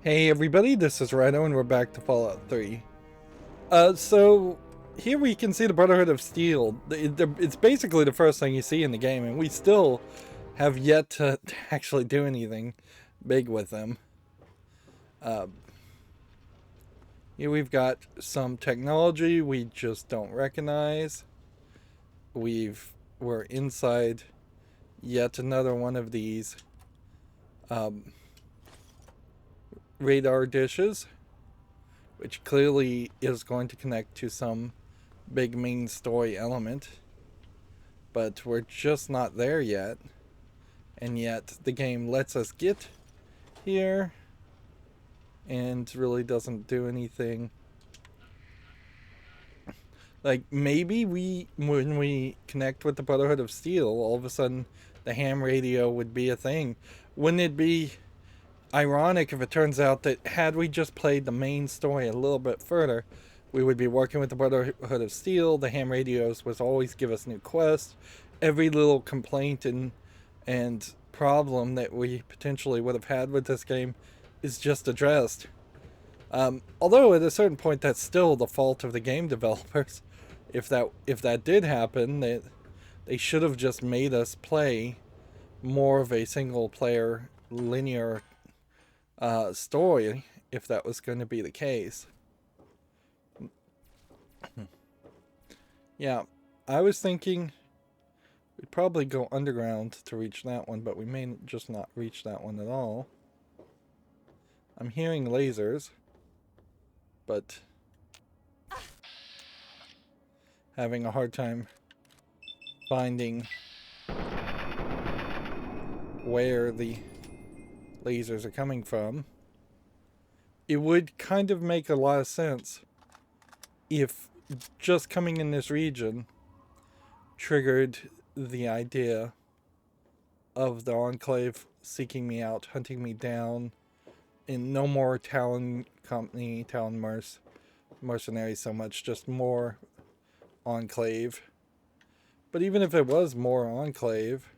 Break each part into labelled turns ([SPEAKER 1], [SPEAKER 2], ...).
[SPEAKER 1] Hey everybody, this is Rydo and we're back to Fallout 3. So here we can see the Brotherhood of Steel. It's basically the first thing you see in the game, and we still have yet to actually do anything big with them. Here we've got some technology we just don't recognize. We're inside yet another one of these radar dishes, which clearly is going to connect to some big main story element, but we're just not there yet. And yet the game lets us get here and really doesn't do anything. Like, maybe when we connect with the Brotherhood of Steel, all of a sudden the ham radio would be a thing. Wouldn't it be ironic if it turns out that had we just played the main story a little bit further, we would be working with the Brotherhood of Steel. The ham radios would always give us new quests. Every little complaint and problem that we potentially would have had with this game is just addressed. Although at a certain point, that's still the fault of the game developers. If that did happen, they should have just made us play more of a single player linear story if that was going to be the case. Yeah, I was thinking we'd probably go underground to reach that one, but we may just not reach that one at all. I'm hearing lasers, but having a hard time finding where the lasers are coming from. It would kind of make a lot of sense if just coming in this region triggered the idea of the Enclave seeking me out, hunting me down, and no more Talon Company, Talon mercenaries so much, just more Enclave. But even if it was more Enclave,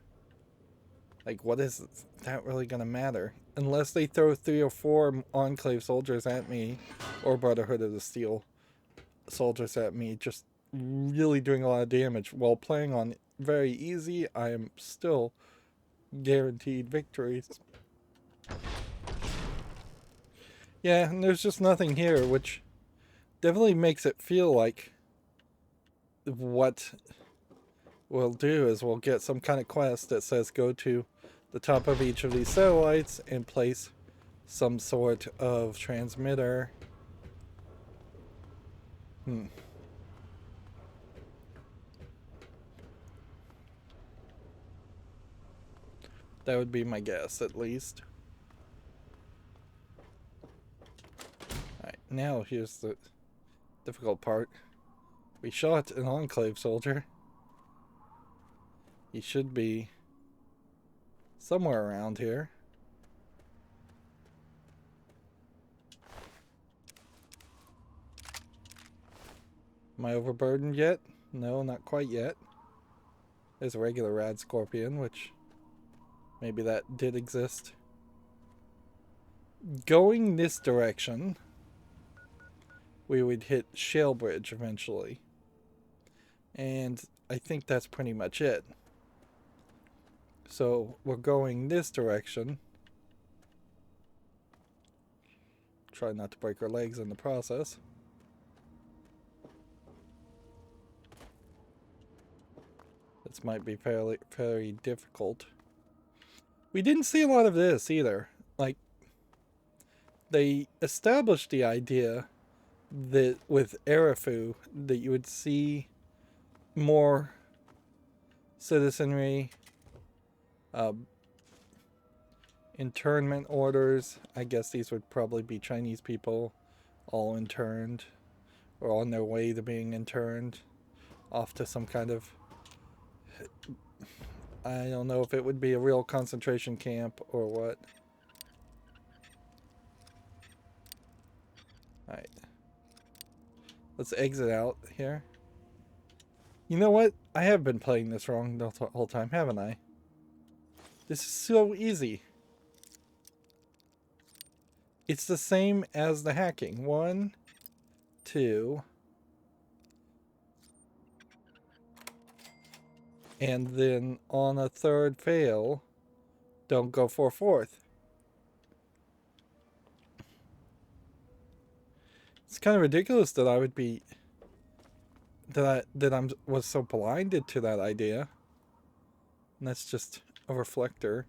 [SPEAKER 1] like, what is that really gonna matter? Unless they throw 3 or 4 Enclave soldiers at me, or Brotherhood of the Steel soldiers at me, just really doing a lot of damage while playing on very easy, I am still guaranteed victories. Yeah, and there's just nothing here, which definitely makes it feel like what we'll do is we'll get some kind of quest that says go to the top of each of these satellites and place some sort of transmitter. That would be my guess, at least. Alright, now here's the difficult part. We shot an Enclave soldier. He should be somewhere around here. Am I overburdened yet? No, not quite yet. There's a regular rad scorpion, which maybe that did exist. Going this direction, we would hit Shale Bridge eventually. And I think that's pretty much it. So we're going this direction. Try not to break our legs in the process. This might be very difficult. We didn't see a lot of this either. Like, they established the idea that with Erifu that you would see more citizenry, internment orders. I guess these would probably be Chinese people, all interned, or on their way to being interned, off to some kind of, I don't know if it would be a real concentration camp or what. Alright. Let's exit out here. You know what? I have been playing this wrong the whole time, haven't I? This is so easy. It's the same as the hacking. 1, 2, and then on a third fail, don't go for a fourth. It's kind of ridiculous that I would be that I'm was so blinded to that idea. And that's just a reflector,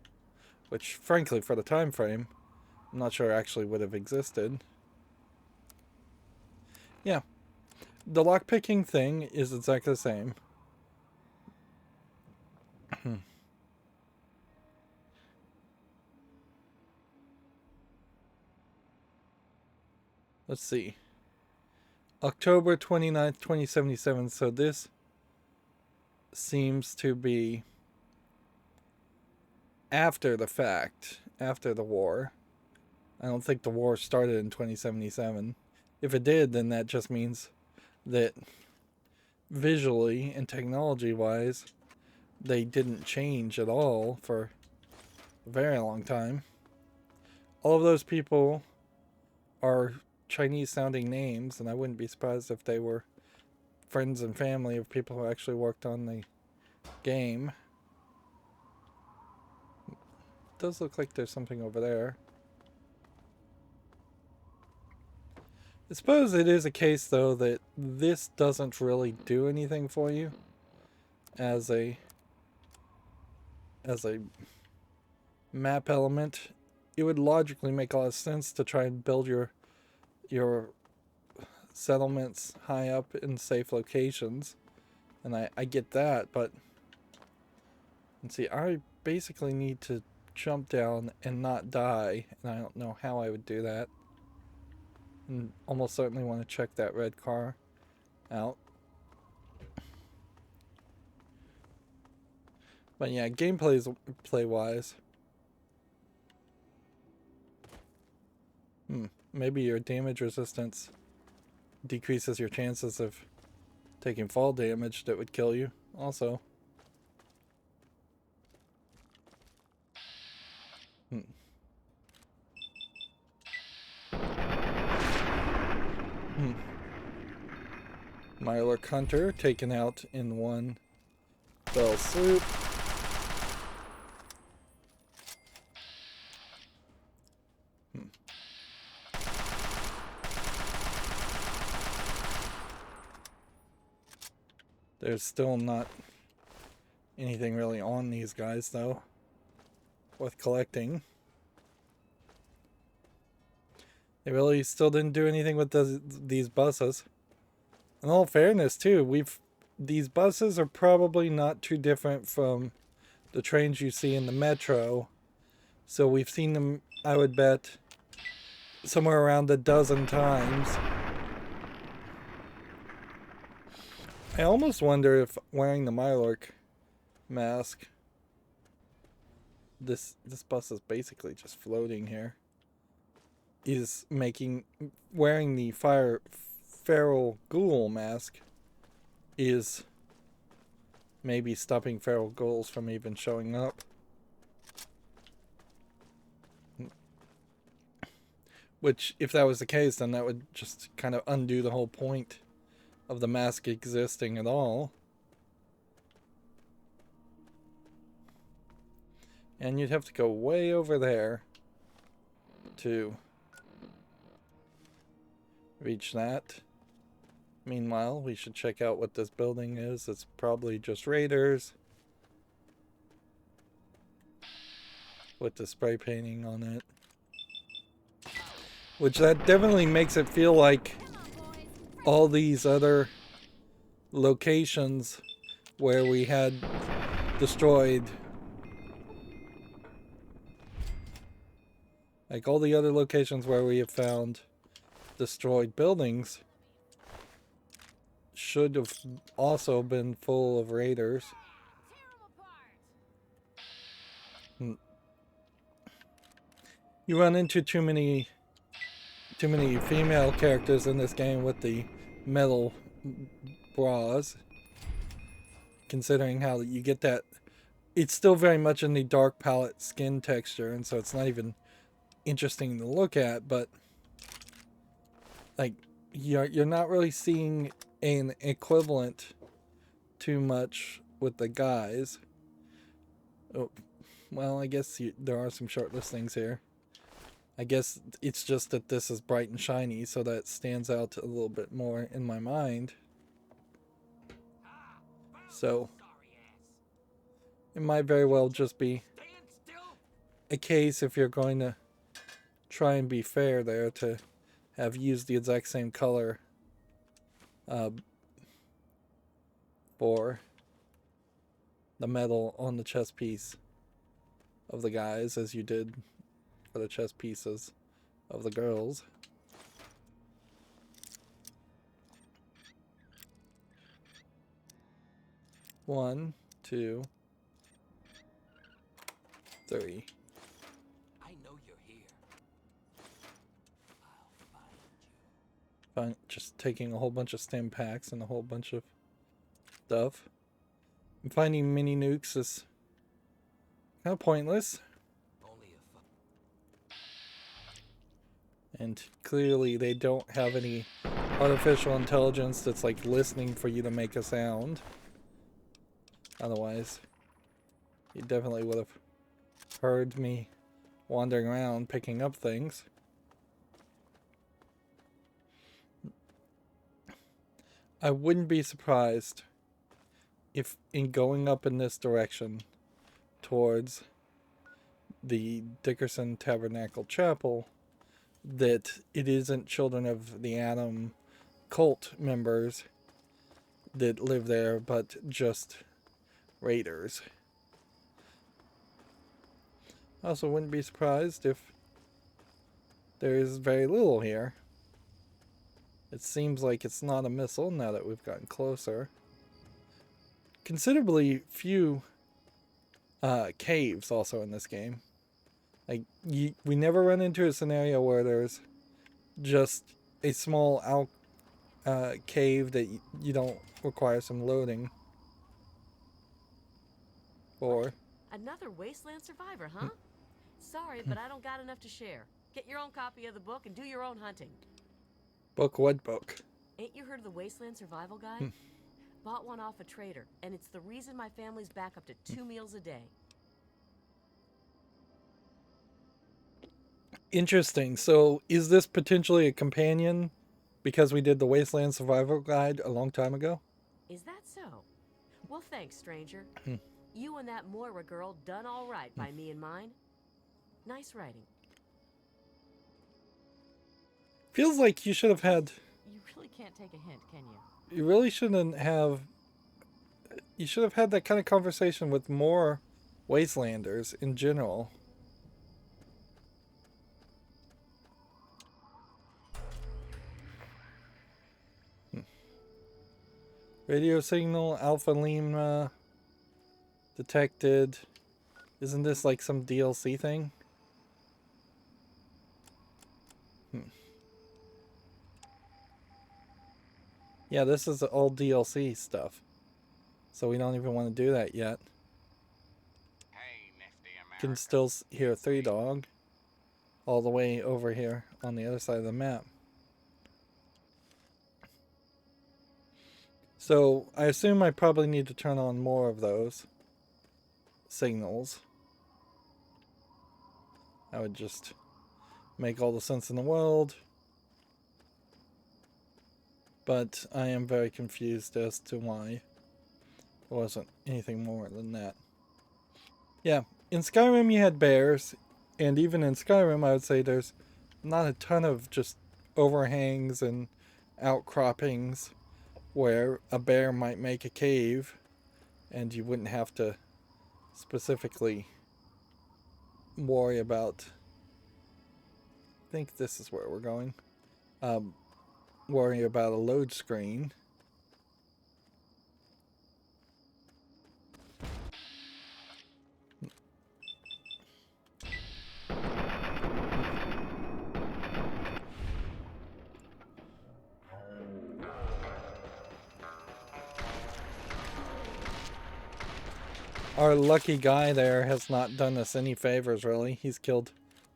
[SPEAKER 1] which frankly for the time frame, I'm not sure actually would have existed. Yeah. The lockpicking thing is exactly the same. Let's see. October 29th, 2077. So this seems to be after the fact, after the war. I don't think the war started in 2077. If it did, then that just means that visually and technology-wise, they didn't change at all for a very long time. All of those people are Chinese-sounding names, and I wouldn't be surprised if they were friends and family of people who actually worked on the game. It does look like there's something over there. I suppose it is a case, though, that this doesn't really do anything for you as a map element. It would logically make a lot of sense to try and build your settlements high up in safe locations, and I get that, but let's see, I basically need to jump down and not die, and I don't know how I would do that. And almost certainly want to check that red car out. But yeah, play wise, maybe your damage resistance decreases your chances of taking fall damage that would kill you also. Mirelurk Hunter taken out in one fell swoop. There's still not anything really on these guys, though, worth collecting. They really still didn't do anything with these buses. In all fairness, too, these buses are probably not too different from the trains you see in the metro. So we've seen them, I would bet, somewhere around a dozen times. I almost wonder if wearing the Mirelurk mask, this bus is basically just floating here, is wearing the feral ghoul mask is maybe stopping feral ghouls from even showing up. Which, if that was the case, then that would just kind of undo the whole point of the mask existing at all. And you'd have to go way over there to reach that. Meanwhile, we should check out what this building is. It's probably just raiders with the spray painting on it. Which that definitely makes it feel like all these other locations where we had destroyed, like all the other locations where we have found destroyed buildings, should have also been full of raiders. You run into too many female characters in this game with the metal bras, considering how you get that. It's still very much in the dark palette skin texture, and so it's not even interesting to look at, but like you're not really seeing an equivalent too much with the guys. Oh, well, I guess there are some short-lived things here. I guess it's just that this is bright and shiny, so that stands out a little bit more in my mind. So it might very well just be a case, if you're going to try and be fair there, to have used the exact same color for the metal on the chest piece of the guys as you did for the chest pieces of the girls. One, two, three.
[SPEAKER 2] I know you're here. I'll find you.
[SPEAKER 1] Just taking a whole bunch of stim packs and a whole bunch of stuff. And finding mini nukes is kind of pointless. And clearly they don't have any artificial intelligence that's like listening for you to make a sound. Otherwise, you definitely would have heard me wandering around picking up things. I wouldn't be surprised if in going up in this direction towards the Dickerson Tabernacle Chapel, that it isn't Children of the Atom cult members that live there, but just raiders. I also wouldn't be surprised if there is very little here. It seems like it's not a missile now that we've gotten closer. Considerably few caves also in this game. Like, we never run into a scenario where there's just a small cave that you don't require some loading for.
[SPEAKER 3] Another wasteland survivor, huh? Sorry, but I don't got enough to share. Get your own copy of the book and do your own hunting.
[SPEAKER 1] Book what book?
[SPEAKER 3] Ain't you heard of the Wasteland Survival Guide? Bought one off a trader, and it's the reason my family's back up to 2 meals a day.
[SPEAKER 1] Interesting. So is this potentially a companion because we did the Wasteland Survival Guide a long time ago?
[SPEAKER 3] Is that so? Well, thanks, stranger. You and that Moira girl done all right by me and mine. Nice writing.
[SPEAKER 1] Feels like you should have had...
[SPEAKER 3] You really can't take a hint, can you?
[SPEAKER 1] You really shouldn't have... You should have had that kind of conversation with more Wastelanders in general. Radio signal, Alpha Lima detected. Isn't this like some DLC thing? Yeah, this is all DLC stuff. So we don't even want to do that yet.
[SPEAKER 2] Hey, nifty American.
[SPEAKER 1] Can still hear Three Dog all the way over here on the other side of the map. So I assume I probably need to turn on more of those signals. That would just make all the sense in the world. But I am very confused as to why there wasn't anything more than that. Yeah, in Skyrim you had bears, and even in Skyrim I would say there's not a ton of just overhangs and outcroppings where a bear might make a cave and you wouldn't have to specifically worry about... I think this is where we're going. Worry about a load screen. Our lucky guy there has not done us any favors, really. He's killed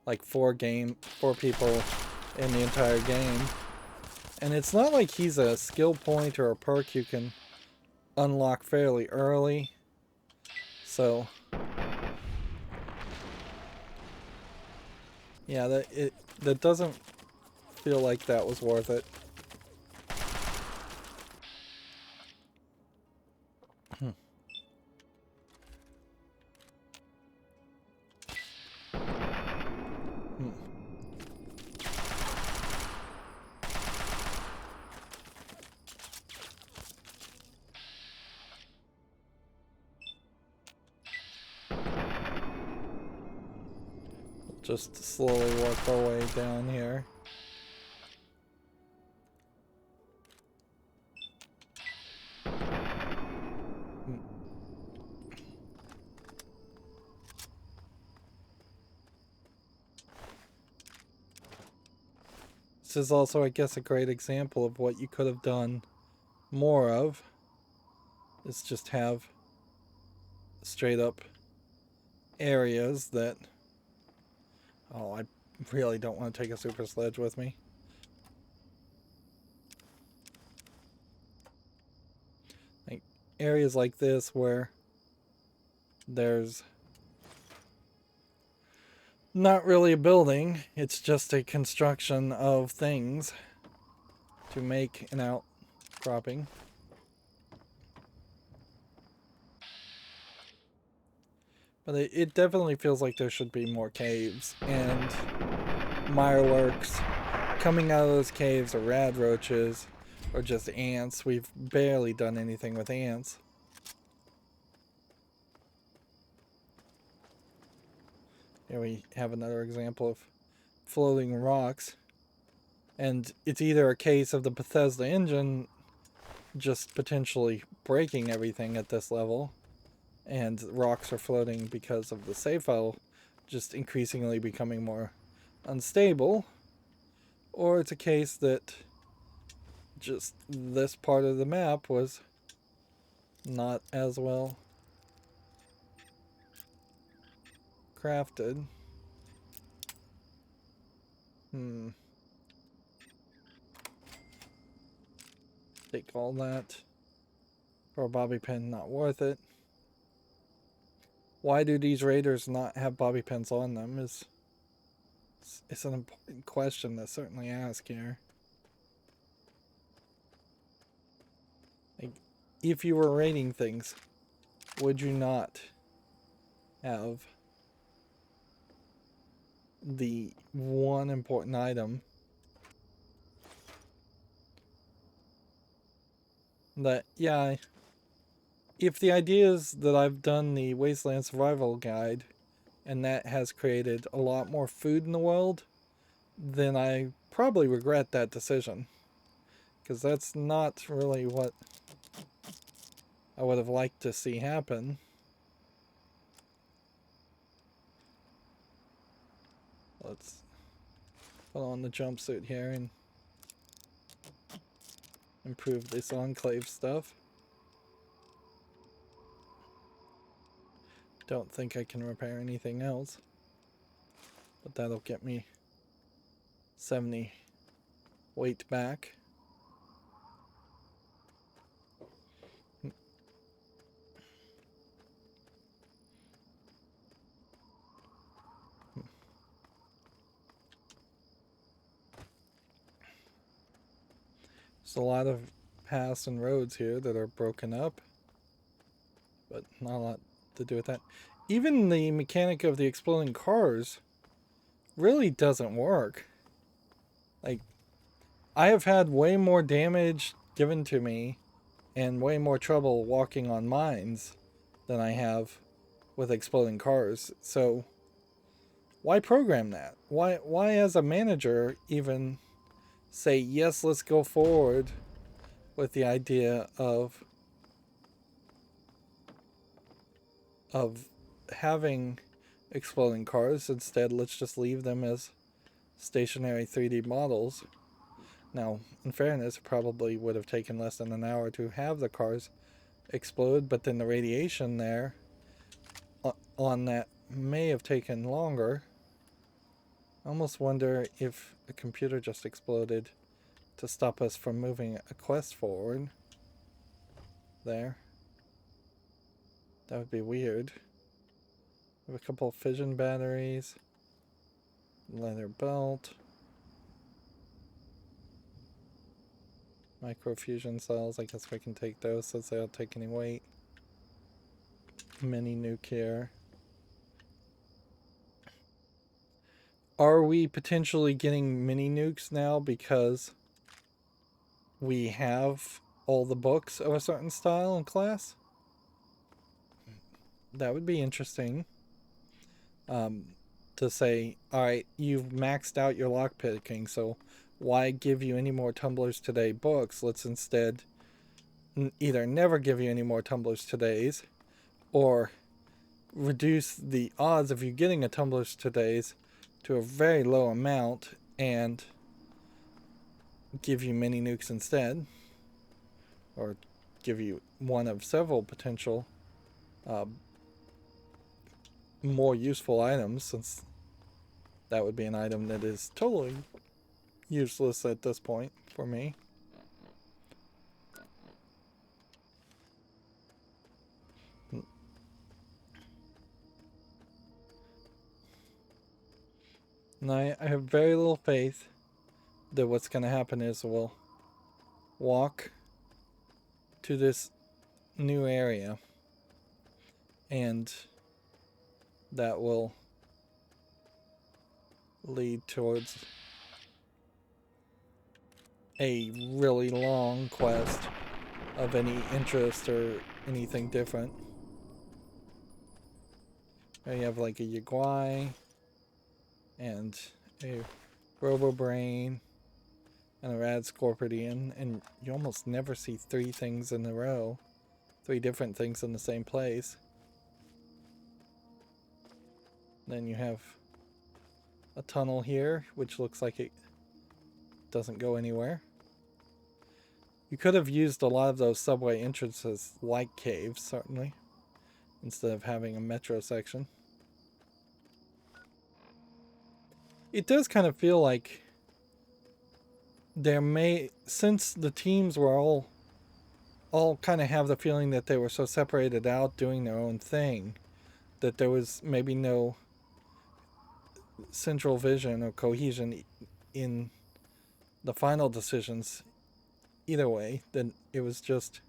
[SPEAKER 1] like 4 people in the entire game. And it's not like he's a skill point or a perk you can unlock fairly early. So yeah, that doesn't feel like that was worth it. Just slowly work our way down here. This is also, I guess, a great example of what you could have done more of. Is just have straight up areas that... Oh, I really don't want to take a super sledge with me. Like areas like this where there's not really a building, it's just a construction of things to make an outcropping. But it definitely feels like there should be more caves and mireworks. Coming out of those caves are rad roaches or just ants. We've barely done anything with ants. Here we have another example of floating rocks. And it's either a case of the Bethesda engine just potentially breaking everything at this level, and rocks are floating because of the save file just increasingly becoming more unstable, or it's a case that just this part of the map was not as well crafted. Take all that for a bobby pin, not worth it. Why do these raiders not have bobby pins on them is an important question to certainly ask here. Like, if you were raiding things, would you not have the one important item that, yeah, if the idea is that I've done the Wasteland Survival Guide and that has created a lot more food in the world, then I probably regret that decision. Because that's not really what I would have liked to see happen. Let's put on the jumpsuit here and improve this Enclave stuff. Don't think I can repair anything else, but that'll get me 70 weight back. There's a lot of paths and roads here that are broken up, but not a lot to do with that. Even the mechanic of the exploding cars really doesn't work. Like, I have had way more damage given to me and way more trouble walking on mines than I have with exploding cars. So why program that? Why as a manager even say, yes, let's go forward with the idea of having exploding cars. Instead, let's just leave them as stationary 3D models. Now, in fairness, it probably would have taken less than an hour to have the cars explode, but then the radiation there on that may have taken longer. I almost wonder if a computer just exploded to stop us from moving a quest forward. There. That would be weird. We have a couple of fission batteries. Leather belt. Microfusion cells. I guess we can take those since they don't take any weight. Mini nuclear. Are we potentially getting mini nukes now because we have all the books of a certain style and class? That would be interesting. To say, alright, you've maxed out your lockpicking, so why give you any more tumblers today books? Let's instead either never give you any more tumblers today's, or reduce the odds of you getting a tumblers today's to a very low amount and give you mini nukes instead, or give you one of several potential more useful items, since that would be an item that is totally useless at this point for me. And I have very little faith that what's going to happen is we'll walk to this new area and that will lead towards a really long quest of any interest or anything different. There you have like a Yaguai and a Robo-Brain and a Rad Scorpion, and you almost never see three things in a row. Three different things in the same place. Then you have a tunnel here, which looks like it doesn't go anywhere. You could have used a lot of those subway entrances like caves, certainly, instead of having a metro section. It does kind of feel like there may, since the teams were all kind of have the feeling that they were so separated out doing their own thing, that there was maybe no central vision or cohesion in the final decisions either way. Then it was just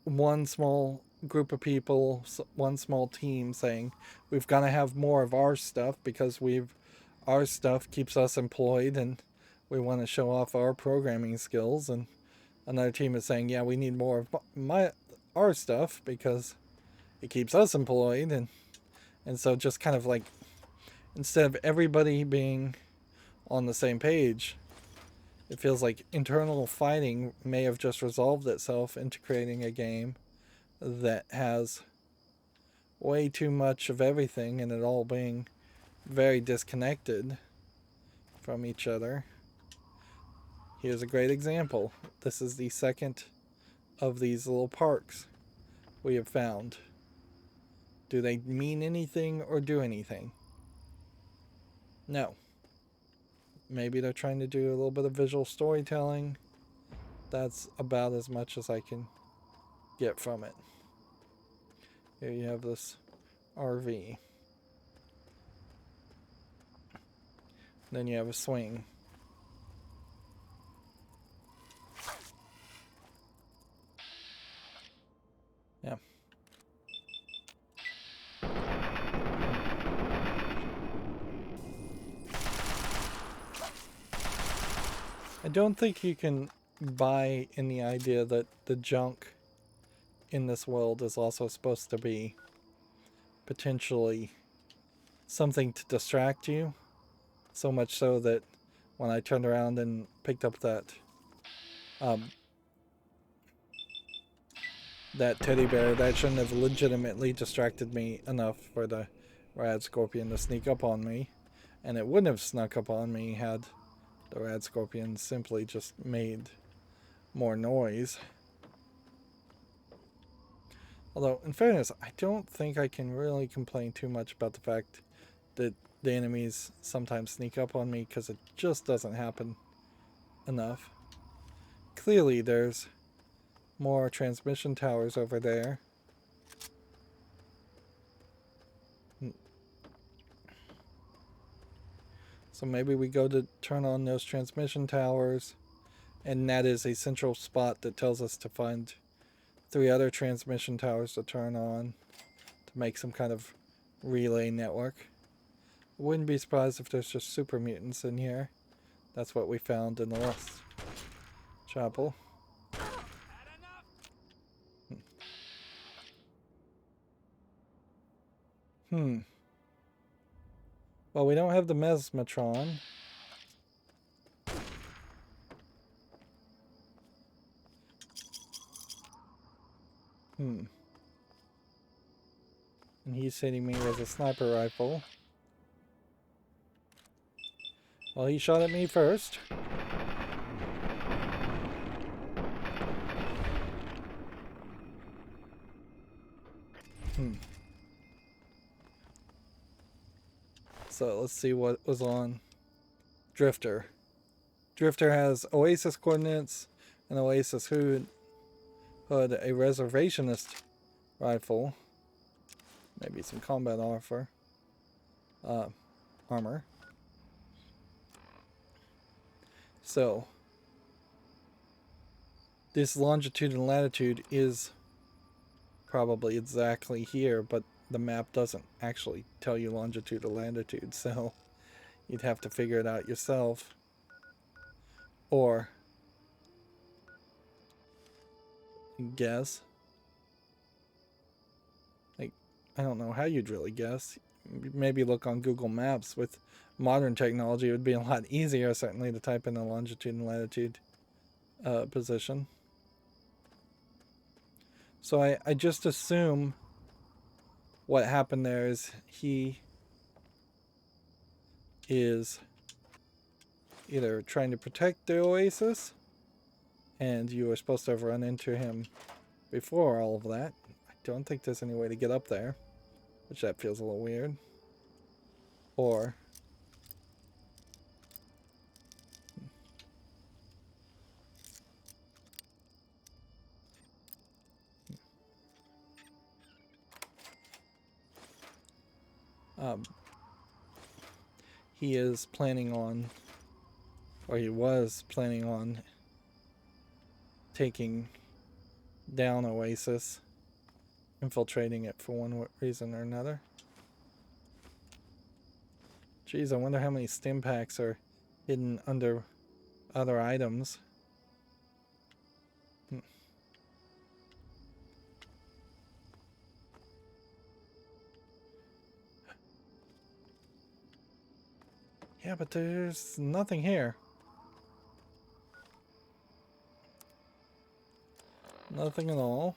[SPEAKER 1] one small group of people, one small team saying we've got to have more of our stuff because our stuff keeps us employed and we want to show off our programming skills, and another team is saying, yeah, we need more of our stuff because it keeps us employed, and so just kind of like, instead of everybody being on the same page, it feels like internal fighting may have just resolved itself into creating a game that has way too much of everything and it all being very disconnected from each other. Here's a great example. This is the second of these little parks we have found. Do they mean anything or do anything? No. Maybe they're trying to do a little bit of visual storytelling. That's about as much as I can get from it. Here you have this RV. Then you have a swing. Yeah. I don't think you can buy in the idea that the junk in this world is also supposed to be potentially something to distract you. So much so that when I turned around and picked up that teddy bear, that shouldn't have legitimately distracted me enough for the Rad Scorpion to sneak up on me. And it wouldn't have snuck up on me had the Rad Scorpion simply just made more noise. Although, in fairness, I don't think I can really complain too much about the fact that the enemies sometimes sneak up on me because it just doesn't happen enough. Clearly there's more transmission towers over there. So maybe we go to turn on those transmission towers, and that is a central spot that tells us to find 3 other transmission towers to turn on to make some kind of relay network. I wouldn't be surprised if there's just super mutants in here. That's what we found in the last chapel. Well, we don't have the Mesmatron. And he's hitting me with a sniper rifle. Well, he shot at me first. So let's see what was on Drifter. Drifter has Oasis coordinates, an Oasis hood, a reservationist rifle, maybe some combat armor. So this longitude and latitude is probably exactly here, but the map doesn't actually tell you longitude or latitude, so you'd have to figure it out yourself. Or guess. Like, I don't know how you'd really guess. Maybe look on Google Maps. With modern technology, it would be a lot easier, certainly, to type in the longitude and latitude position. So I just assume what happened there is he is either trying to protect the Oasis, and you were supposed to have run into him before all of that. I don't think there's any way to get up there, which that feels a little weird. Or he is planning on, or he was planning on, taking down Oasis, infiltrating it for one reason or another. Geez, I wonder how many stim packs are hidden under other items. Yeah, but there's nothing here. Nothing at all.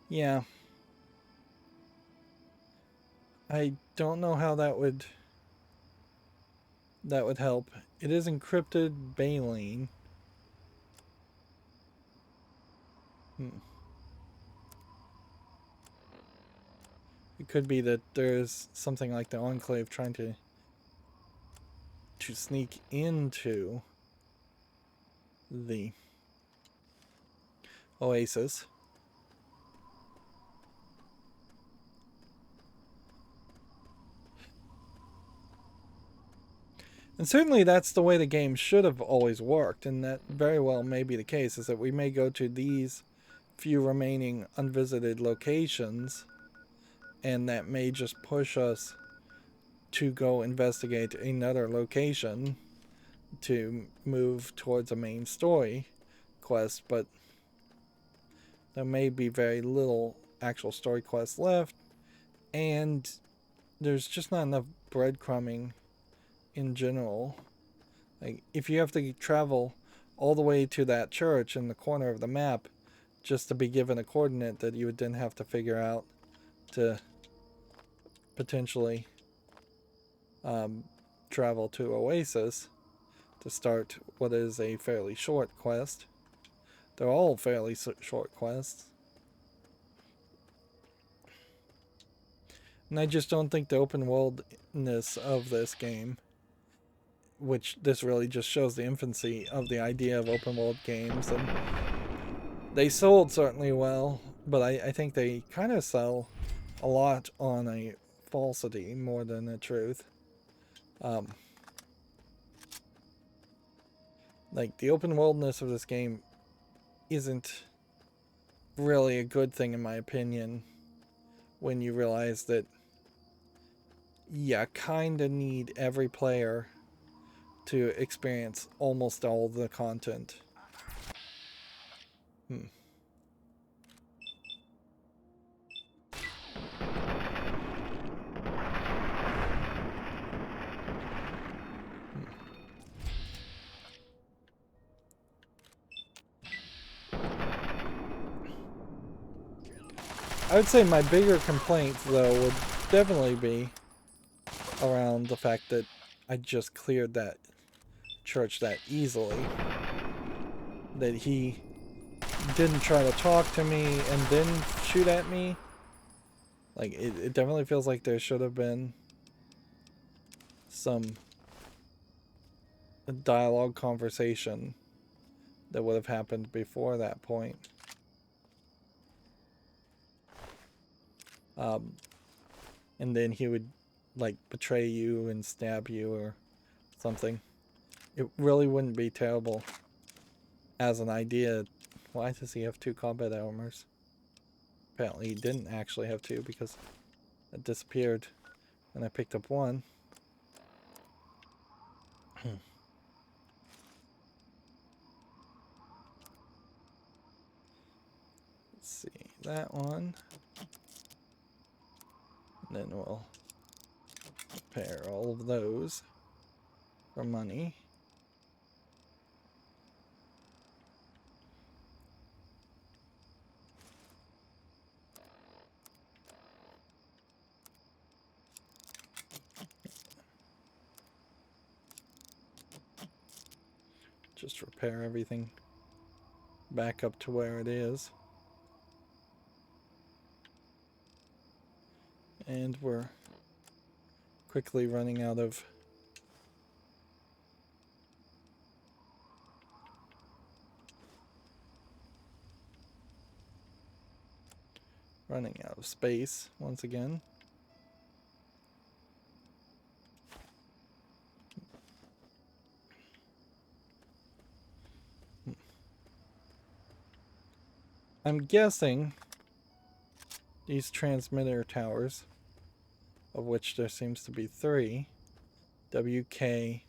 [SPEAKER 1] Yeah. I don't know how that would help. It is encrypted baleen. It could be that there's something like the Enclave trying to sneak into the Oasis. And certainly that's the way the game should have always worked, and that very well may be the case, is that we may go to these few remaining unvisited locations, and that may just push us to go investigate another location to move towards a main story quest, but there may be very little actual story quest left, and there's just not enough breadcrumbing in general. Like, if you have to travel all the way to that church in the corner of the map just to be given a coordinate that you would then have to figure out to potentially travel to Oasis to start what is a fairly short quest. They're all fairly short quests. And I just don't think the open worldness of this game, which this really just shows the infancy of the idea of open world games, and they sold certainly well, but I think they kind of sell a lot on a falsity more than the truth. Like, the open worldness of this game isn't really a good thing in my opinion when you realize that you kind of need every player to experience almost all the content. I would say my bigger complaint, though, would definitely be around the fact that I just cleared that church that easily. That he didn't try to talk to me and then shoot at me. Like, it definitely feels like there should have been some dialogue conversation that would have happened before that point. And then he would, like, betray you and stab you or something. It really wouldn't be terrible as an idea. Why does he have 2 combat armors? Apparently he didn't actually have 2 because it disappeared and I picked up 1. Let's see, that one. And then we'll repair all of those for money. Just repair everything back up to where it is. And we're quickly running out of space once again. I'm guessing these transmitter towers, of which there seems to be 3, WKML.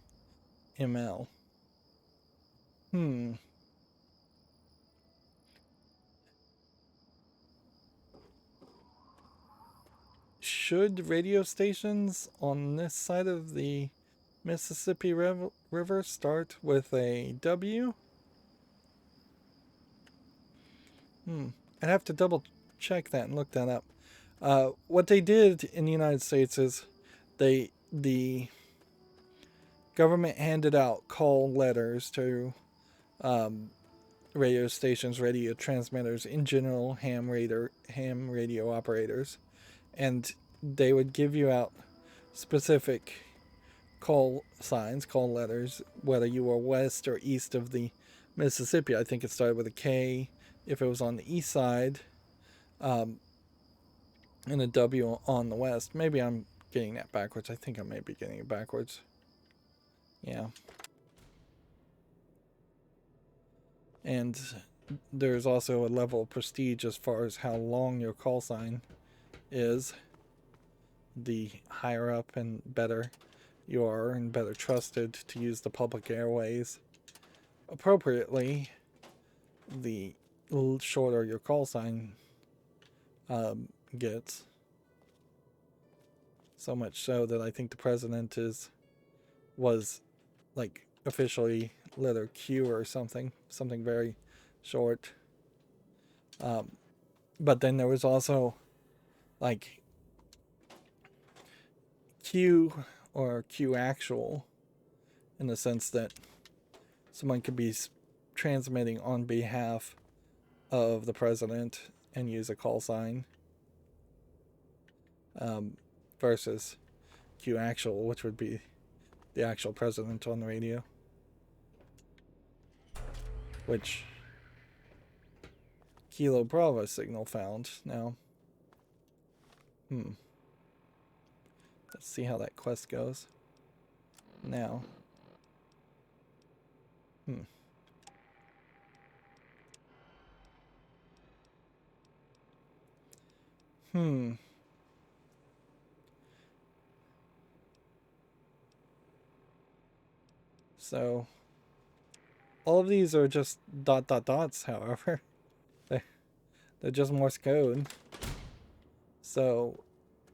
[SPEAKER 1] Should radio stations on this side of the Mississippi River start with a W? I'd have to double check that and look that up. What they did in the United States is the government handed out call letters to radio stations, radio transmitters, in general, ham radio operators, and they would give you out specific call signs, call letters, whether you were west or east of the Mississippi. I think it started with a K if it was on the east side, and a W on the west. Maybe I'm getting that backwards. I think I may be getting it backwards. Yeah. And there's also a level of prestige as far as how long your call sign is. The higher up and better you are, and better trusted to use the public airways appropriately, the shorter your call sign gets. So much so that I think the president was like officially letter Q or something very short. But then there was also like Q or Q actual, in the sense that someone could be transmitting on behalf of the president and use a call sign. versus Q actual, which would be the actual president on the radio. Which Kilo Bravo signal found. Now, let's see how that quest goes. Now, So, all of these are just ... dots, however. They're just Morse code. So,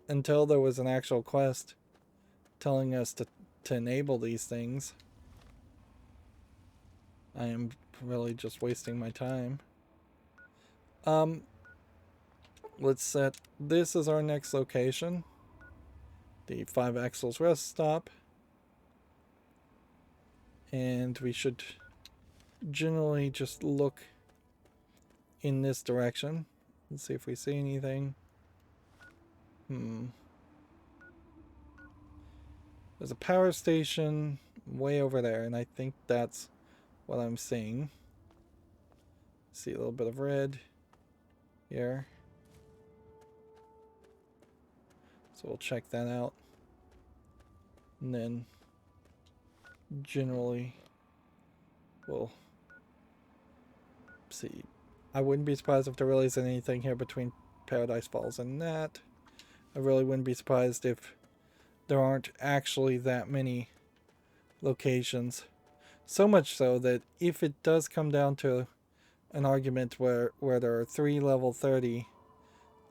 [SPEAKER 1] until there was an actual quest telling us to enable these things, I am really just wasting my time. Let's set this as our next location. The 5 Axles rest stop. And we should generally just look in this direction. Let's see if we see anything. There's a power station way over there, and I think that's what I'm seeing. See a little bit of red here. So we'll check that out. And then generally we'll see. I wouldn't be surprised if there really isn't anything here between Paradise Falls and that. I really wouldn't be surprised if there aren't actually that many locations. So much so that if it does come down to an argument where there are 3 level 30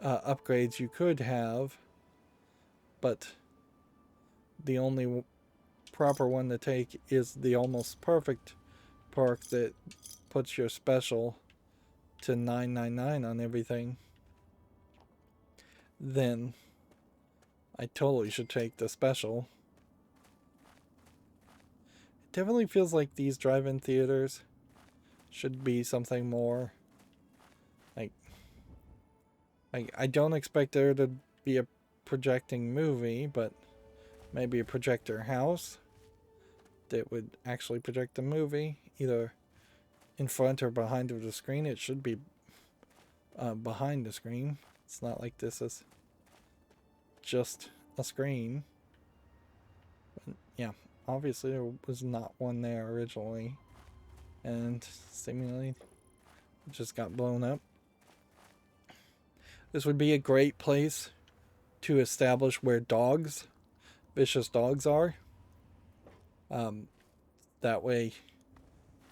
[SPEAKER 1] upgrades you could have, but the only proper one to take is the almost perfect perk that puts your special to 999 on everything, then I totally should take the special. It definitely feels like these drive-in theaters should be something more like I don't expect there to be a projecting movie, but maybe a projector house that would actually project the movie either in front or behind of the screen. It should be behind the screen. It's not like this is just a screen. But yeah, obviously there was not one there originally, and seemingly it just got blown up. This would be a great place to establish where vicious dogs are. That way,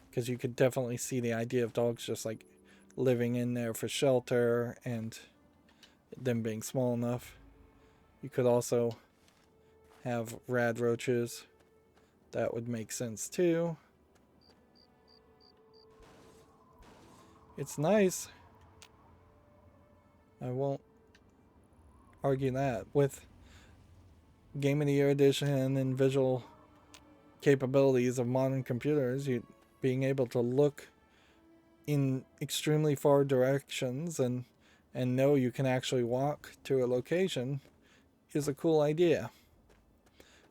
[SPEAKER 1] because you could definitely see the idea of dogs just like living in there for shelter and them being small enough. You could also have rad roaches. That would make sense too. It's nice. I won't argue that. With Game of the Year edition and visual capabilities of modern computers, being able to look in extremely far directions and know you can actually walk to a location is a cool idea.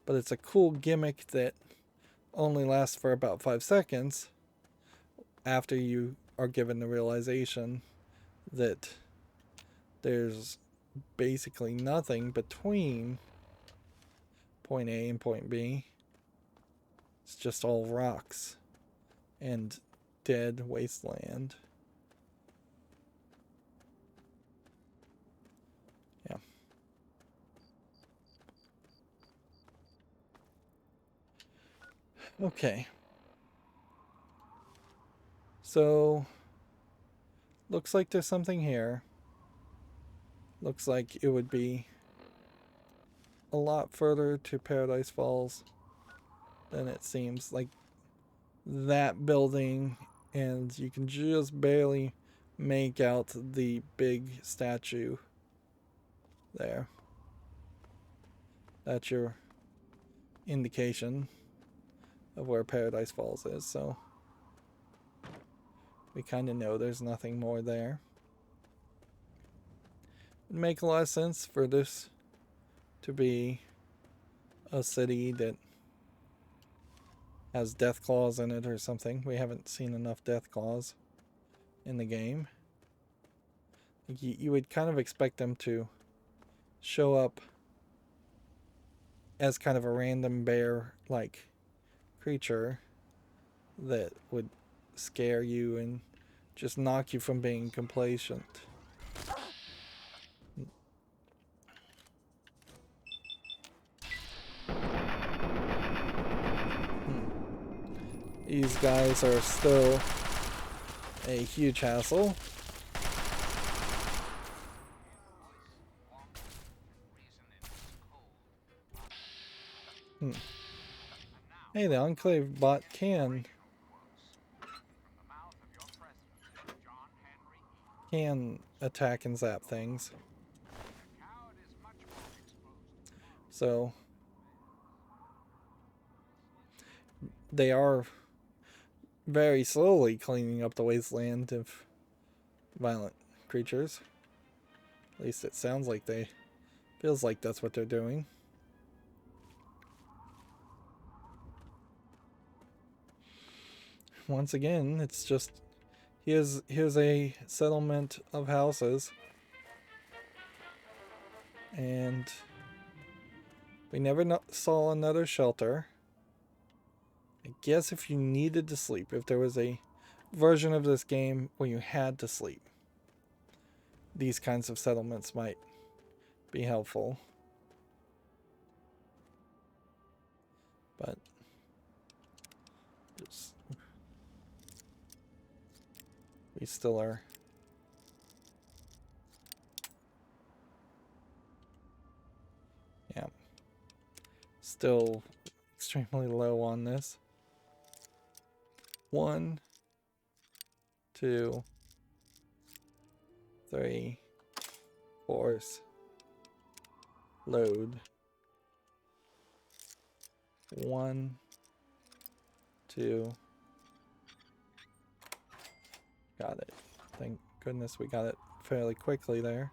[SPEAKER 1] But it's a cool gimmick that only lasts for about 5 seconds after you are given the realization that there's basically nothing between point A and point B. It's just all rocks and dead wasteland. Yeah. Okay. So, looks like there's something here. Looks like it would be a lot further to Paradise Falls than it seems. Like that building, and you can just barely make out the big statue there. That's your indication of where Paradise Falls is, so we kind of know there's nothing more there. It'd make a lot of sense for this to be a city that has death claws in it or something. We haven't seen enough death claws in the game. You would kind of expect them to show up as kind of a random bear-like creature that would scare you and just knock you from being complacent. These guys are still a huge hassle. Hey, the Enclave bot can attack and zap things. So they are very slowly cleaning up the wasteland of violent creatures. At least it sounds like feels like that's what they're doing. Once again, it's just here's a settlement of houses, and we never saw another shelter. I guess if you needed to sleep, if there was a version of this game where you had to sleep, these kinds of settlements might be helpful. But we still are. Yeah. Still extremely low on this. 1, 2, 3, force, load. 1, 2. Got it. Thank goodness we got it fairly quickly there,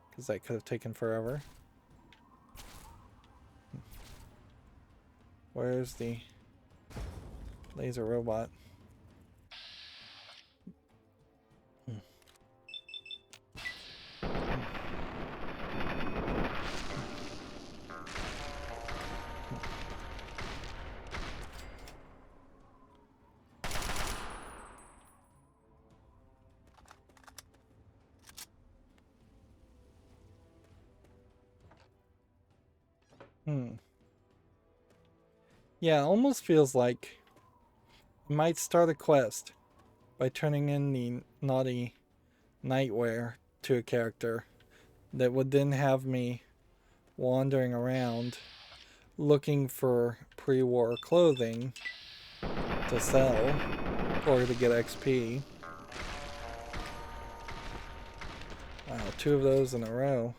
[SPEAKER 1] because that could have taken forever. Where's the laser robot? Yeah, it almost feels like I might start a quest by turning in the naughty nightwear to a character that would then have me wandering around looking for pre-war clothing to sell or to get XP. Wow, 2 of those in a row.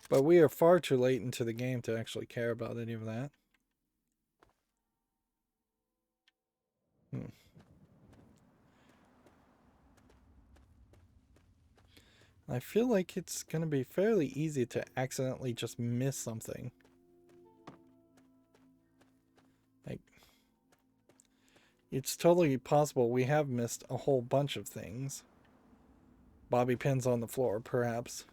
[SPEAKER 1] But we are far too late into the game to actually care about any of that. I feel like it's going to be fairly easy to accidentally just miss something. Like, it's totally possible we have missed a whole bunch of things. Bobby pins on the floor, perhaps.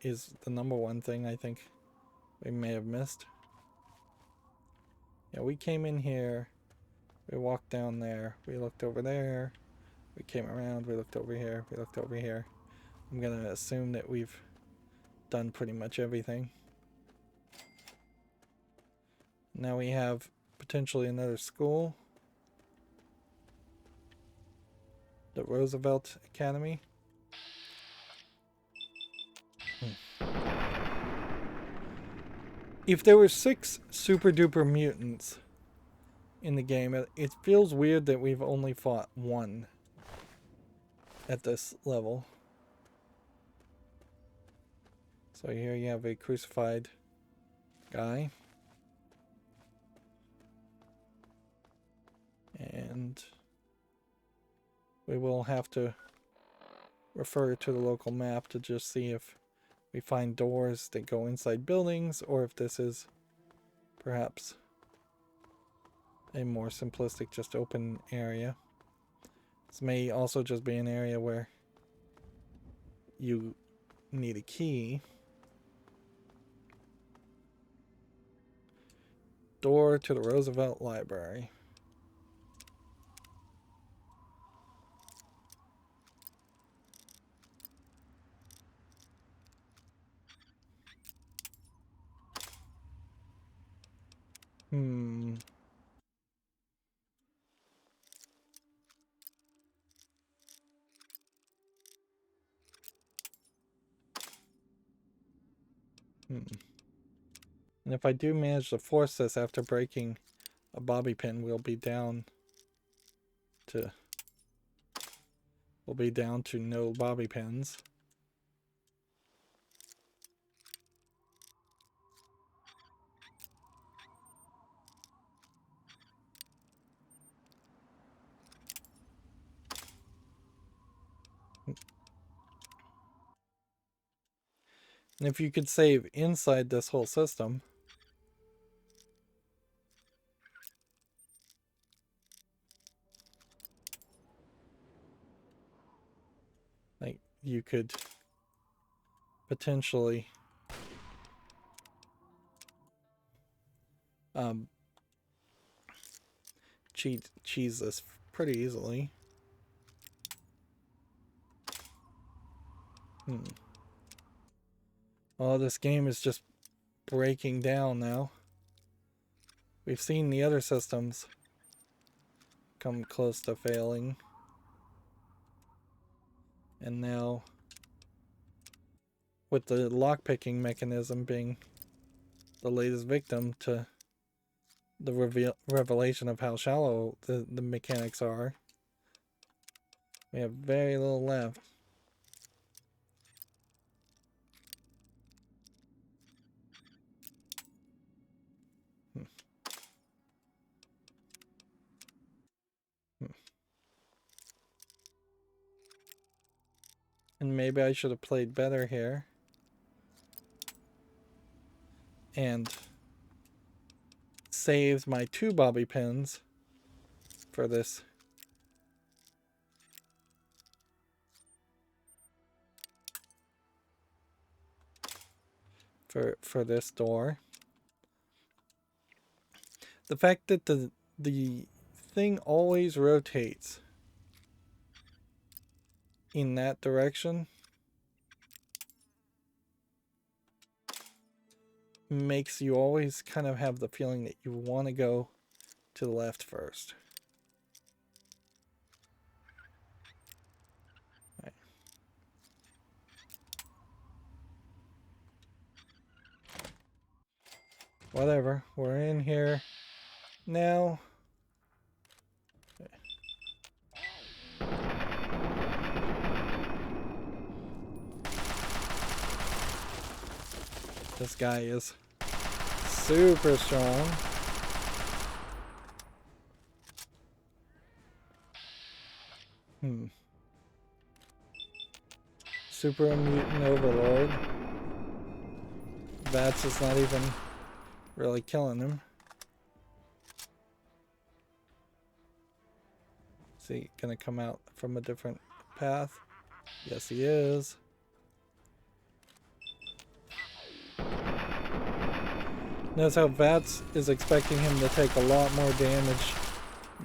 [SPEAKER 1] Is the number one thing I think we may have missed. Yeah, we came in here, we walked down there, we looked over there, we came around, we looked over here, we looked over here. I'm gonna assume that we've done pretty much everything. Now we have potentially another school. The Roosevelt Academy. If there were 6 super duper mutants in the game, it feels weird that we've only fought 1 at this level. So here you have a crucified guy. And we will have to refer to the local map to just see if we find doors that go inside buildings, or if this is perhaps a more simplistic, just open area. This may also just be an area where you need a key. Door to the Roosevelt Library. Hmm. And if I do manage to force this after breaking a bobby pin, we'll be down to no bobby pins. And if you could save inside this whole system, like, you could potentially cheese this pretty easily. Oh, this game is just breaking down now. We've seen the other systems come close to failing. And now, with the lockpicking mechanism being the latest victim to the revelation of how shallow the mechanics are, we have very little left. And maybe I should have played better here and saved my 2 bobby pins for this. For this door. The fact that the thing always rotates in that direction makes you always kind of have the feeling that you want to go to the left first. Right. Whatever, we're in here now. This guy is super strong. Super mutant overlord. That's just not even really killing him. Is he gonna come out from a different path? Yes, he is. Notice how Vats is expecting him to take a lot more damage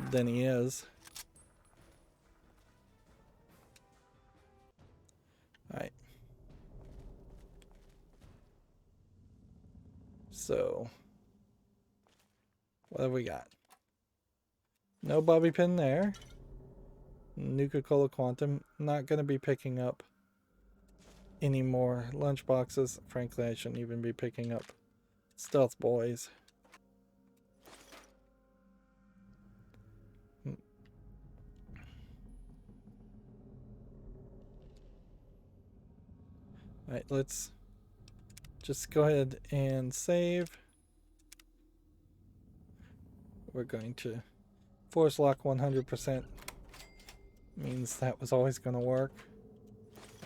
[SPEAKER 1] than he is. Alright. So, what have we got? No bobby pin there. Nuka-Cola Quantum. Not going to be picking up any more lunch boxes. Frankly, I shouldn't even be picking up Stealth Boys. Alright, let's just go ahead and save. We're going to force lock 100%. means that was always going to work.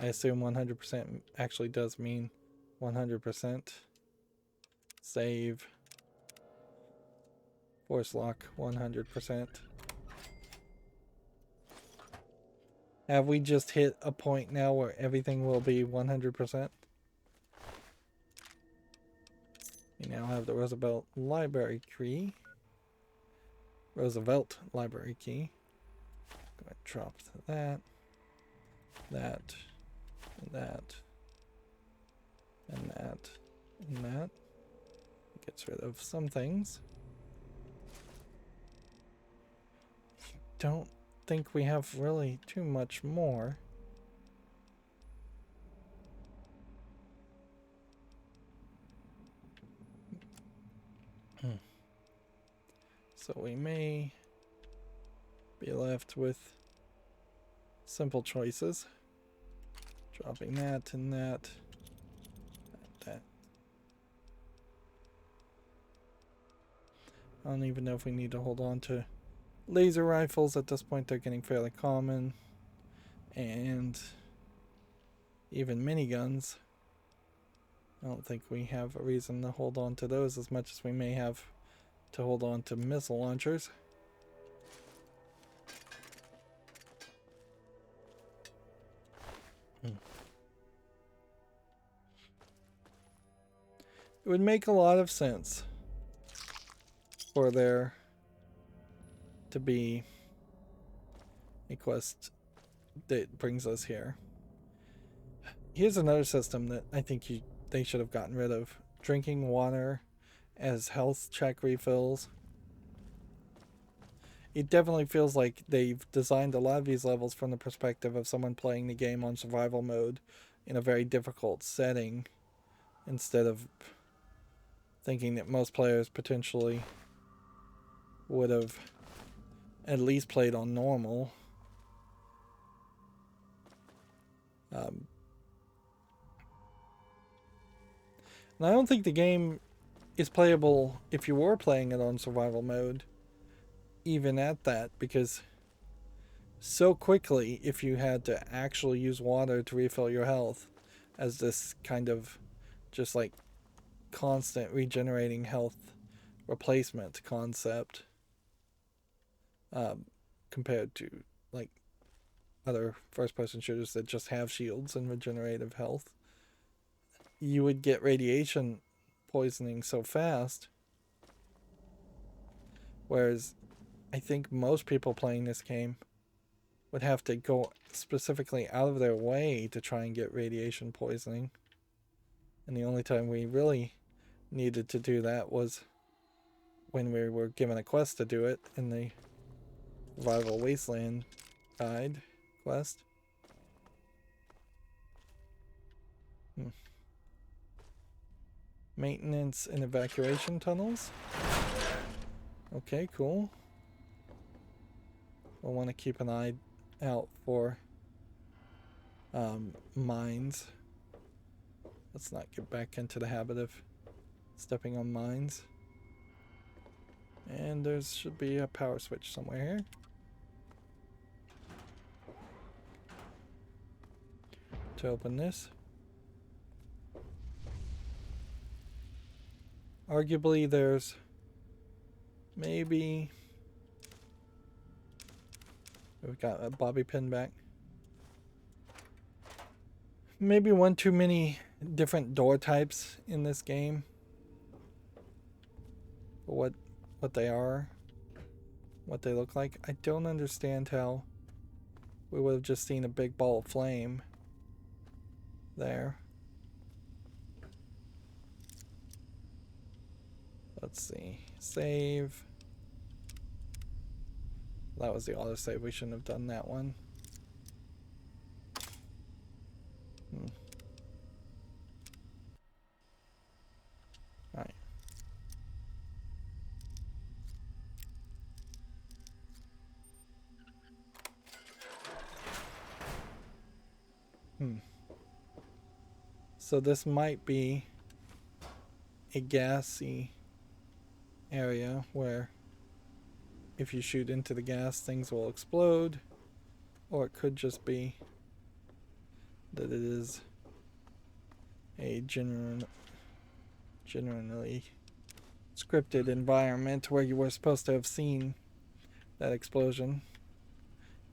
[SPEAKER 1] I assume 100% actually does mean 100%. Save. Force lock 100%. Have we just hit a point now where everything will be 100%? We now have the Roosevelt library key. Roosevelt library key. Go ahead and drop that, that, and that, and that, and that. Gets rid of some things. Don't think we have really too much more. So we may be left with simple choices. Dropping that and that. That. I don't even know if we need to hold on to laser rifles. At this point, they're getting fairly common. And even miniguns. I don't think we have a reason to hold on to those as much as we may have to hold on to missile launchers. It would make a lot of sense for there to be a quest that brings us here. Here's another system that I think they should have gotten rid of. Drinking water as health check refills. It definitely feels like they've designed a lot of these levels from the perspective of someone playing the game on survival mode in a very difficult setting, instead of thinking that most players potentially would have at least played on normal. And I don't think the game is playable if you were playing it on survival mode, even at that, because so quickly, if you had to actually use water to refill your health as this kind of just like constant regenerating health replacement concept, compared to like other first-person shooters that just have shields and regenerative health, you would get radiation poisoning so fast. Whereas I think most people playing this game would have to go specifically out of their way to try and get radiation poisoning. And the only time we really needed to do that was when we were given a quest to do it in the Survival Wasteland Guide quest. Maintenance and evacuation tunnels. Okay, cool. We'll want to keep an eye out for mines. Let's not get back into the habit of stepping on mines. And there should be a power switch somewhere here. To open this. Arguably there's maybe... We've got a bobby pin back. Maybe one too many different door types in this game. What they are, what they look like. I don't understand how we would have just seen a big ball of flame there. Let's see. Save. That was the autosave. We shouldn't have done that one. Alright. So this might be a gassy area where if you shoot into the gas, things will explode. Or it could just be that it is a genuinely scripted environment where you were supposed to have seen that explosion,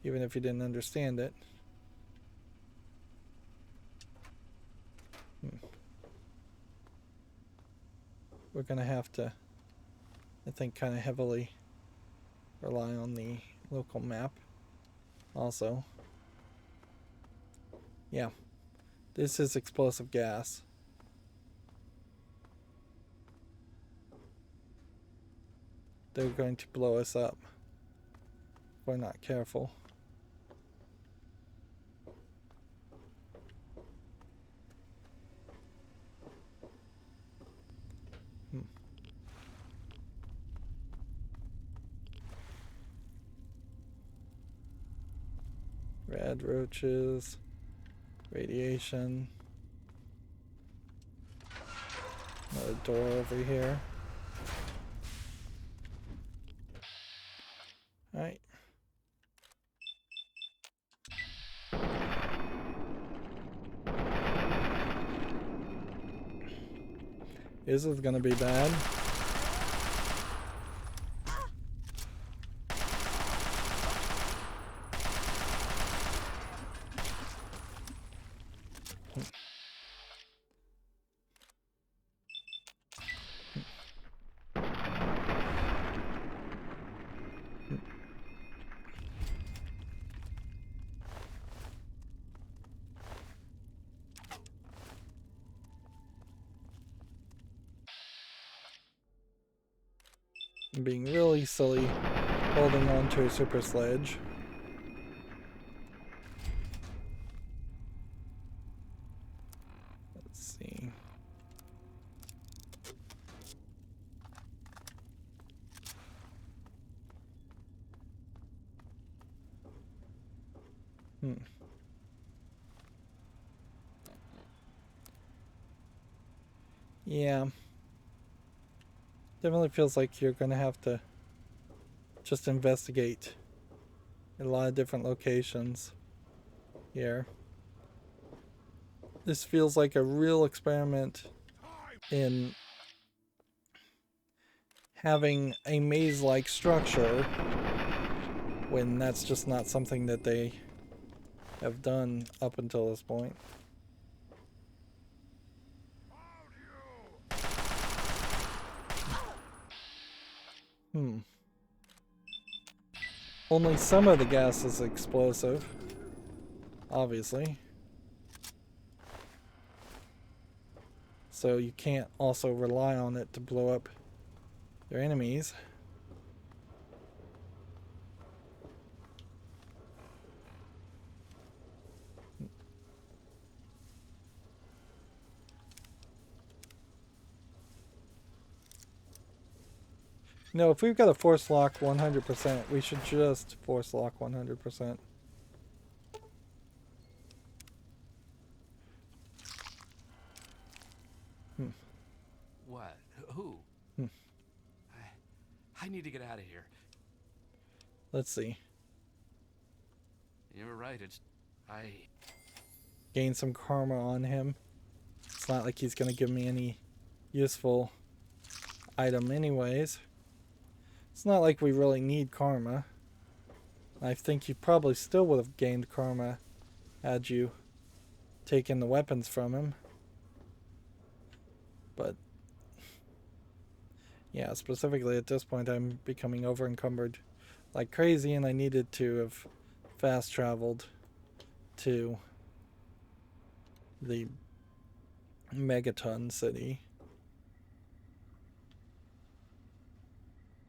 [SPEAKER 1] even if you didn't understand it. We're gonna have to, I think, kind of heavily rely on the local map. Also, yeah, this is explosive gas. They're going to blow us up if we're not careful. Red roaches, radiation. Another door over here. Alright. This is gonna be bad. I'm being really silly holding on to a super sledge. Let's see. Yeah. Definitely feels like you're gonna have to just investigate a lot of different locations here. This feels like a real experiment in having a maze-like structure when that's just not something that they have done up until this point. Only some of the gas is explosive, obviously. So you can't also rely on it to blow up their enemies. No, if we've got a force lock 100%, we should just force lock 100%.
[SPEAKER 2] What? Who? I need to get out of here.
[SPEAKER 1] Let's see.
[SPEAKER 2] You're right,
[SPEAKER 1] Gain some karma on him. It's not like he's gonna give me any useful item anyways. It's not like we really need karma. I think you probably still would have gained karma had you taken the weapons from him. But yeah, specifically at this point I'm becoming over encumbered like crazy, and I needed to have fast traveled to the megaton city.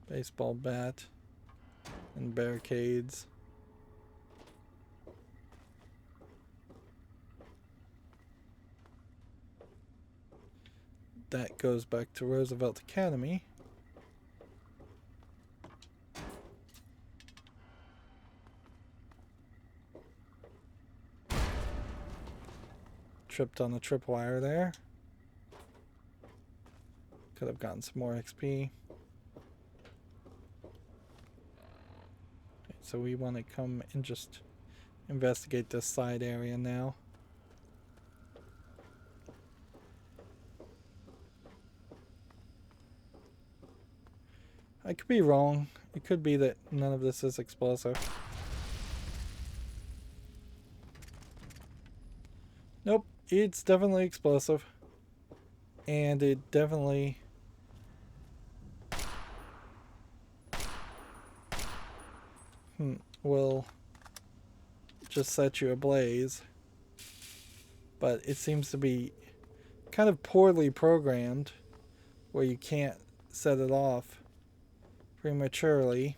[SPEAKER 1] Baseball bat and barricades. That goes back to Roosevelt Academy. Tripped on the tripwire there. Could have gotten some more XP. So we want to come and just investigate this side area now. I could be wrong. It could be that none of this is explosive. Nope, it's definitely explosive. And it definitely will just set you ablaze. But it seems to be kind of poorly programmed where you can't set it off prematurely,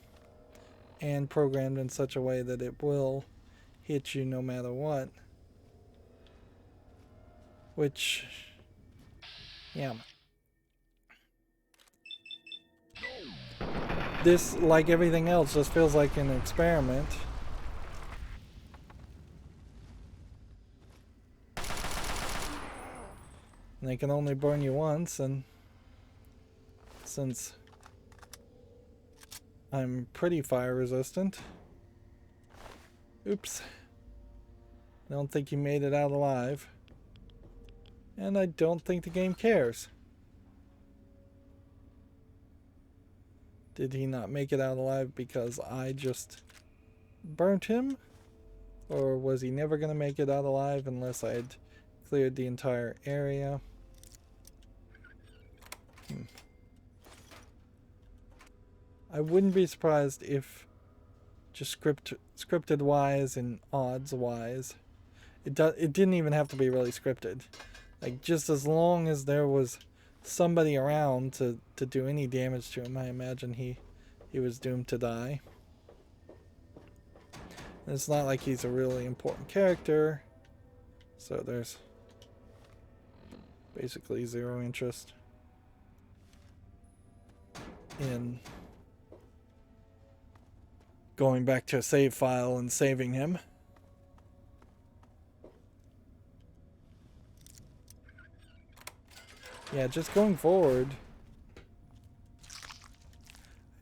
[SPEAKER 1] and programmed in such a way that it will hit you no matter what. Which, yeah. This, like everything else, just feels like an experiment. And they can only burn you once, and since I'm pretty fire resistant. Oops. I don't think he made it out alive. And I don't think the game cares. Did he not make it out alive because I just burnt him? Or was he never going to make it out alive unless I had cleared the entire area? I wouldn't be surprised if just scripted wise and odds wise, it didn't even have to be really scripted. Like, just as long as there was somebody around to do any damage to him, I imagine he was doomed to die. And it's not like he's a really important character, so there's basically zero interest in going back to a save file and saving him. Yeah, just going forward.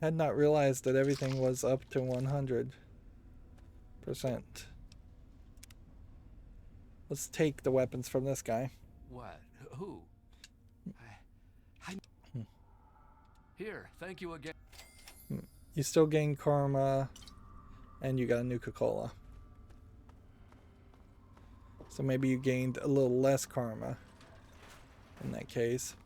[SPEAKER 1] I had not realized that everything was up to 100%. Let's take the weapons from this guy.
[SPEAKER 2] What? Who? Here, thank you again.
[SPEAKER 1] You still gain karma, and you got a Nuka-Cola. So maybe you gained a little less karma in that case.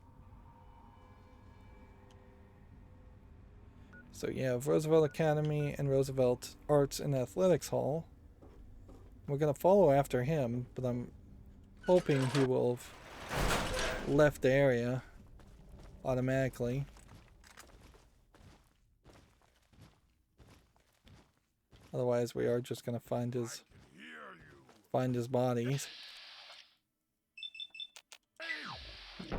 [SPEAKER 1] So you have Roosevelt Academy and Roosevelt Arts and Athletics Hall. We're going to follow after him, but I'm hoping he will have left the area automatically. Otherwise, we are just going to find his bodies. I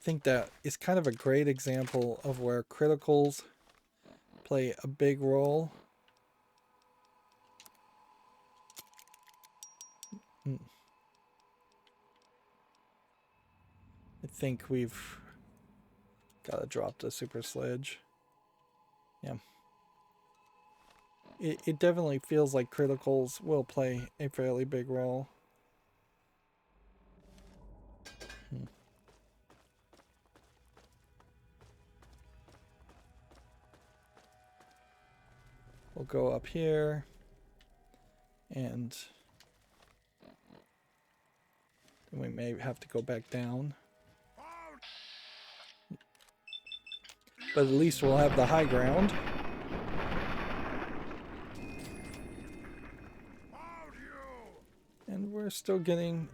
[SPEAKER 1] think that is kind of a great example of where criticals play a big role. I think we've got to drop the super sledge. Yeah. It definitely feels like criticals will play a fairly big role. We'll go up here and then we may have to go back down. But at least we'll have the high ground. And we're still getting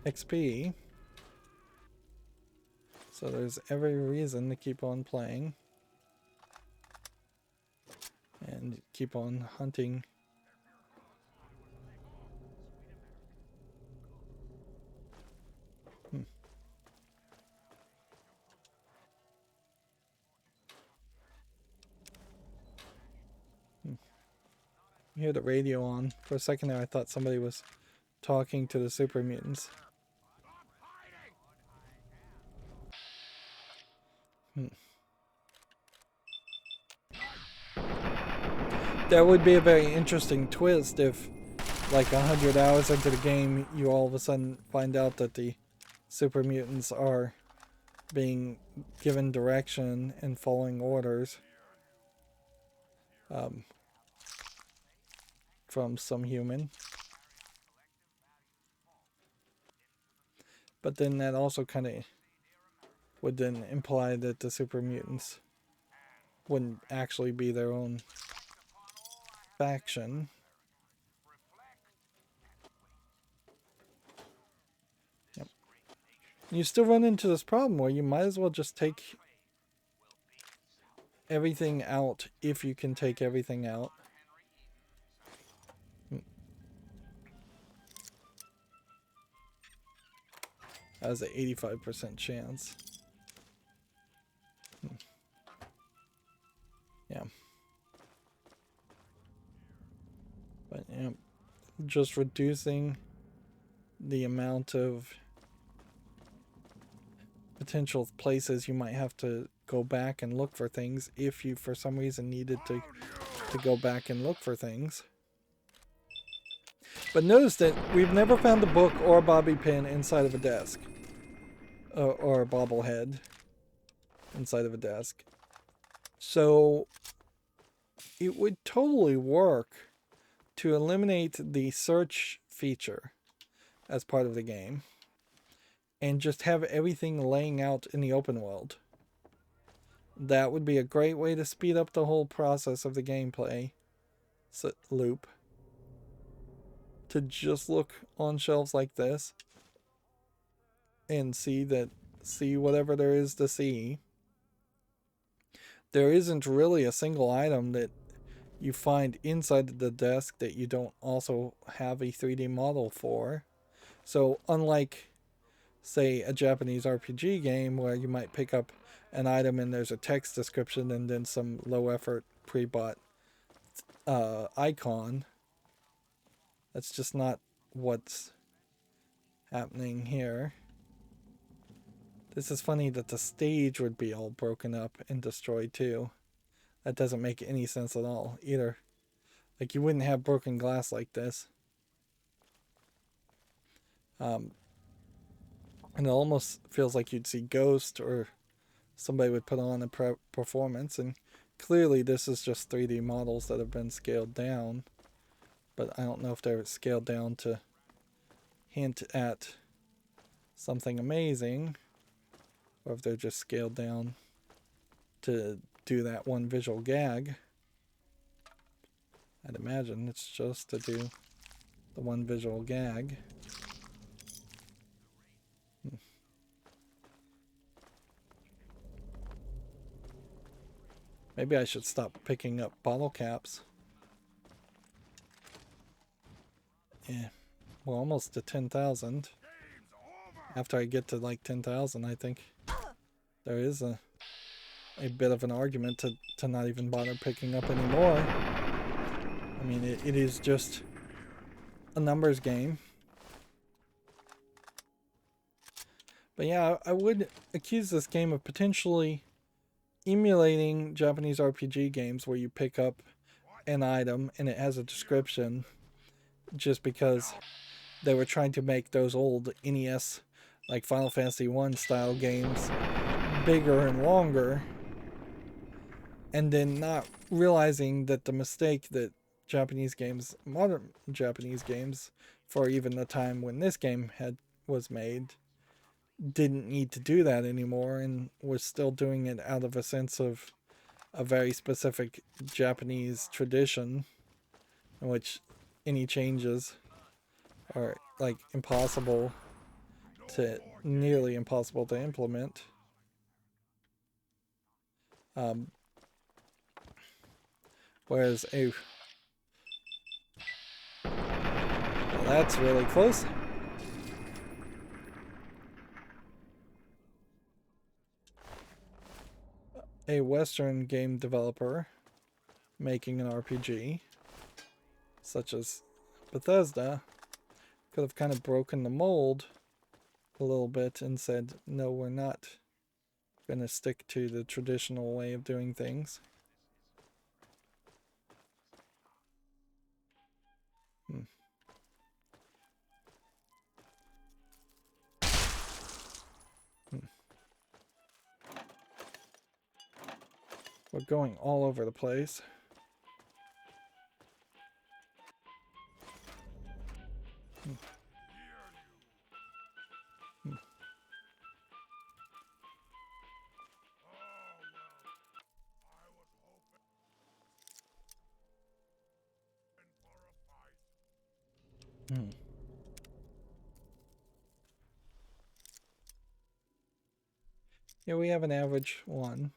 [SPEAKER 1] XP. So there's every reason to keep on playing. And keep on hunting. You hear the radio on. For a second there I thought somebody was talking to the super mutants. That would be a very interesting twist if, like 100 hours into the game, you all of a sudden find out that the super mutants are being given direction and following orders from some human. But then that also kind of would then imply that the super mutants wouldn't actually be their own faction. Yep. You still run into this problem where you might as well just take everything out if you can take everything out. That was an 85% chance. Yeah. But yeah, just reducing the amount of potential places you might have to go back and look for things if you for some reason needed to go back and look for things. But notice that we've never found a book or a bobby pin inside of a desk. Or a bobblehead inside of a desk. So it would totally work to eliminate the search feature as part of the game and just have everything laying out in the open world. That would be a great way to speed up the whole process of the gameplay loop. To just look on shelves like this and see whatever there is to see. There isn't really a single item that you find inside the desk that you don't also have a 3D model for. So unlike, say, a Japanese RPG game where you might pick up an item and there's a text description and then some low effort pre-bought icon, that's just not what's happening here. This is funny that the stage would be all broken up and destroyed too. That doesn't make any sense at all either. Like, you wouldn't have broken glass like this. And it almost feels like you'd see Ghost or somebody would put on a performance. And clearly this is just 3D models that have been scaled down. But I don't know if they're scaled down to hint at something amazing, or if they're just scaled down to do that one visual gag. I'd imagine it's just to do the one visual gag. Maybe I should stop picking up bottle caps. Yeah, we're almost to 10,000. After I get to like 10,000, I think there is a bit of an argument to not even bother picking up anymore. I mean, it is just a numbers game. But yeah, I would accuse this game of potentially emulating Japanese RPG games where you pick up an item and it has a description, just because they were trying to make those old NES, like Final Fantasy 1 style games, bigger and longer, and then not realizing that the mistake that Japanese games, modern Japanese games, for even the time when this game was made, didn't need to do that anymore, and was still doing it out of a sense of a very specific Japanese tradition, in which any changes are like nearly impossible to implement. Whereas well, that's really close. A Western game developer making an RPG, such as Bethesda, could have kind of broken the mold a little bit and said, no, we're not going to stick to the traditional way of doing things. We're going all over the place. Yeah, we have an average one.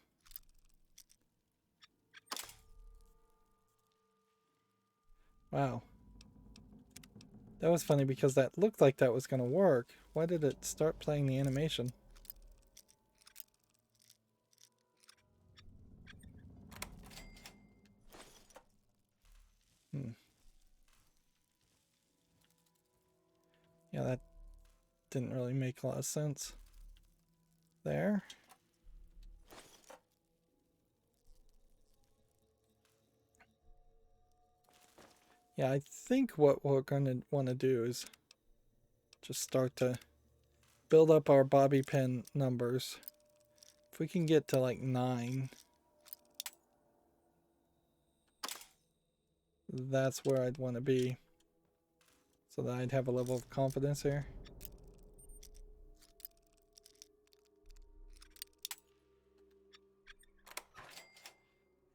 [SPEAKER 1] Wow. That was funny because that looked like that was going to work. Why did it start playing the animation? Yeah, that didn't really make a lot of sense there. Yeah, I think what we're going to want to do is just start to build up our bobby pin numbers. If we can get to like 9, that's where I'd want to be, so that I'd have a level of confidence here.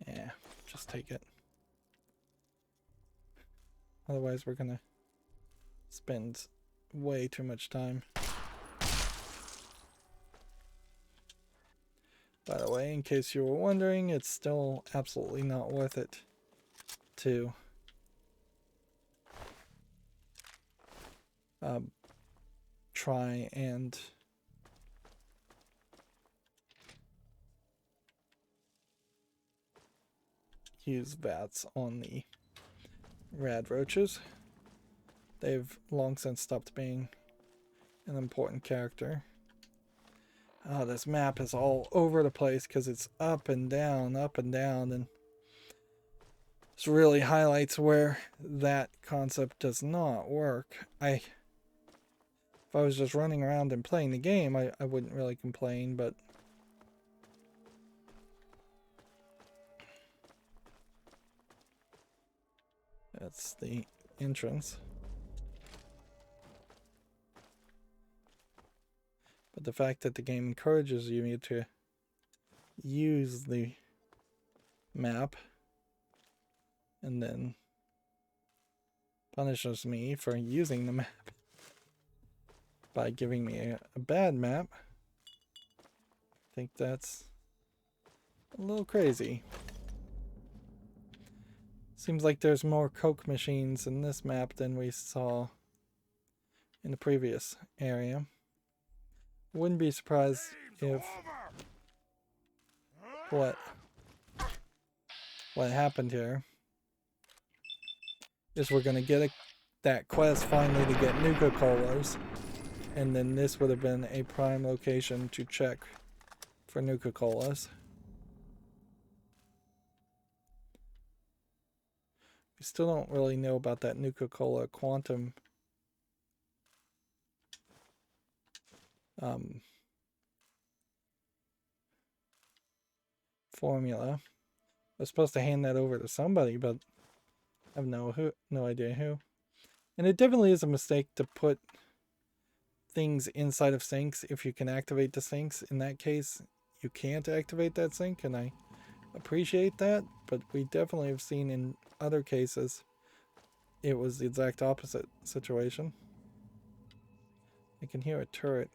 [SPEAKER 1] Yeah, just take it. Otherwise we're gonna spend way too much time. By the way, in case you were wondering, it's still absolutely not worth it to try and use VATS on the rad roaches. They've long since stopped being an important character. Oh, this map is all over the place because it's up and down, and this really highlights where that concept does not work. If I was just running around and playing the game, I wouldn't really complain, but that's the entrance. But the fact that the game encourages you to use the map and then punishes me for using the map by giving me a bad map, I think that's a little crazy. Seems like there's more Coke machines in this map than we saw in the previous area. Wouldn't be surprised if what happened here is we're gonna get that quest finally to get Nuka-Colas, and then this would have been a prime location to check for Nuka-Colas. We still don't really know about that Nuka-Cola quantum formula. I was supposed to hand that over to somebody, but I have no idea who. And it definitely is a mistake to put things inside of sinks if you can activate the sinks. In that case, you can't activate that sink, and I appreciate that, but we definitely have seen in other cases it was the exact opposite situation. I can hear a turret.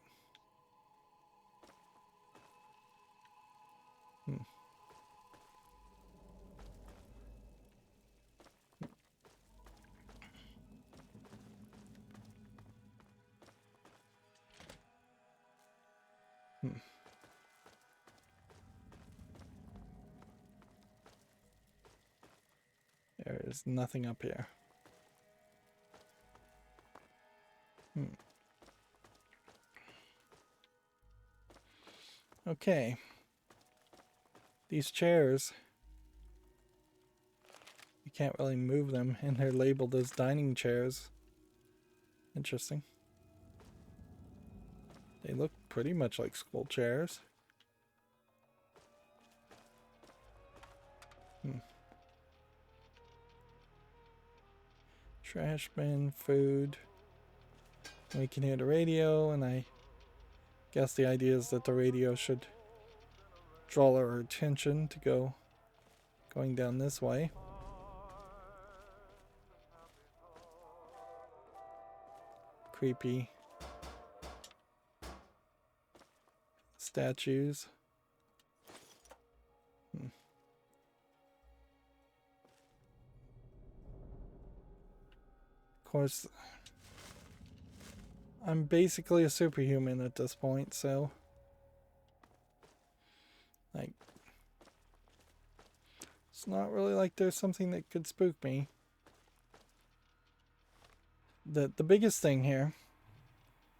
[SPEAKER 1] There is nothing up here. Okay. These chairs, you can't really move them, and they're labeled as dining chairs. Interesting. They look pretty much like school chairs. Trash bin, food. We can hear the radio, and I guess the idea is that the radio should draw our attention to going down this way. Creepy statues. Of course, I'm basically a superhuman at this point, so like, it's not really like there's something that could spook me. The biggest thing here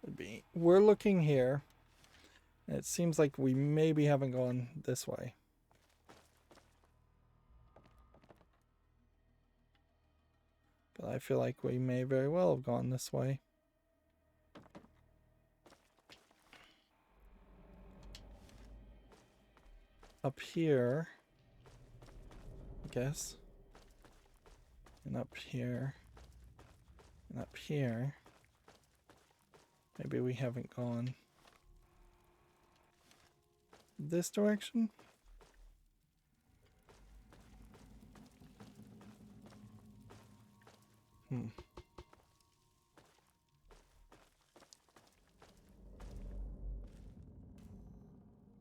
[SPEAKER 1] would be, we're looking here, and it seems like we maybe haven't gone this way. But I feel like we may very well have gone this way. Up here, I guess. And up here. And up here. Maybe we haven't gone this direction?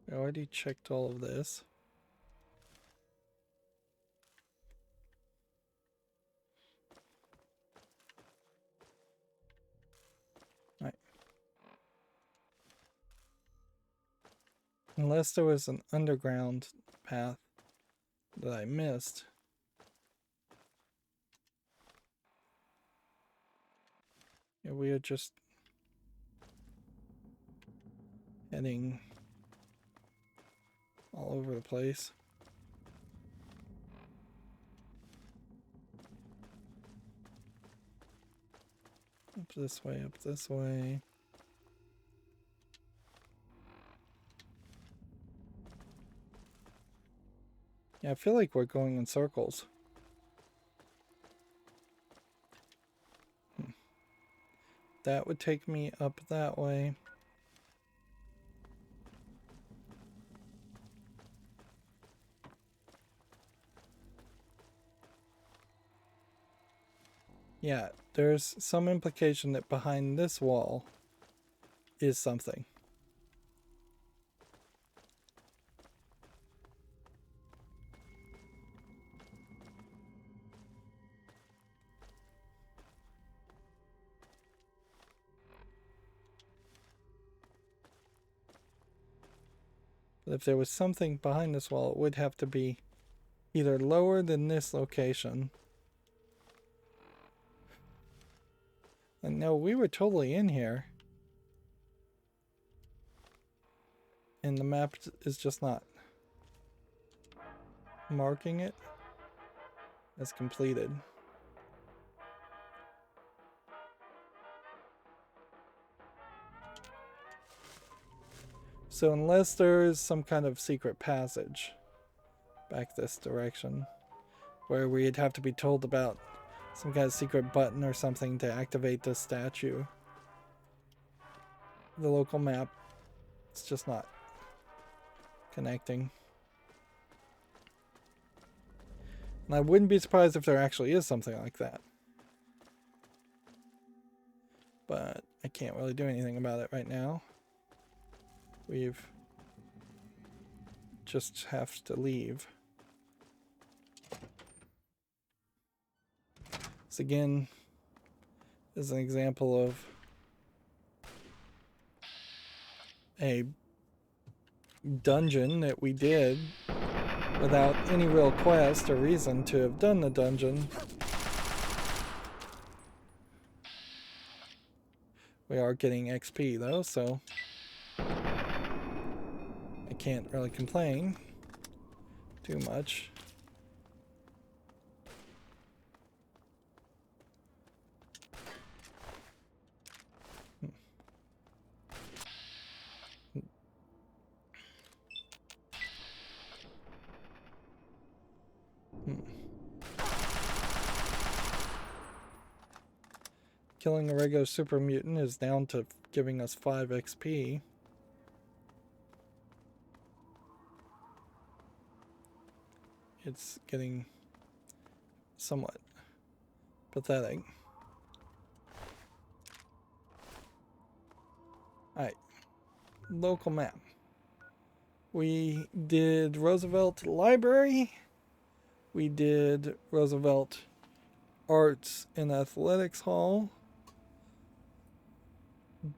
[SPEAKER 1] I already checked all of this. Right. Unless there was an underground path that I missed. Yeah, we are just heading all over the place. Up this way, up this way. Yeah, I feel like we're going in circles. That would take me up that way. Yeah, there's some implication that behind this wall is something. But if there was something behind this wall, it would have to be either lower than this location. And no, we were totally in here. And the map is just not marking it as completed. So unless there is some kind of secret passage back this direction, where we'd have to be told about some kind of secret button or something to activate this statue, the local map, it's just not connecting. And I wouldn't be surprised if there actually is something like that. But I can't really do anything about it right now. We've just have to leave. This again is an example of a dungeon that we did without any real quest or reason to have done the dungeon. We are getting XP though, so I can't really complain too much. Killing a regular super mutant is down to giving us 5 XP. It's getting somewhat pathetic. Alright. Local map. We did Roosevelt Library. We did Roosevelt Arts and Athletics Hall.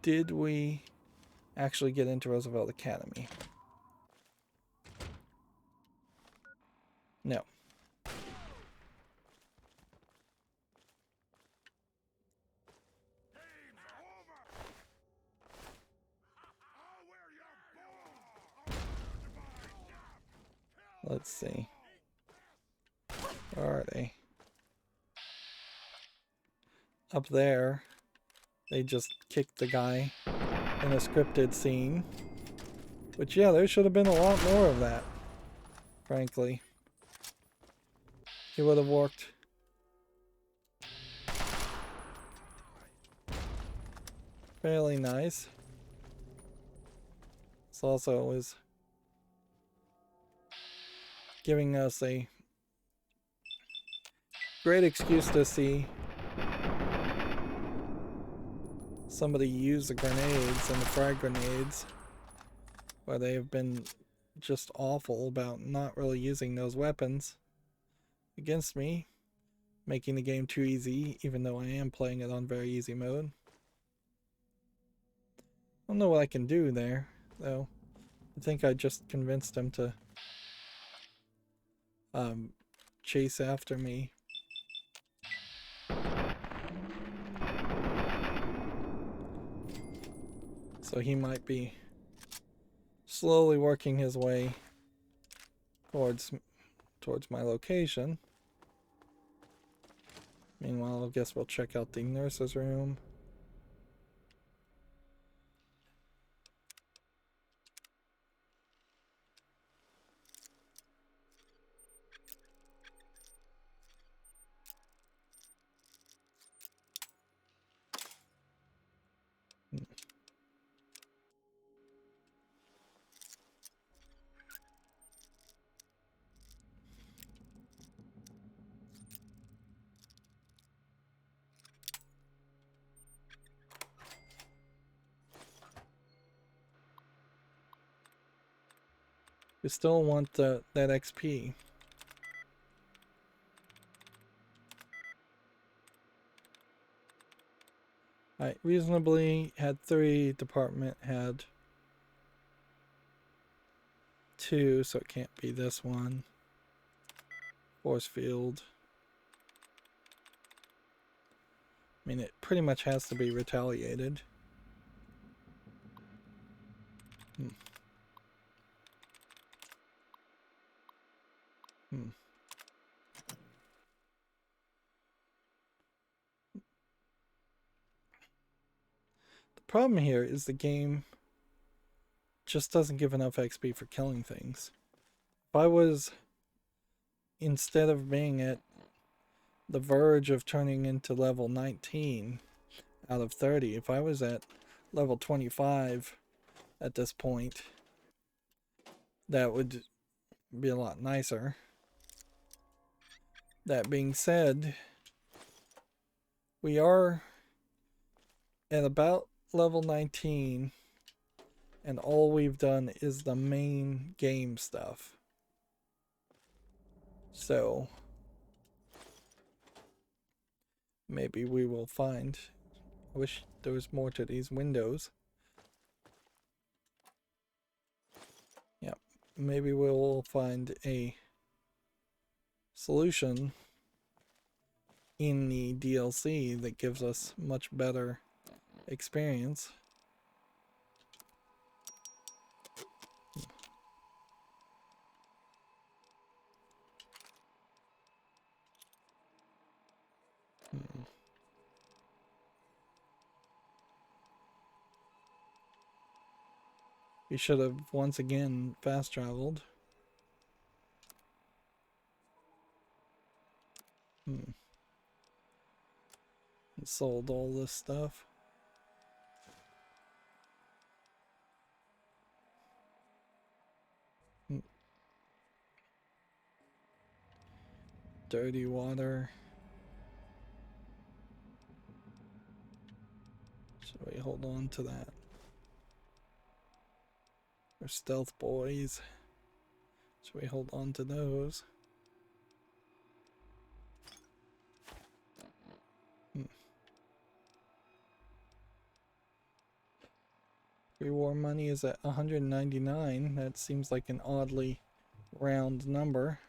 [SPEAKER 1] Did we actually get into Roosevelt Academy? No. Let's see. Where are they? Up there. They just kicked the guy in a scripted scene. Which, yeah, there should have been a lot more of that. Frankly. It would have worked. Fairly nice. This also is giving us a great excuse to see somebody use the grenades and the frag grenades, where they have been just awful about not really using those weapons against me, making the game too easy, even though I am playing it on very easy mode. I don't know what I can do there, though. I think I just convinced him to chase after me. So he might be slowly working his way towards my location. Meanwhile, I guess we'll check out the nurse's room. We still want that XP. Alright, reasonably had 3, department had 2, so it can't be this one. Force field. I mean, it pretty much has to be retaliated. The problem here is the game just doesn't give enough XP for killing things. If I was, instead of being at the verge of turning into level 19 out of 30, if I was at level 25 at this point, that would be a lot nicer. That being said, we are at about level 19, and all we've done is the main game stuff. So maybe we will find, I wish there was more to these windows. Yep, maybe we'll find a solution in the DLC that gives us much better experience. We should have once again fast traveled. Hmm. And sold all this stuff. Hmm. Dirty water. Should we hold on to that? Or stealth boys. Should we hold on to those? Hmm. Pre-war money is at 199. That seems like an oddly round number.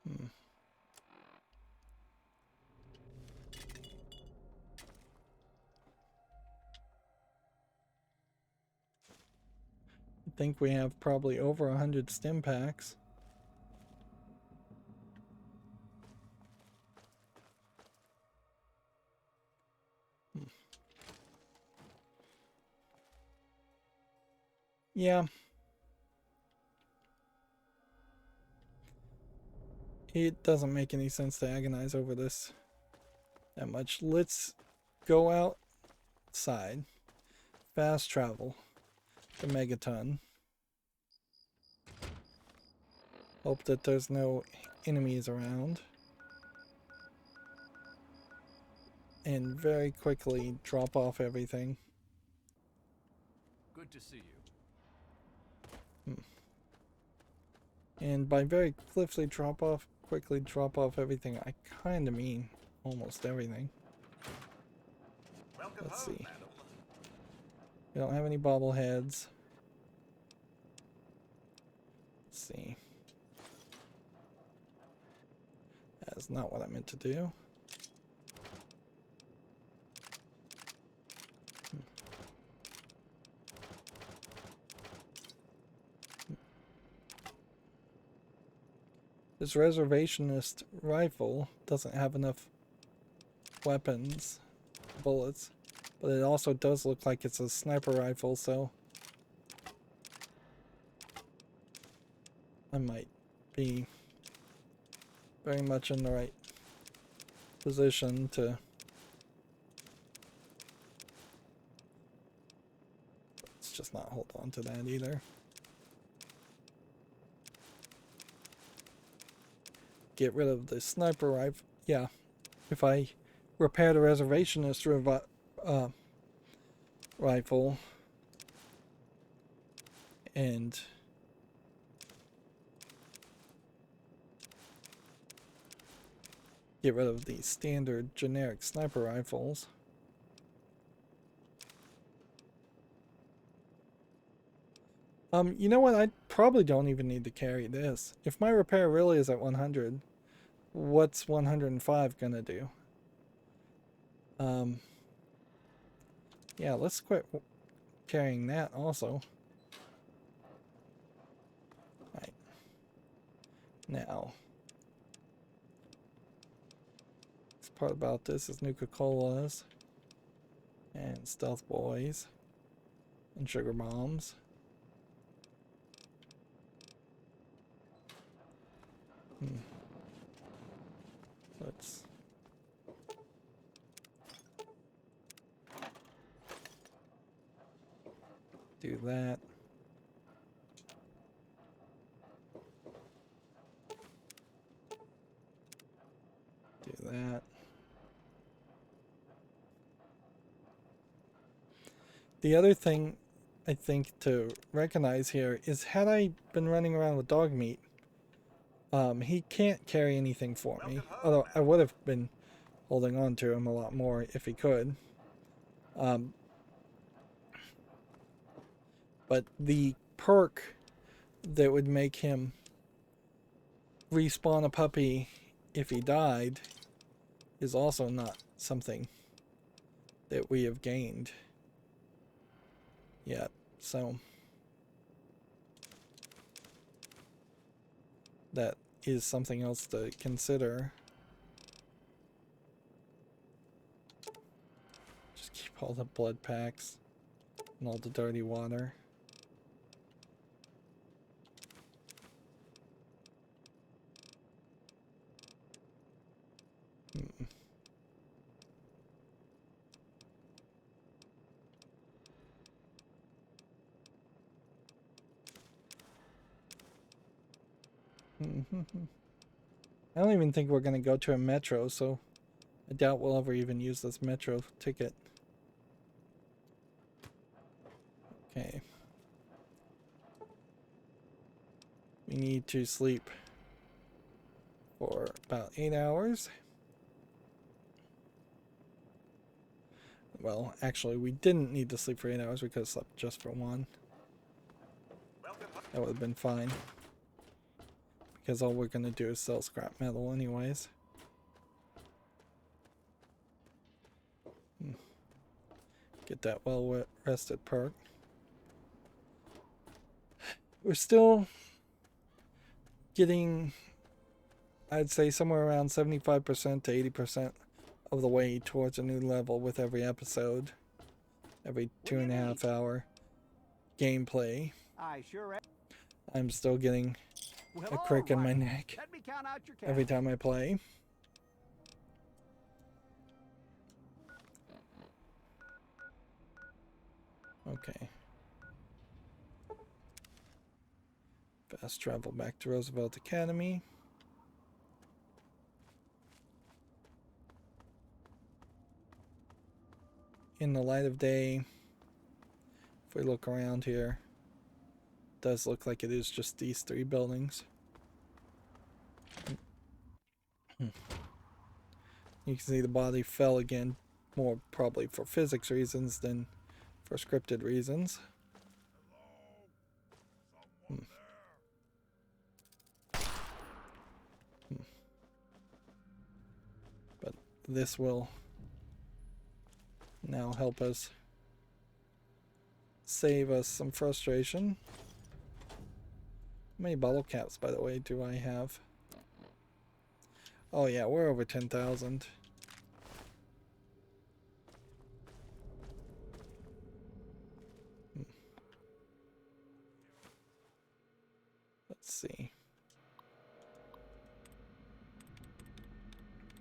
[SPEAKER 1] Hmm. I think we have probably over 100 stim packs. Hmm. Yeah. It doesn't make any sense to agonize over this that much. Let's go outside. Fast travel. The megaton. Hope that there's no enemies around. And very quickly drop off everything.
[SPEAKER 2] Good to see you.
[SPEAKER 1] And by very quickly drop off everything, I kind of mean almost everything.
[SPEAKER 4] Welcome
[SPEAKER 1] Let's
[SPEAKER 4] home,
[SPEAKER 1] see.
[SPEAKER 4] madam.
[SPEAKER 1] We don't have any bobbleheads. Let's see. That's not what I meant to do. This reservationist rifle doesn't have enough weapons, bullets, but it also does look like it's a sniper rifle, so I might be very much in the right position to let's just not hold on to that either. Get rid of the sniper rifle. Yeah, if I repair the reservationist rifle and get rid of the standard generic sniper rifles. You know what? I probably don't even need to carry this. If my repair really is at 100, what's 105 gonna do? Yeah, let's quit carrying that also. Right. Now, this part about this is Nuka-Colas and Stealth Boys and Sugar Bombs. Let's do that. Do that. The other thing I think to recognize here is had I been running around with dog meat, he can't carry anything for me. Although I would have been holding on to him a lot more if he could. But the perk that would make him respawn a puppy if he died is also not something that we have gained yet. So that is something else to consider. Just keep all the blood packs and all the dirty water. I don't even think we're going to go to a metro, so I doubt we'll ever even use this metro ticket. Okay. We need to sleep for about 8 hours. Well, actually, we didn't need to sleep for 8 hours. We could have slept just for 1. That would have been fine. Because all we're going to do is sell scrap metal anyways. Get that well-rested perk. We're still getting, I'd say, somewhere around 75% to 80% of the way towards a new level with every episode. Every 2.5 hour gameplay. I'm still getting a crick in my neck every time I play. Okay. Fast travel back to Roosevelt Academy. In the light of day, if we look around here, it does look like it is just these 3 buildings. You can see the body fell again, more probably for physics reasons than for scripted reasons. But this will now help us save us some frustration. How many bottle caps, by the way, do I have? Oh yeah, we're over 10,000. Let's see.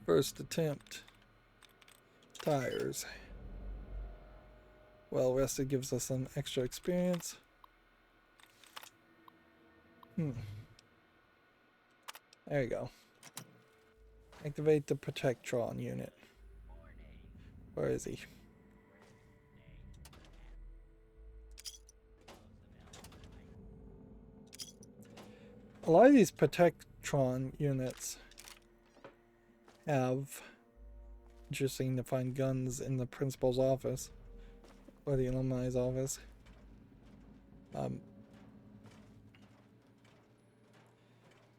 [SPEAKER 1] First attempt. Tires. Well rested gives us some extra experience. There you go. Activate the Protectron unit. Where is he? A lot of these Protectron units have, interesting to find guns in the principal's office or the alumni's office.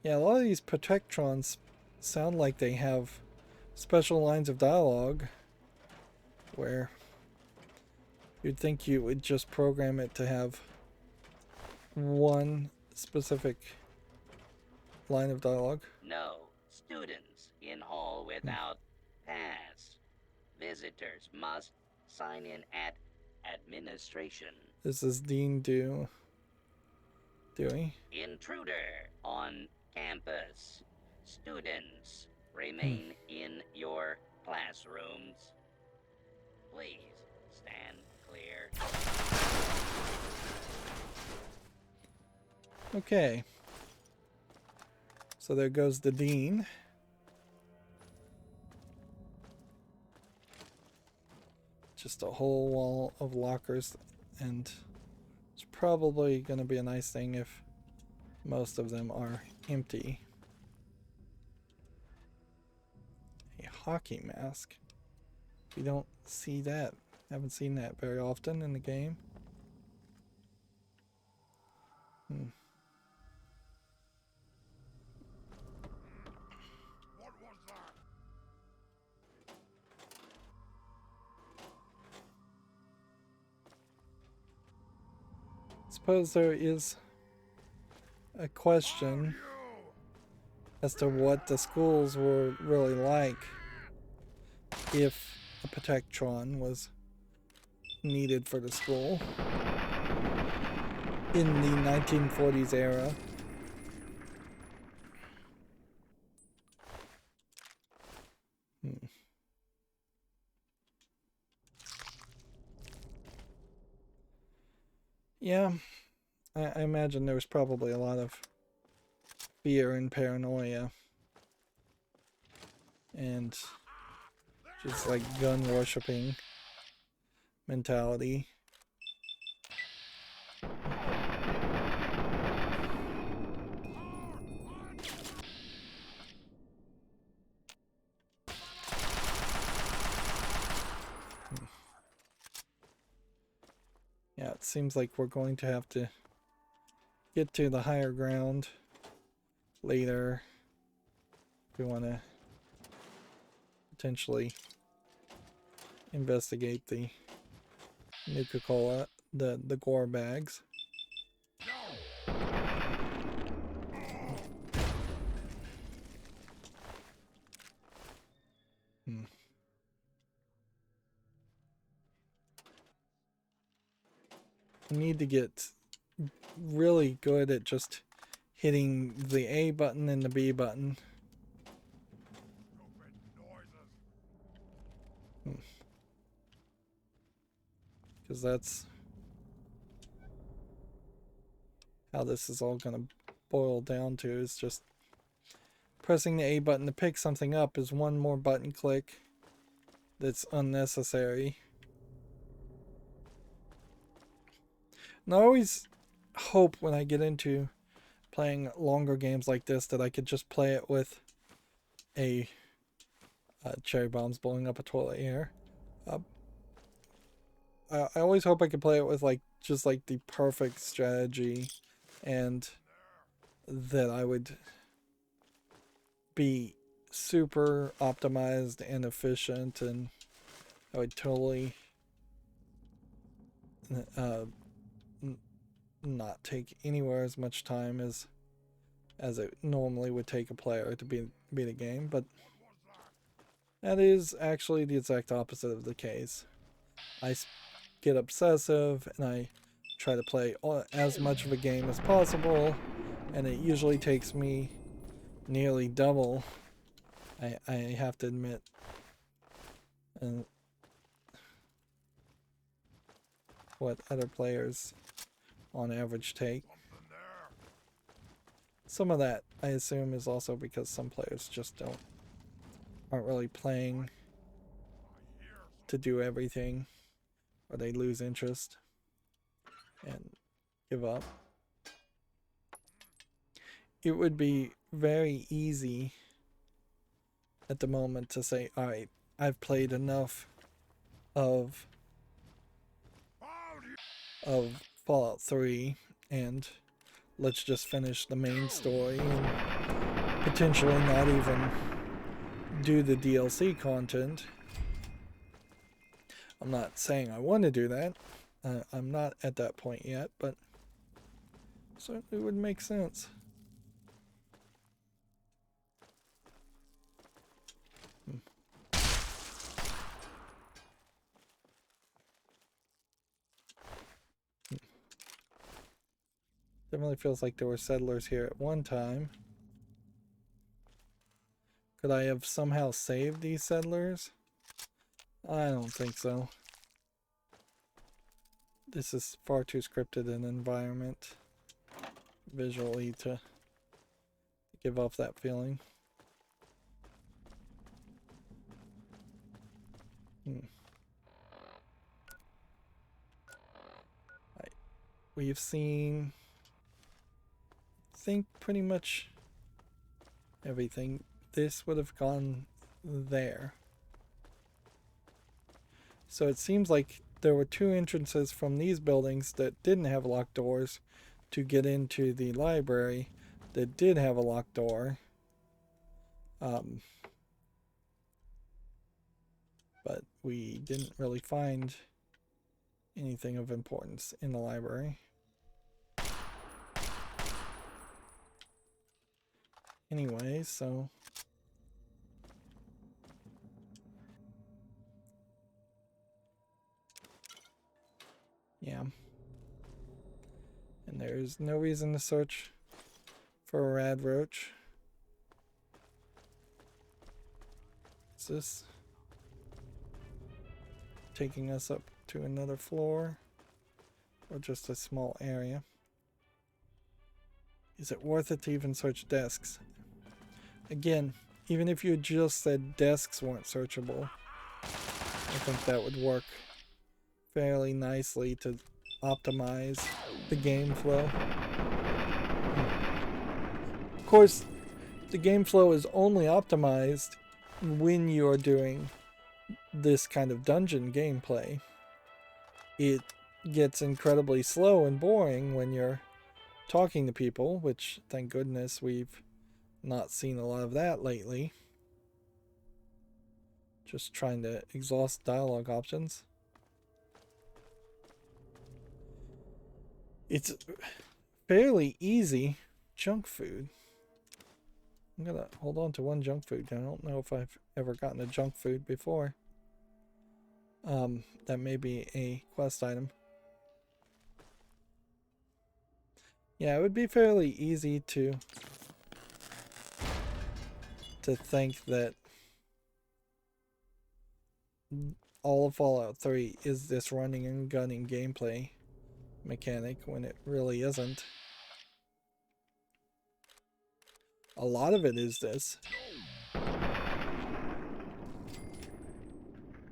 [SPEAKER 1] Yeah, a lot of these Protectrons sound like they have special lines of dialogue where you'd think you would just program it to have one specific line of dialogue.
[SPEAKER 4] No students in hall without pass. Visitors must sign in at administration.
[SPEAKER 1] This is Dean Dewey.
[SPEAKER 4] Intruder on campus. Students remain in your classrooms. Please stand clear.
[SPEAKER 1] Okay. So there goes the Dean. Just a whole wall of lockers, and it's probably going to be a nice thing if most of them are empty. A hockey mask. We don't see that. Haven't seen that very often in the game.
[SPEAKER 2] What was that?
[SPEAKER 1] Suppose there is a question as to what the schools were really like if a Protectron was needed for the school in the 1940s era. Yeah, I imagine there was probably a lot of fear and paranoia. And just like gun worshipping mentality. Yeah, it seems like we're going to have to get to the higher ground later if we want to potentially investigate the Nuka-Cola, the gore bags. I need to get really good at just hitting the A button and the B button. Because that's how this is all going to boil down to, is just pressing the A button to pick something up is one more button click that's unnecessary. And I always hope when I get into playing longer games like this that I could just play it with a cherry bombs blowing up a toilet here. I always hope I could play it with just the perfect strategy, and that I would be super optimized and efficient, and I would totally not take anywhere as much time as it normally would take a player to beat a game. But that is actually the exact opposite of the case. I get obsessive and I try to play as much of a game as possible, and it usually takes me nearly double, I have to admit. And what other players on average take. Some of that I assume is also because some players just aren't really playing to do everything, or they lose interest and give up. It would be very easy at the moment to say, alright, I've played enough of Fallout 3 and let's just finish the main story and potentially not even do the DLC content. I'm not saying I want to do that. I'm not at that point yet, but certainly would make sense. Definitely feels like there were settlers here at one time. Could I have somehow saved these settlers? I don't think so. This is far too scripted an environment visually to give off that feeling. We've seen, I think, pretty much everything. This would have gone there. So it seems like there were two entrances from these buildings that didn't have locked doors to get into the library that did have a locked door. But we didn't really find anything of importance in the library. Anyway, so yeah. And there's no reason to search for a rad roach. Is this taking us up to another floor or just a small area? Is it worth it to even search desks? Again, even if you just said desks weren't searchable, I think that would work fairly nicely to optimize the game flow. Of course, the game flow is only optimized when you're doing this kind of dungeon gameplay. It gets incredibly slow and boring when you're talking to people, which thank goodness we've not seen a lot of that lately. Just trying to exhaust dialogue options. It's fairly easy junk food. I'm gonna hold on to one junk food. I don't know if I've ever gotten a junk food before. That may be a quest item. Yeah, it would be fairly easy to think that all of Fallout 3 is this running and gunning gameplay mechanic when it really isn't. A lot of it is this,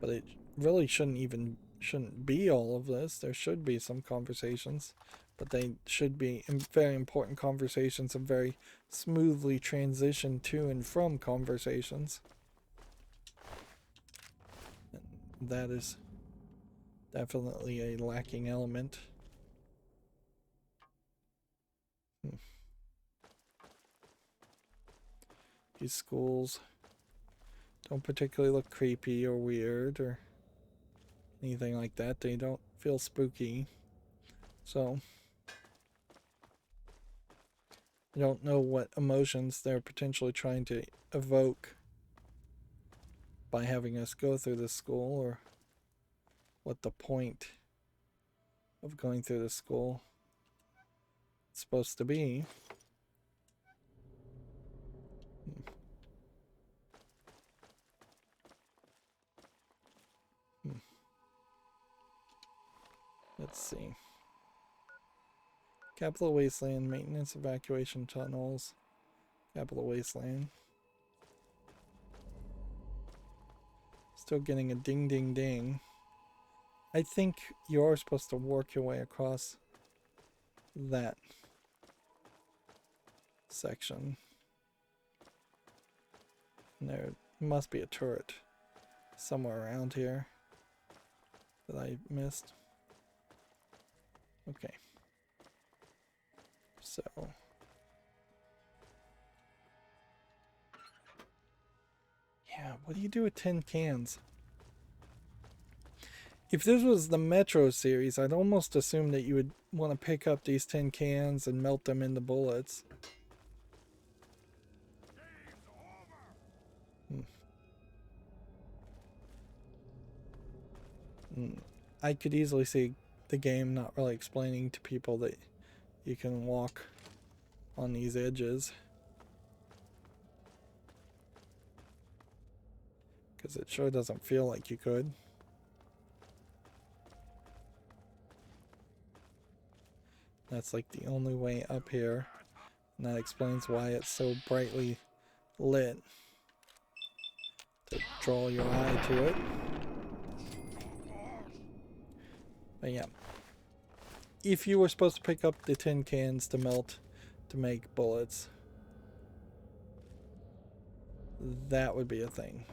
[SPEAKER 1] but it really shouldn't be all of this. There should be some conversations, but they should be very important conversations and very smoothly transition to and from conversations. And that is definitely a lacking element. These schools don't particularly look creepy or weird or anything like that. They don't feel spooky. So I don't know what emotions they're potentially trying to evoke by having us go through this school, or what the point of going through this school is supposed to be. Let's see. Capital Wasteland, maintenance, evacuation tunnels. Capital Wasteland. Still getting a ding ding ding. I think you're supposed to work your way across that section. And there must be a turret somewhere around here that I missed. Okay. So yeah, what do you do with tin cans? If this was the Metro series, I'd almost assume that you would want to pick up these tin cans and melt them into bullets. I could easily see the game not really explaining to people that you can walk on these edges, because it sure doesn't feel like you could. That's like the only way up here, and that explains why it's so brightly lit, to draw your eye to it. But yeah, if you were supposed to pick up the tin cans to melt to make bullets, that would be a thing.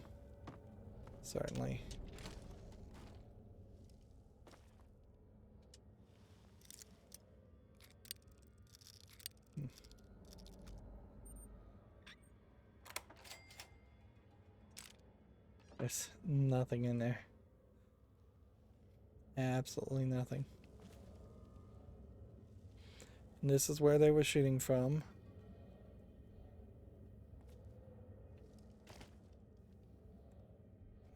[SPEAKER 1] Certainly. There's nothing in there. Absolutely nothing. And this is where they were shooting from.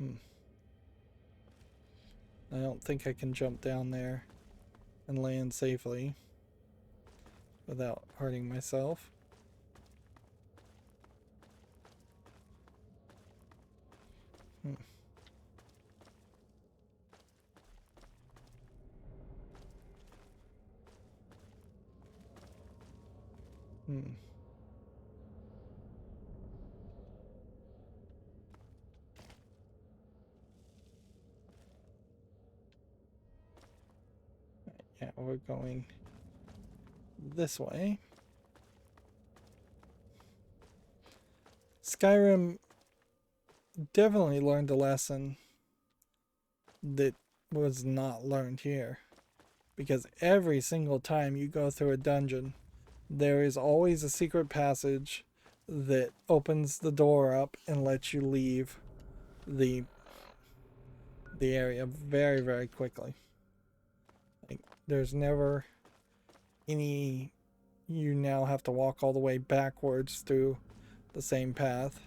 [SPEAKER 1] I don't think I can jump down there and land safely without hurting myself. Hmm. Yeah, we're going this way. Skyrim definitely learned a lesson that was not learned here. Because every single time you go through a dungeon, there is always a secret passage that opens the door up and lets you leave the area very, very quickly. Like, there's never any you now have to walk all the way backwards through the same path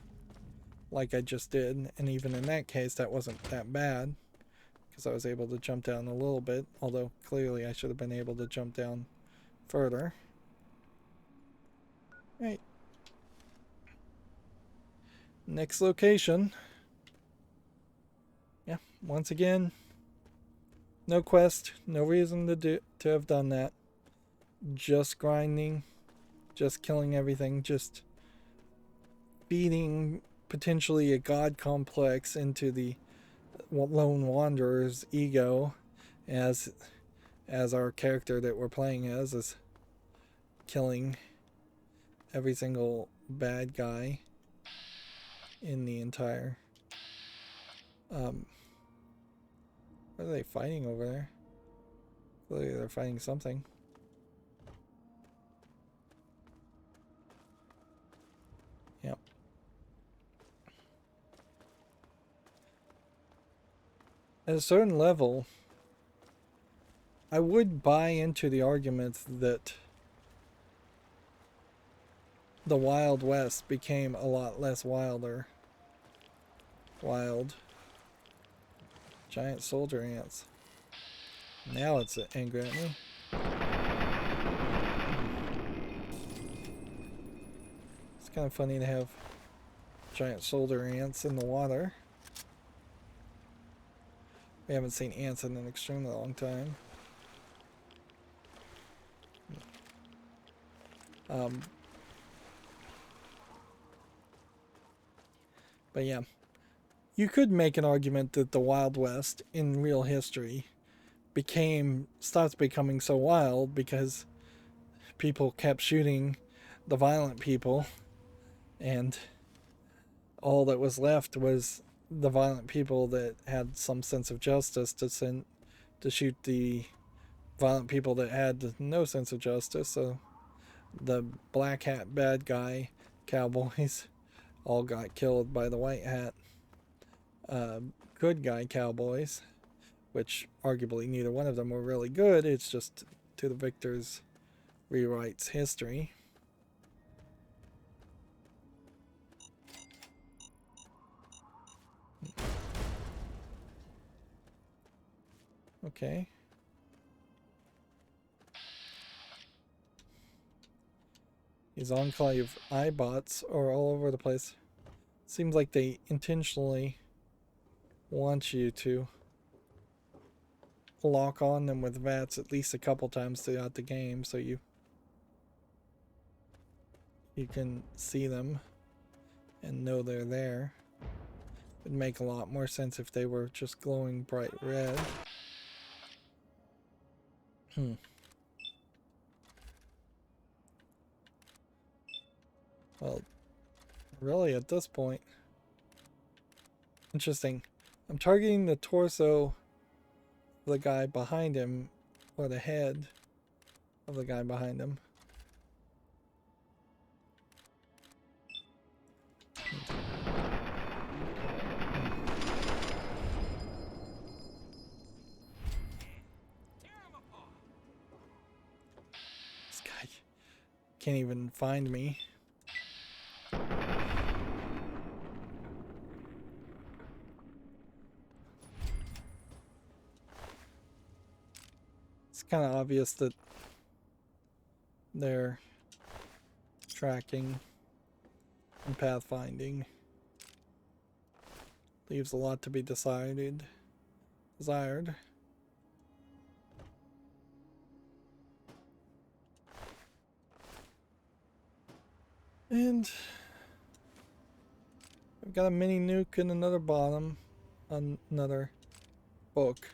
[SPEAKER 1] like I just did, and even in that case that wasn't that bad because I was able to jump down a little bit, although clearly I should have been able to jump down further. Right. Next location. Yeah, once again, no quest, no reason to have done that. Just grinding, just killing everything, just feeding potentially a god complex into the lone wanderer's ego, as our character that we're playing as is killing every single bad guy in the entire what are they fighting over there? Clearly they're fighting something. Yep. At a certain level, I would buy into the argument that the Wild West became a lot less wild. Giant soldier ants. Now it's angry at me. It's kind of funny to have giant soldier ants in the water. We haven't seen ants in an extremely long time. But yeah, you could make an argument that the Wild West in real history stopped becoming so wild because people kept shooting the violent people, and all that was left was the violent people that had some sense of justice to shoot the violent people that had no sense of justice. So the black hat bad guy cowboys all got killed by the white hat good guy cowboys, which arguably neither one of them were really good. It's just to the victors rewrites history. Okay. These Enclave iBots are all over the place. Seems like they intentionally want you to lock on them with VATS at least a couple times throughout the game so you can see them and know they're there. It'd make a lot more sense if they were just glowing bright red. Well, really at this point. Interesting. I'm targeting the torso of the guy behind him, or the head of the guy behind him. This guy can't even find me. It's kind of obvious that they're tracking and pathfinding. Leaves a lot to be desired. And I've got a mini nuke in another bottom, another book.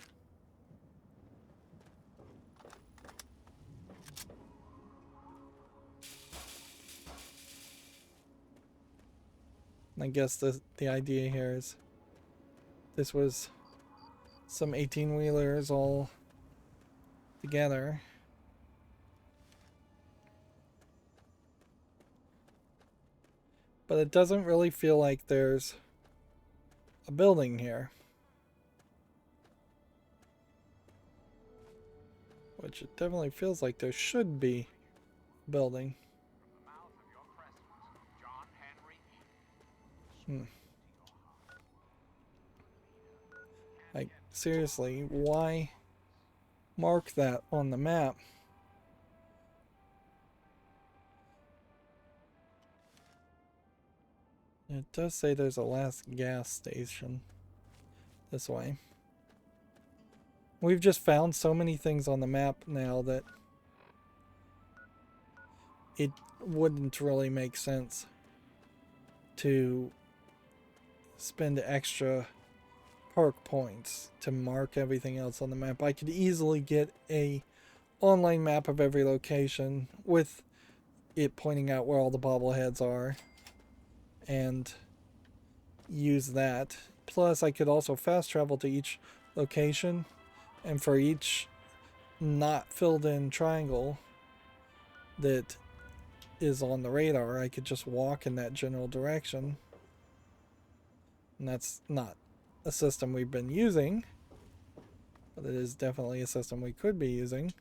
[SPEAKER 1] And I guess the idea here is this was some 18-wheelers all together. But it doesn't really feel like there's a building here. Which it definitely feels like there should be a building. Like, seriously, why mark that on the map? It does say there's a last gas station this way. We've just found so many things on the map now that it wouldn't really make sense to spend extra park points to mark everything else on the map. I could easily get a online map of every location with it pointing out where all the bobbleheads are and use that. Plus I could also fast travel to each location, and for each not filled in triangle that is on the radar, I could just walk in that general direction. And that's not a system we've been using, but it is definitely a system we could be using.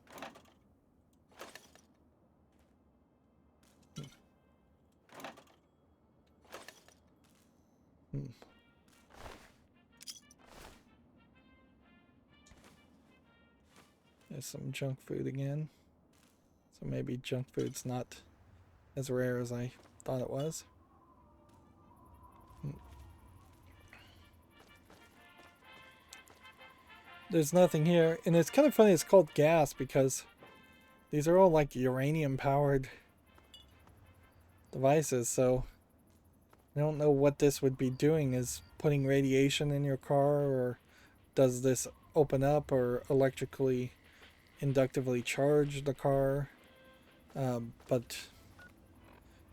[SPEAKER 1] There's some junk food again. So maybe junk food's not as rare as I thought it was. There's nothing here, and it's kind of funny it's called gas because these are all like uranium powered devices, so I don't know what this would be doing. Is putting radiation in your car, or does this open up or electrically inductively charge the car? But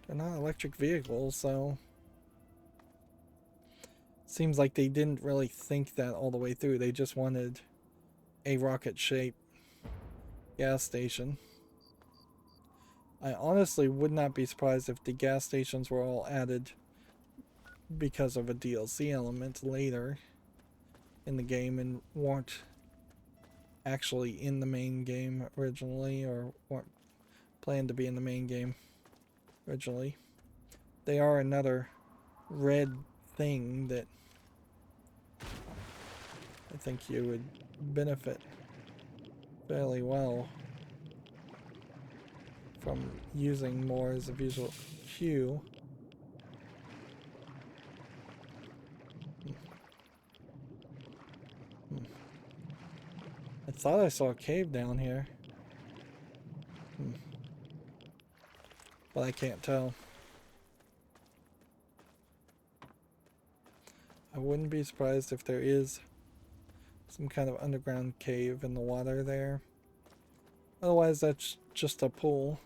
[SPEAKER 1] they're not electric vehicles, so it seems like they didn't really think that all the way through. They just wanted a rocket-shaped gas station. I honestly would not be surprised if the gas stations were all added because of a DLC element later in the game and weren't actually in the main game originally, or weren't planned to be in the main game originally. They are another red thing that I think you would benefit fairly well from using more as a visual cue. I thought I saw a cave down here, but I can't tell. I wouldn't be surprised if there is some kind of underground cave in the water there. Otherwise, that's just a pool.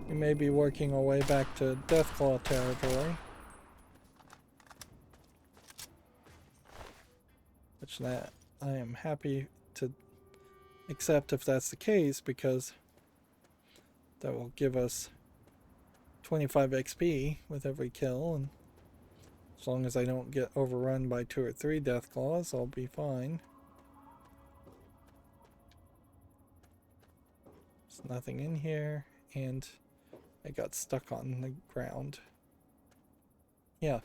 [SPEAKER 1] We may be working our way back to Deathclaw territory. Which that I am happy to accept if that's the case, because that will give us 25 XP with every kill, and as long as I don't get overrun by 2 or 3 Deathclaws, I'll be fine. There's nothing in here, and I got stuck on the ground. Yeah.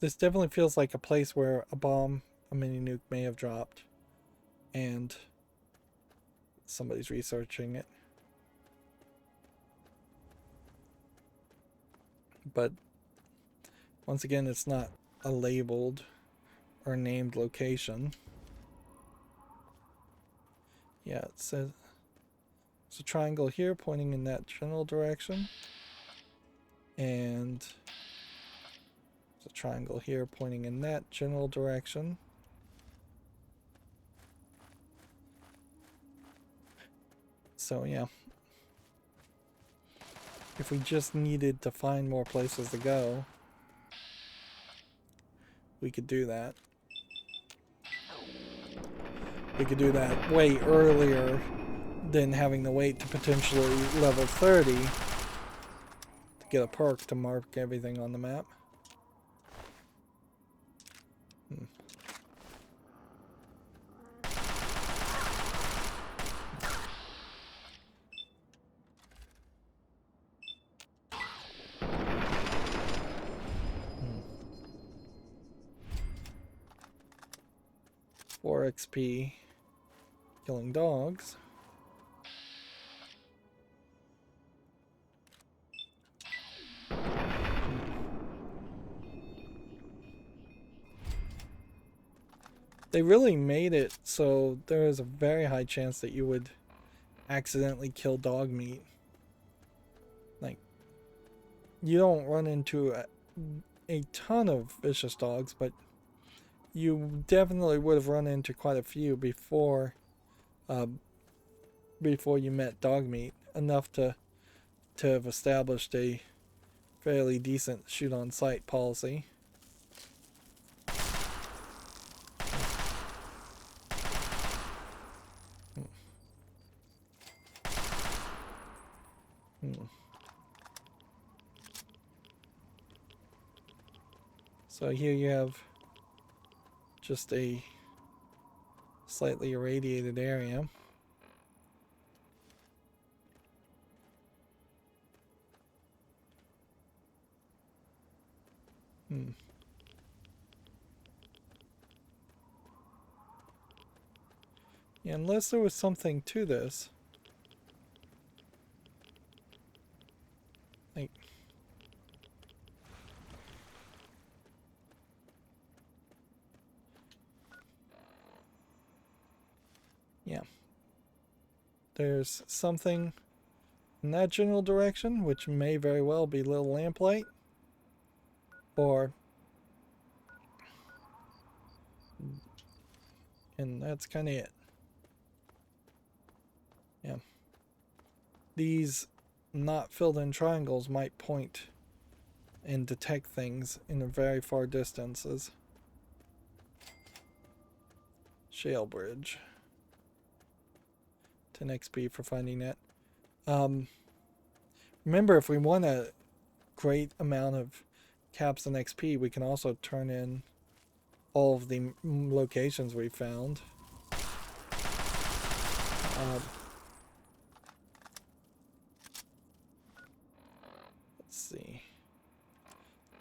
[SPEAKER 1] This definitely feels like a place where a bomb, a mini nuke may have dropped, and somebody's researching it. But once again, it's not a labeled or named location. Yeah, it says it's a triangle here pointing in that general direction. And there's a triangle here pointing in that general direction. So yeah. If we just needed to find more places to go, we could do that. We could do that way earlier than having to wait to potentially level 30 to get a perk to mark everything on the map. Four XP killing dogs. They really made it so there is a very high chance that you would accidentally kill dog meat. Like, you don't run into a ton of vicious dogs, but you definitely would have run into quite a few before you met dog meat, enough to have established a fairly decent shoot on sight policy. So here you have just a slightly irradiated area. Yeah, unless there was something to this. Like, yeah. There's something in that general direction, which may very well be little lamplight. Or, and that's kind of it. Yeah. These not filled in triangles might point and detect things in a very far distances. Shale Bridge. 10 XP for finding that. Remember, if we want a great amount of caps and XP, we can also turn in all of the locations we found. Let's see.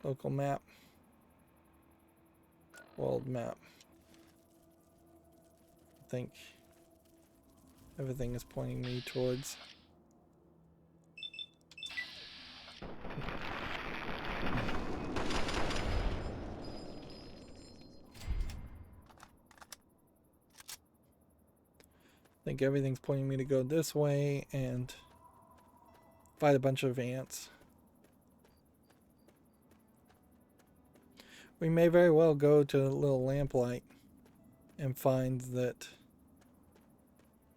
[SPEAKER 1] Local map. World map. I think everything is pointing me towards. I think everything's pointing me to go this way and fight a bunch of ants. We may very well go to Little Lamplight and find that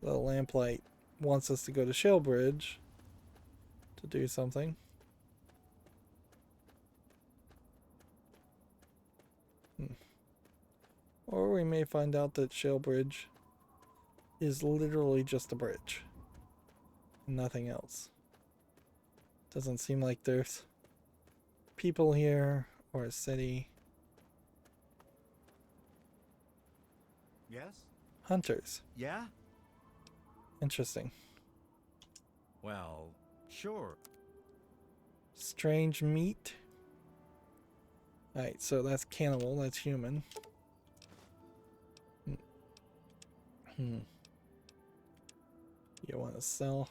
[SPEAKER 1] Little Lamplight wants us to go to Shale Bridge to do something. Or we may find out that Shale Bridge is literally just a bridge. Nothing else. Doesn't seem like there's people here or a city.
[SPEAKER 2] Yes?
[SPEAKER 1] Hunters.
[SPEAKER 2] Yeah?
[SPEAKER 1] Interesting.
[SPEAKER 2] Well, sure.
[SPEAKER 1] Strange meat. Alright, so that's cannibal, that's human. You want to sell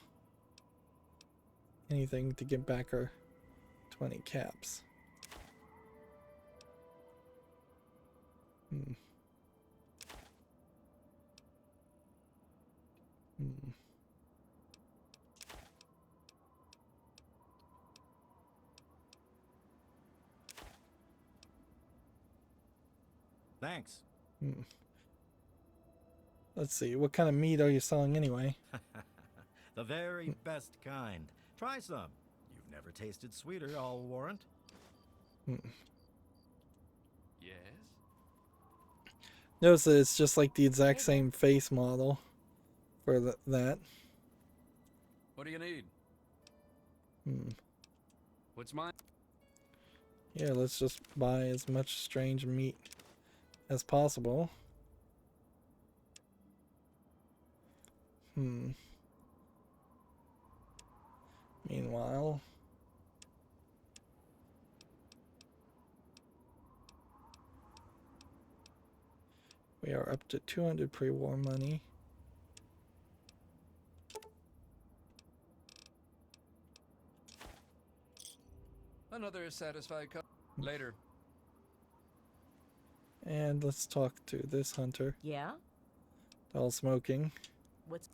[SPEAKER 1] anything to get back to 20 caps. Hmm. Hmm.
[SPEAKER 2] Thanks.
[SPEAKER 1] Hmm. Let's see, what kind of meat are you selling anyway?
[SPEAKER 2] The very best kind. Try some. You've never tasted sweeter, I'll warrant.
[SPEAKER 1] Hmm.
[SPEAKER 5] Yes?
[SPEAKER 1] Notice that it's just like the exact
[SPEAKER 3] Hey,
[SPEAKER 1] same face model for that.
[SPEAKER 5] What do you need?
[SPEAKER 1] Hmm.
[SPEAKER 5] What's mine?
[SPEAKER 1] Yeah, let's just buy as much strange meat as possible. Hmm. Meanwhile, we are up to 200 pre-war money.
[SPEAKER 5] Another satisfied later.
[SPEAKER 1] And let's talk to this hunter.
[SPEAKER 3] Yeah?
[SPEAKER 1] All smoking.
[SPEAKER 3] What's...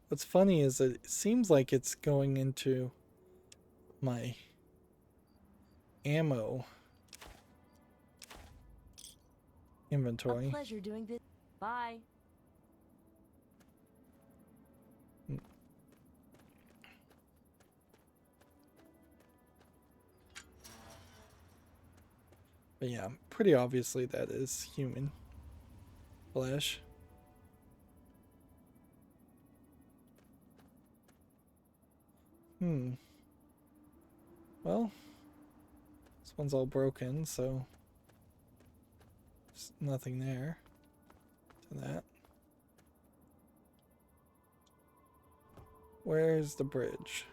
[SPEAKER 1] What's funny is that it seems like it's going into my ammo
[SPEAKER 3] A
[SPEAKER 1] inventory.
[SPEAKER 3] pleasure doing business. Bye.
[SPEAKER 1] But yeah, pretty obviously that is human flesh. Well, this one's all broken, so there's nothing there to that. Where's the bridge?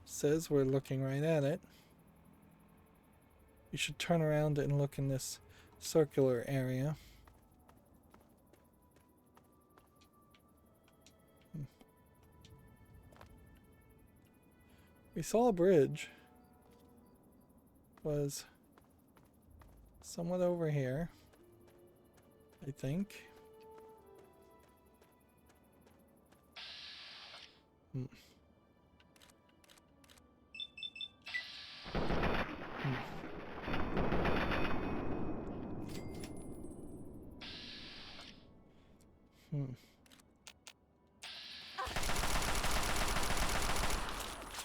[SPEAKER 1] Says we're looking right at it. We should turn around and look in this circular area. We saw a bridge. Was somewhat over here, I think.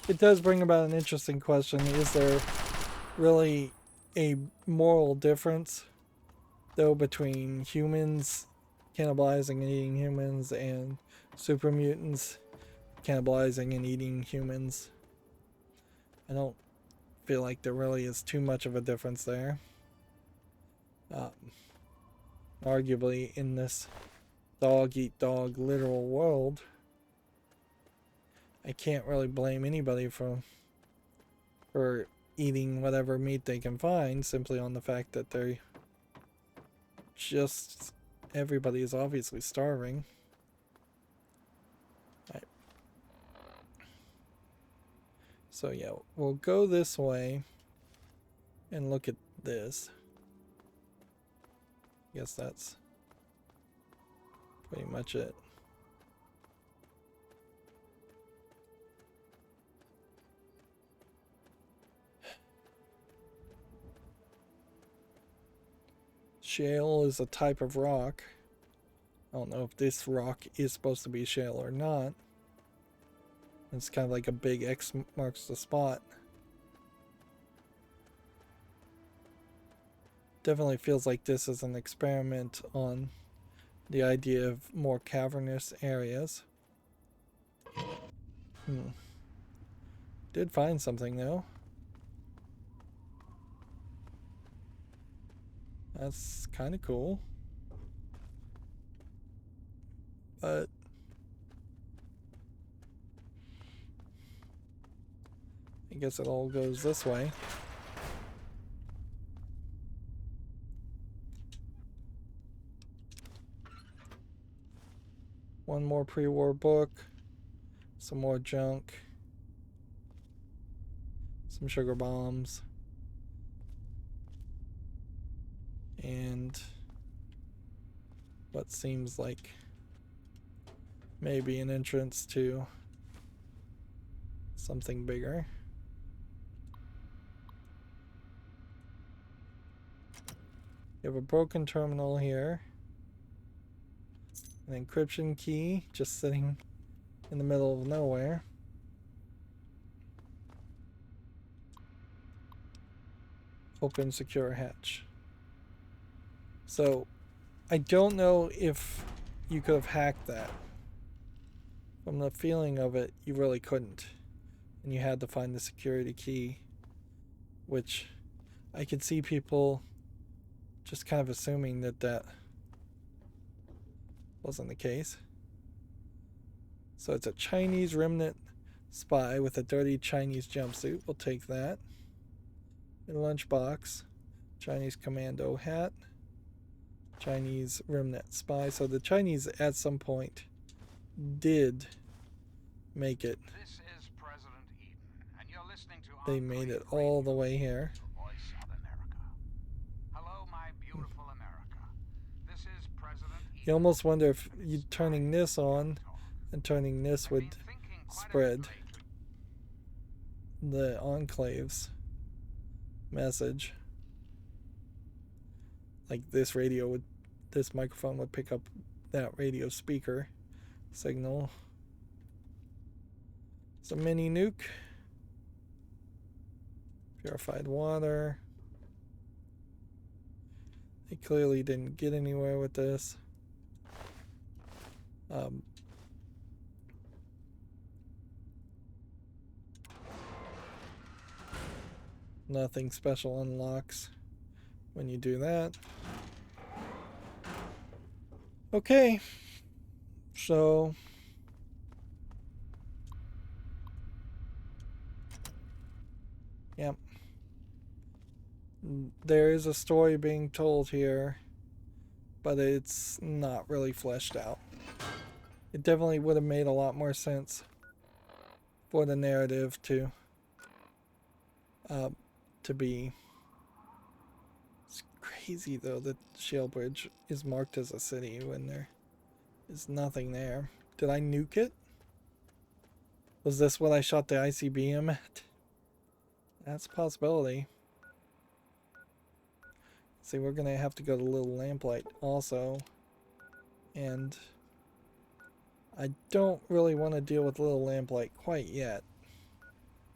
[SPEAKER 1] It does bring about an interesting question. Is there really a moral difference, though, between humans cannibalizing and eating humans and super mutants cannibalizing and eating humans? I don't feel like there really is too much of a difference there. Arguably, in this dog-eat-dog literal world, I can't really blame anybody for eating whatever meat they can find, simply on the fact that they're just... everybody is obviously starving. Right. So yeah, we'll go this way and look at this. Guess that's pretty much it. Shale is a type of rock. I don't know if this rock is supposed to be shale or not. It's kind of like a big X marks the spot. Definitely feels like this is an experiment on the idea of more cavernous areas. Did find something though. That's kind of cool. But I guess it all goes this way. One more pre-war book. Some more junk. Some sugar bombs. And what seems like maybe an entrance to something bigger. You have a broken terminal here. An encryption key just sitting in the middle of nowhere. Open secure hatch. So I don't know if you could have hacked that. From the feeling of it, you really couldn't. And you had to find the security key, which I could see people just kind of assuming that that wasn't the case. So it's a Chinese remnant spy with a dirty Chinese jumpsuit. We'll take that. A lunchbox. Chinese commando hat. Chinese remnant spy. So the Chinese at some point did make it.
[SPEAKER 6] This is President Eden, and you're listening to
[SPEAKER 1] They made it
[SPEAKER 6] Enclave
[SPEAKER 1] all
[SPEAKER 6] Radio,
[SPEAKER 1] the way here.
[SPEAKER 6] the voice of America. Hello, my beautiful America. This is President Eden.
[SPEAKER 1] You almost wonder if you turning this on and turning this would spread the Enclave's message. Like this radio would, this microphone would pick up that radio speaker signal. Some mini nuke. Purified water. They clearly didn't get anywhere with this. Nothing special unlocks when you do that. Okay, so yep, there is a story being told here, but it's not really fleshed out. It definitely would have made a lot more sense for the narrative to be. It's crazy though that Shellbridge is marked as a city when there is nothing there. Did I nuke it? Was this what I shot the ICBM at? That's a possibility. See, we're gonna have to go to Little Lamplight also, and I don't really want to deal with Little Lamplight quite yet,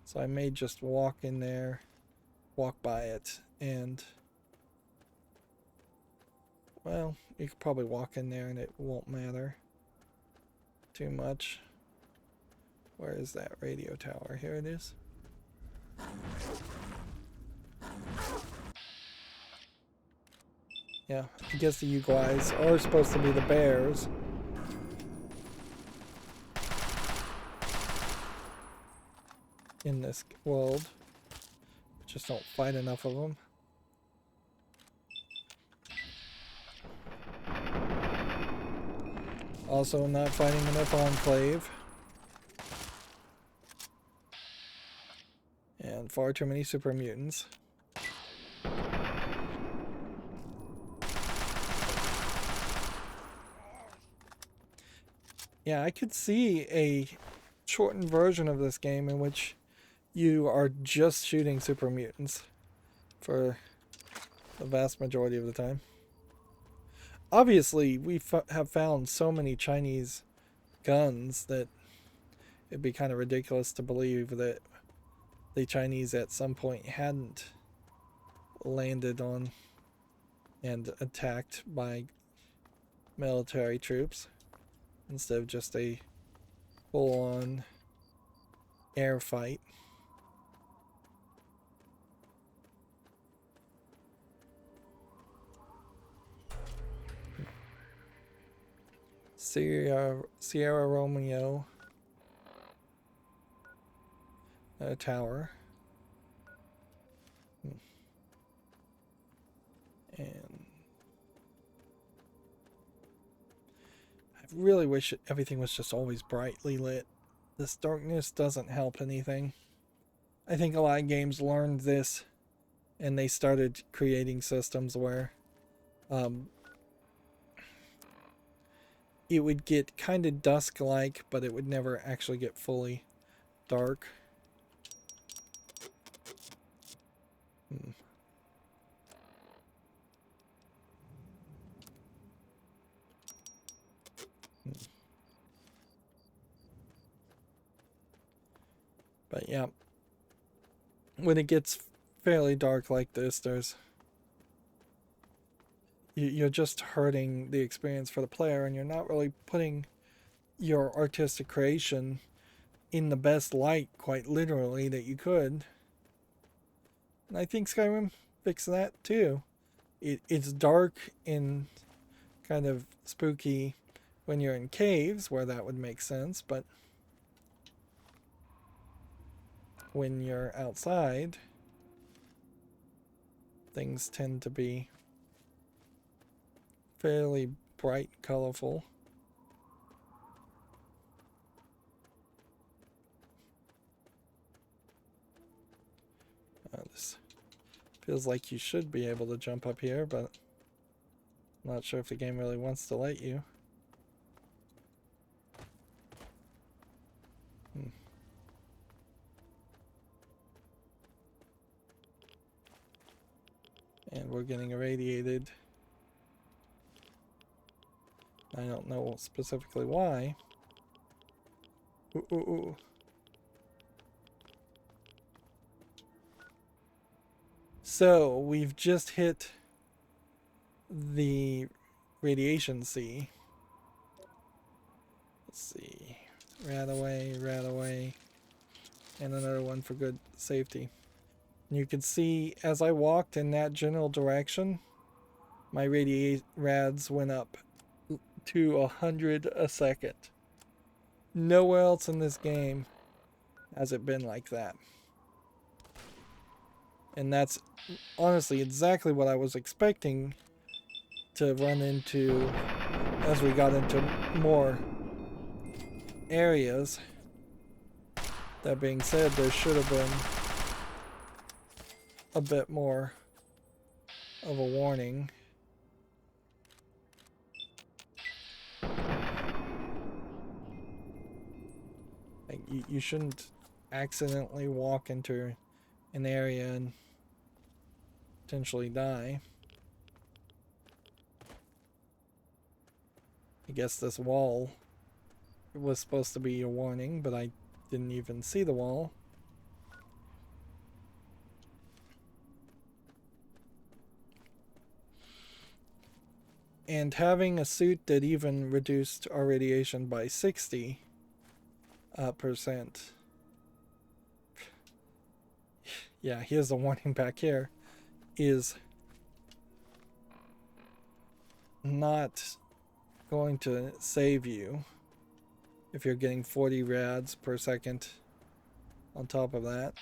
[SPEAKER 1] so I may just walk in there, walk by it, and well, you could probably walk in there and it won't matter too much. Where is that radio tower? Here it is. Yeah, I guess you guys are supposed to be the bears. In this world. Just don't fight enough of them. Also not fighting enough Enclave. And far too many super mutants. Yeah, I could see a shortened version of this game in which you are just shooting super mutants for the vast majority of the time. Obviously, we have found so many Chinese guns that it'd be kind of ridiculous to believe that the Chinese at some point hadn't landed on and attacked by military troops instead of just a full-on air fight. Sierra Romeo, a tower, and I really wish everything was just always brightly lit. This darkness doesn't help anything. I think a lot of games learned this and they started creating systems where it would get kind of dusk-like, but it would never actually get fully dark. But yeah, when it gets fairly dark like this, you're just hurting the experience for the player, and you're not really putting your artistic creation in the best light, quite literally, that you could. And I think Skyrim fixed that too. It's dark and kind of spooky when you're in caves, where that would make sense, but when you're outside, things tend to be fairly bright, colorful. This feels like you should be able to jump up here, but I'm not sure if the game really wants to let you. And we're getting irradiated. I don't know specifically why. Ooh, ooh, ooh. So, we've just hit the radiation sea. Let's see. Rat away. And another one for good safety. You can see as I walked in that general direction, my rads went up to 100 a second. Nowhere else in this game has it been like that. And that's honestly exactly what I was expecting to run into as we got into more areas. That being said, there should have been a bit more of a warning. Like, you shouldn't accidentally walk into an area and potentially die. I guess this wall was supposed to be a warning, but I didn't even see the wall. And having a suit that even reduced our radiation by 60%, yeah, here's the warning back here, is not going to save you if you're getting 40 rads per second on top of that.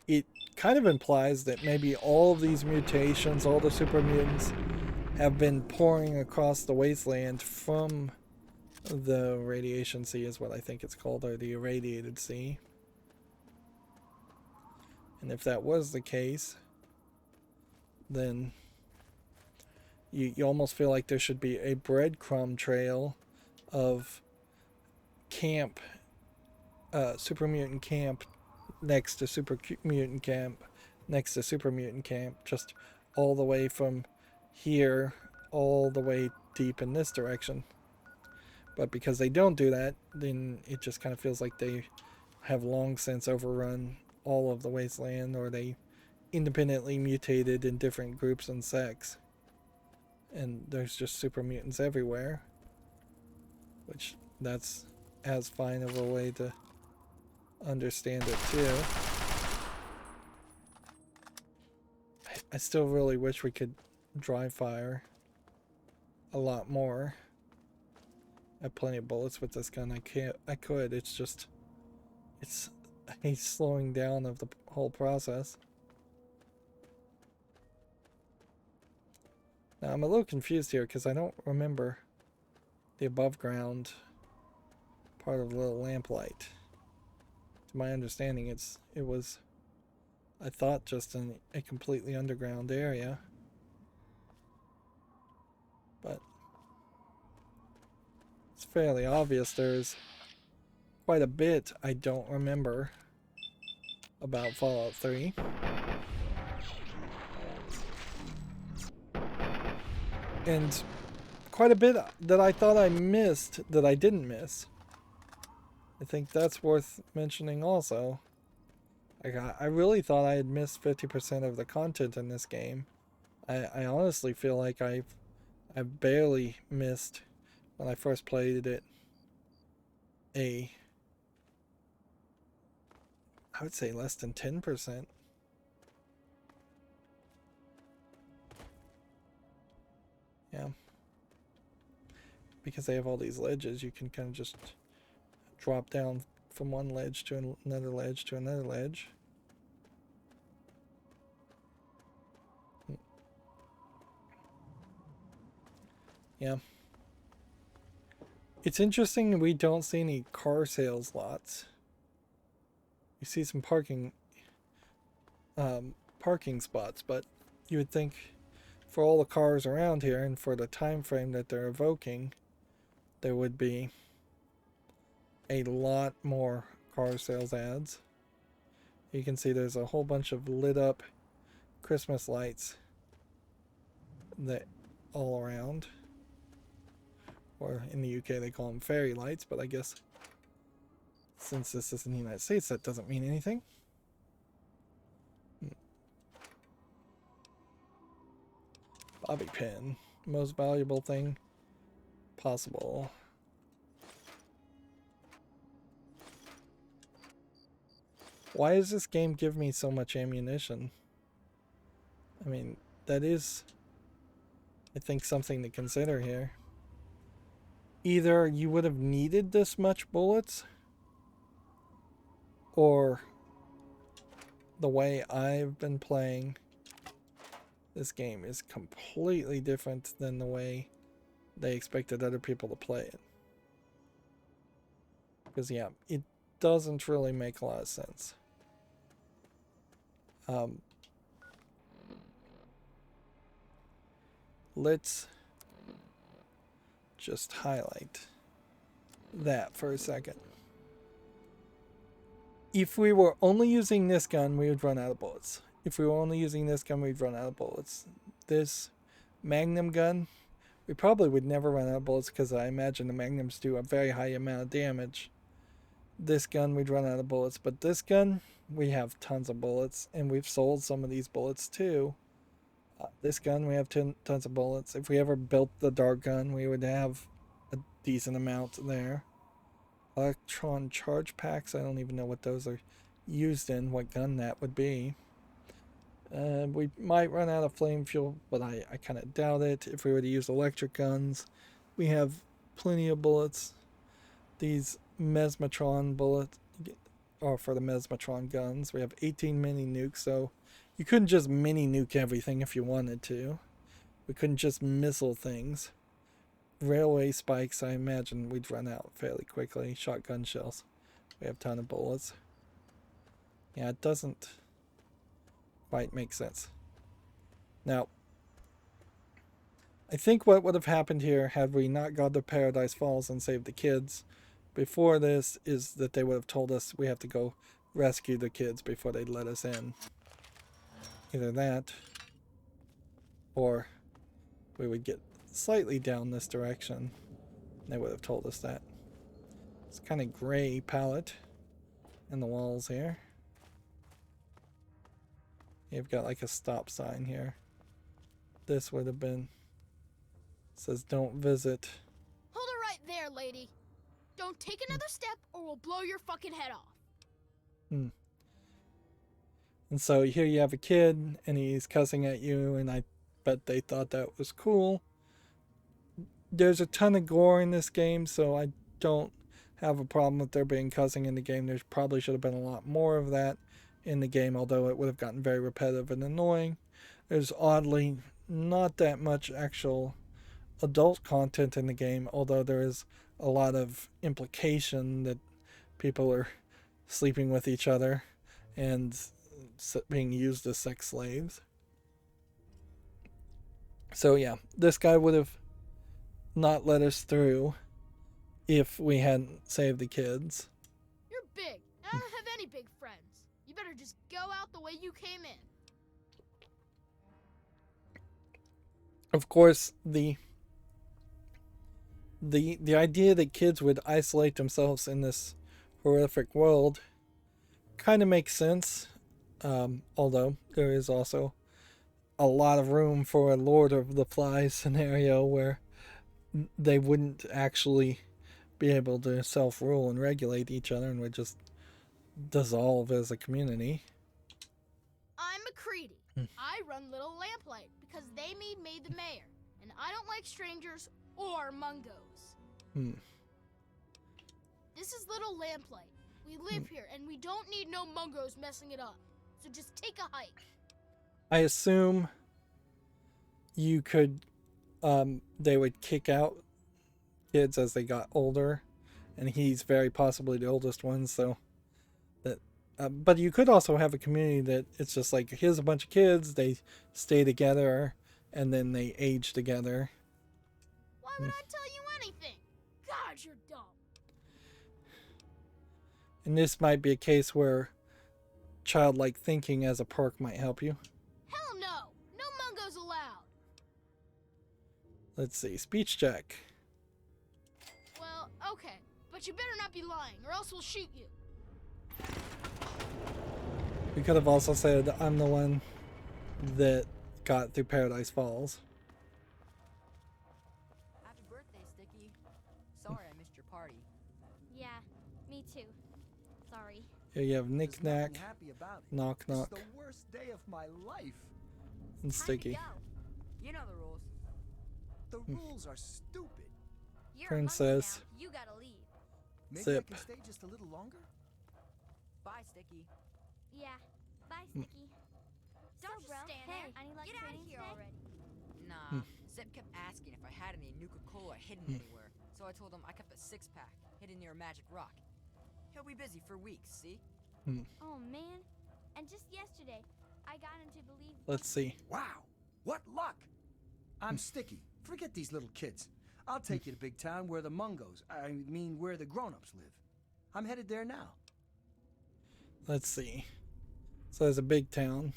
[SPEAKER 1] It kind of implies that maybe all of these mutations, all the super mutants, have been pouring across the wasteland from the radiation sea, is what I think it's called, or the irradiated sea. And if that was the case, then you almost feel like there should be a breadcrumb trail of camp, super mutant camp next to super mutant camp next to super mutant camp, just all the way from here all the way deep in this direction. But because they don't do that, then it just kind of feels like they have long since overrun all of the wasteland, or they independently mutated in different groups and sects, and there's just super mutants everywhere, which that's as fine of a way to understand it too. I still really wish we could dry fire a lot more. I have plenty of bullets with this gun. I could. It's just, it's a slowing down of the whole process. Now, I'm a little confused here because I don't remember the above ground part of the little lamplight. To my understanding, it was, I thought, just in a completely underground area. But it's fairly obvious there's quite a bit I don't remember about Fallout 3. And quite a bit that I thought I missed that I didn't miss. I think that's worth mentioning also. I really thought I had missed 50% of the content in this game. I honestly feel like I barely missed, when I first played it, I would say less than 10%. Yeah. Because they have all these ledges, you can kind of just drop down from one ledge to another ledge to another ledge. Yeah. It's interesting we don't see any car sales lots. You see some parking spots, but you would think for all the cars around here and for the time frame that they're evoking, there would be a lot more car sales ads. You can see there's a whole bunch of lit up Christmas lights that all around. Or in the UK they call them fairy lights, but I guess since this is in the United States that doesn't mean anything. Bobby pin. Most valuable thing possible. Why does this game give me so much ammunition? I mean, that is, I think, something to consider here. Either you would have needed this much bullets, or the way I've been playing this game is completely different than the way they expected other people to play it. Because, yeah, it doesn't really make a lot of sense. Let's just highlight that for a second. If we were only using this gun, we would run out of bullets. If we were only using this gun, we'd run out of bullets. This Magnum gun, we probably would never run out of bullets because I imagine the Magnums do a very high amount of damage. This gun, we'd run out of bullets. But this gun, we have tons of bullets, and we've sold some of these bullets too. This gun, we have tons of bullets. If we ever built the dart gun, we would have a decent amount there. Electron charge packs, I don't even know what those are used in, what gun that would be. We might run out of flame fuel, but I kind of doubt it. If we were to use electric guns, we have plenty of bullets. These mesmatron bullets are for the mesmatron guns. We have 18 mini nukes, so you couldn't just mini nuke everything if you wanted to. We couldn't just missile things. Railway spikes, I imagine we'd run out fairly quickly. Shotgun shells, we have a ton of bullets. Yeah, it doesn't quite make sense. Now, I think what would have happened here had we not gone to Paradise Falls and saved the kids before this is that they would have told us we have to go rescue the kids before they'd let us in. Either that, or we would get slightly down this direction. They would have told us that. It's kind of gray palette in the walls here. You've got like a stop sign here. This would have been, says don't visit.
[SPEAKER 7] Hold it right there, lady. Don't take another step or we'll blow your fucking head off.
[SPEAKER 1] And so here you have a kid and he's cussing at you, and I bet they thought that was cool. There's a ton of gore in this game, so I don't have a problem with there being cussing in the game. There probably should have been a lot more of that in the game, although it would have gotten very repetitive and annoying. There's oddly not that much actual adult content in the game, although there is a lot of implication that people are sleeping with each other and being used as sex slaves. So yeah, this guy would have not let us through if we hadn't saved the kids.
[SPEAKER 7] You're big, and I don't have any big friends. You better just go out the way you came in.
[SPEAKER 1] Of course, the idea that kids would isolate themselves in this horrific world kind of makes sense, although there is also a lot of room for a Lord of the Flies scenario where they wouldn't actually be able to self-rule and regulate each other and would just dissolve as a community.
[SPEAKER 7] I'm McCready. I run Little Lamplight because they made the mayor, and I don't like strangers or mungos. This is Little Lamplight. We live here, and we don't need no mungos messing it up. So just take a hike.
[SPEAKER 1] I assume you could, they would kick out kids as they got older, and he's very possibly the oldest one, so that, but you could also have a community that it's just like, here's a bunch of kids, they stay together, and then they age together.
[SPEAKER 7] Why would I tell you anything? God, you're dumb.
[SPEAKER 1] And this might be a case where childlike thinking as a perk might help you.
[SPEAKER 7] Hell no! No mungos allowed!
[SPEAKER 1] Let's see, speech check.
[SPEAKER 7] Well, okay. But you better not be lying, or else we'll shoot you.
[SPEAKER 1] We could have also said, I'm the one that got through Paradise Falls.
[SPEAKER 8] Happy birthday, Sticky. Sorry I missed your party.
[SPEAKER 9] Yeah, me too. Sorry.
[SPEAKER 1] Here you have Knick Knack,
[SPEAKER 10] happy about it.
[SPEAKER 1] Knock Knock,
[SPEAKER 10] It's the worst day of my life.
[SPEAKER 1] and Sticky.
[SPEAKER 8] You know the rules.
[SPEAKER 10] The rules are stupid.
[SPEAKER 9] You're
[SPEAKER 1] Princess.
[SPEAKER 9] a monkey now. You gotta leave.
[SPEAKER 10] Maybe
[SPEAKER 1] Zip.
[SPEAKER 10] I can stay just a little longer?
[SPEAKER 8] Bye, Sticky.
[SPEAKER 9] Yeah. Bye, Sticky.
[SPEAKER 7] Don't
[SPEAKER 9] So,
[SPEAKER 7] just
[SPEAKER 9] bro,
[SPEAKER 7] stand
[SPEAKER 9] hey,
[SPEAKER 7] there.
[SPEAKER 9] any luck
[SPEAKER 7] Get out of
[SPEAKER 9] training
[SPEAKER 7] here
[SPEAKER 9] today?
[SPEAKER 7] already.
[SPEAKER 8] Nah, Zip kept asking if I had any Nuka-Cola hidden anywhere, so I told him I kept a six-pack hidden near a magic rock. He'll be busy for weeks, see?
[SPEAKER 9] Oh, man. And just yesterday, I got him to believe...
[SPEAKER 1] Let's see.
[SPEAKER 10] Wow, what luck! I'm Sticky. Forget these little kids. I'll take you to big town where the mungos, where the grown-ups live. I'm headed there now.
[SPEAKER 1] Let's see. So there's a big town.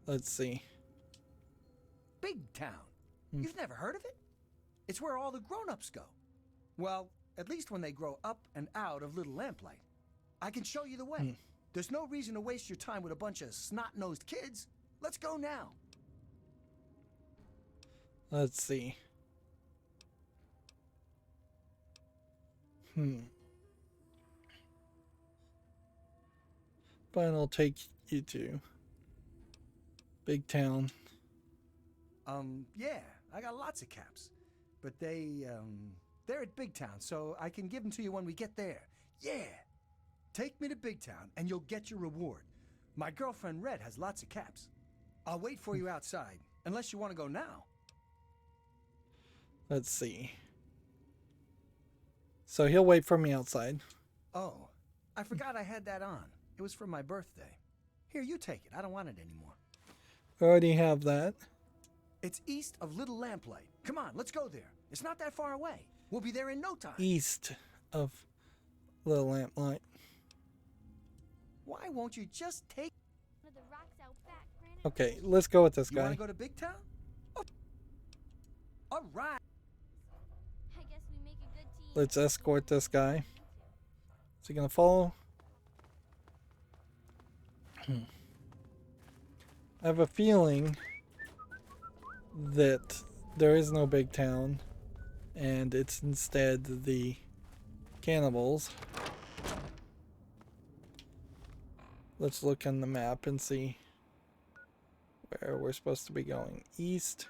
[SPEAKER 1] Let's see.
[SPEAKER 10] Big town? You've never heard of it? It's where all the grown-ups go. Well, at least when they grow up and out of Little Lamplight. I can show you the way. There's no reason to waste your time with a bunch of snot-nosed kids. Let's go now.
[SPEAKER 1] Let's see. Fine, I'll take you to big town.
[SPEAKER 10] Yeah, I got lots of caps. But they're at Big Town, so I can give them to you when we get there. Yeah! Take me to Big Town, and you'll get your reward. My girlfriend Red has lots of caps. I'll wait for you outside, unless you want to go now.
[SPEAKER 1] Let's see. So he'll wait for me outside.
[SPEAKER 10] Oh, I forgot I had that on. It was for my birthday. Here, you take it. I don't want it anymore.
[SPEAKER 1] I already have that.
[SPEAKER 10] It's east of Little Lamplight. Come on, let's go there. It's not that far away. We'll be there in no time.
[SPEAKER 1] East of Little Lamplight.
[SPEAKER 10] Why won't you just take...
[SPEAKER 9] One of the rocks out back, Granite.
[SPEAKER 1] Okay, let's go with this
[SPEAKER 10] You want
[SPEAKER 1] guy.
[SPEAKER 10] to go to Big Town? Oh. All right.
[SPEAKER 9] I guess we make a good team.
[SPEAKER 1] Let's escort this guy. Is he gonna follow? I have a feeling that there is no big town, and it's instead the cannibals. Let's look on the map and see where we're supposed to be going. East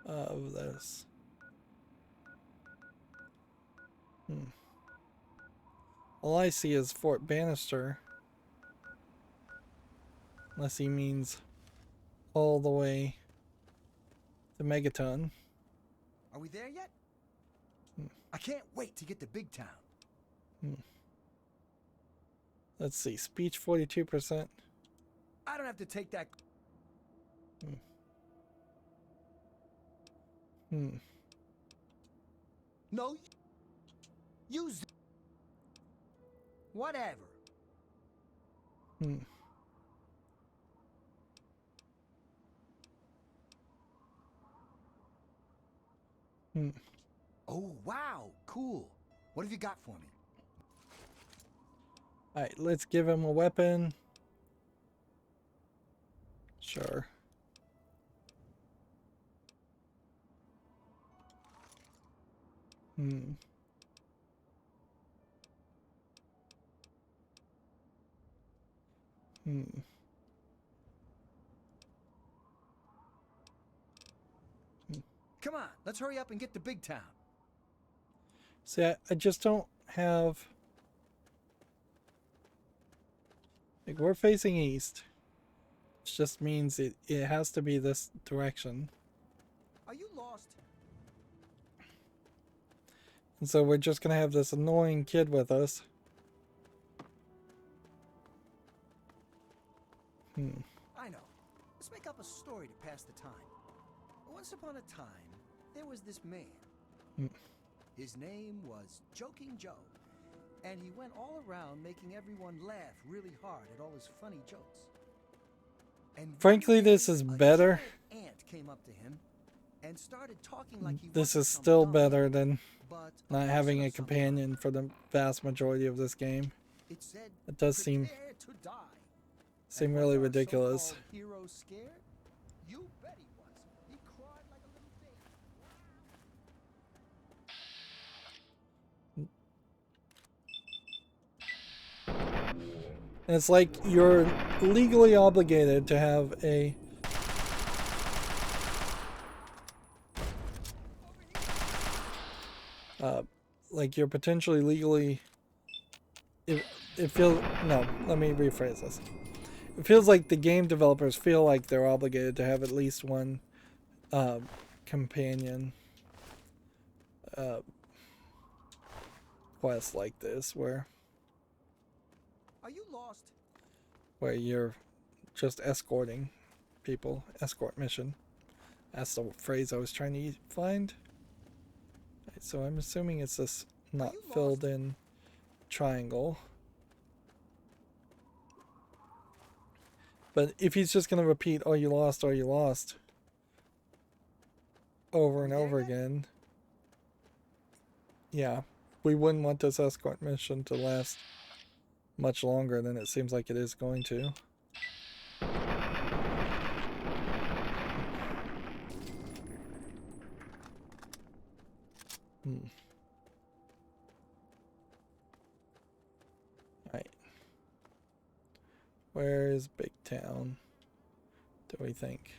[SPEAKER 1] of this. All I see is Fort Bannister. Unless he means all the way to Megaton.
[SPEAKER 10] Are we there yet? I can't wait to get to Big Town.
[SPEAKER 1] Let's see, speech 42%.
[SPEAKER 10] I don't have to take that. No. Use. Whatever. Oh, wow. Cool. What have you got for me?
[SPEAKER 1] Alright, let's give him a weapon. Sure.
[SPEAKER 10] Come on, let's hurry up and get to Big Town.
[SPEAKER 1] See, I just don't have... Like, we're facing east. Which just means it has to be this direction.
[SPEAKER 10] Are you lost?
[SPEAKER 1] And so we're just gonna have this annoying kid with us.
[SPEAKER 10] I know. Let's make up a story to pass the time. Once upon a time, there was this man. His name was Joking Joe. And he went all around making everyone laugh really hard at all his funny jokes. And
[SPEAKER 1] Frankly, this is better.
[SPEAKER 10] A giant ant came up to him and started talking like he
[SPEAKER 1] This
[SPEAKER 10] wasn't
[SPEAKER 1] is
[SPEAKER 10] some
[SPEAKER 1] still
[SPEAKER 10] dumb
[SPEAKER 1] better
[SPEAKER 10] guy,
[SPEAKER 1] than
[SPEAKER 10] but
[SPEAKER 1] not having a companion for the vast majority of this game.
[SPEAKER 10] It said,
[SPEAKER 1] It does seem
[SPEAKER 10] "Prepare to die."
[SPEAKER 1] seem
[SPEAKER 10] And
[SPEAKER 1] really
[SPEAKER 10] was our
[SPEAKER 1] ridiculous.
[SPEAKER 10] so-called hero scared? You bet he was. He cried like a little baby.
[SPEAKER 1] And it's like you're legally obligated to have a like you're potentially legally it feels no, let me rephrase this. It feels like the game developers feel like they're obligated to have at least one companion quest like this where
[SPEAKER 10] Are you lost?
[SPEAKER 1] you're just escorting people. Escort mission. That's the phrase I was trying to find. Right, so I'm assuming it's this not filled in triangle. But if he's just going to repeat, "Oh, you lost, over and over again, yeah, we wouldn't want this escort mission to last much longer than it seems like it is going to. Right. Where is Big Town, do we think?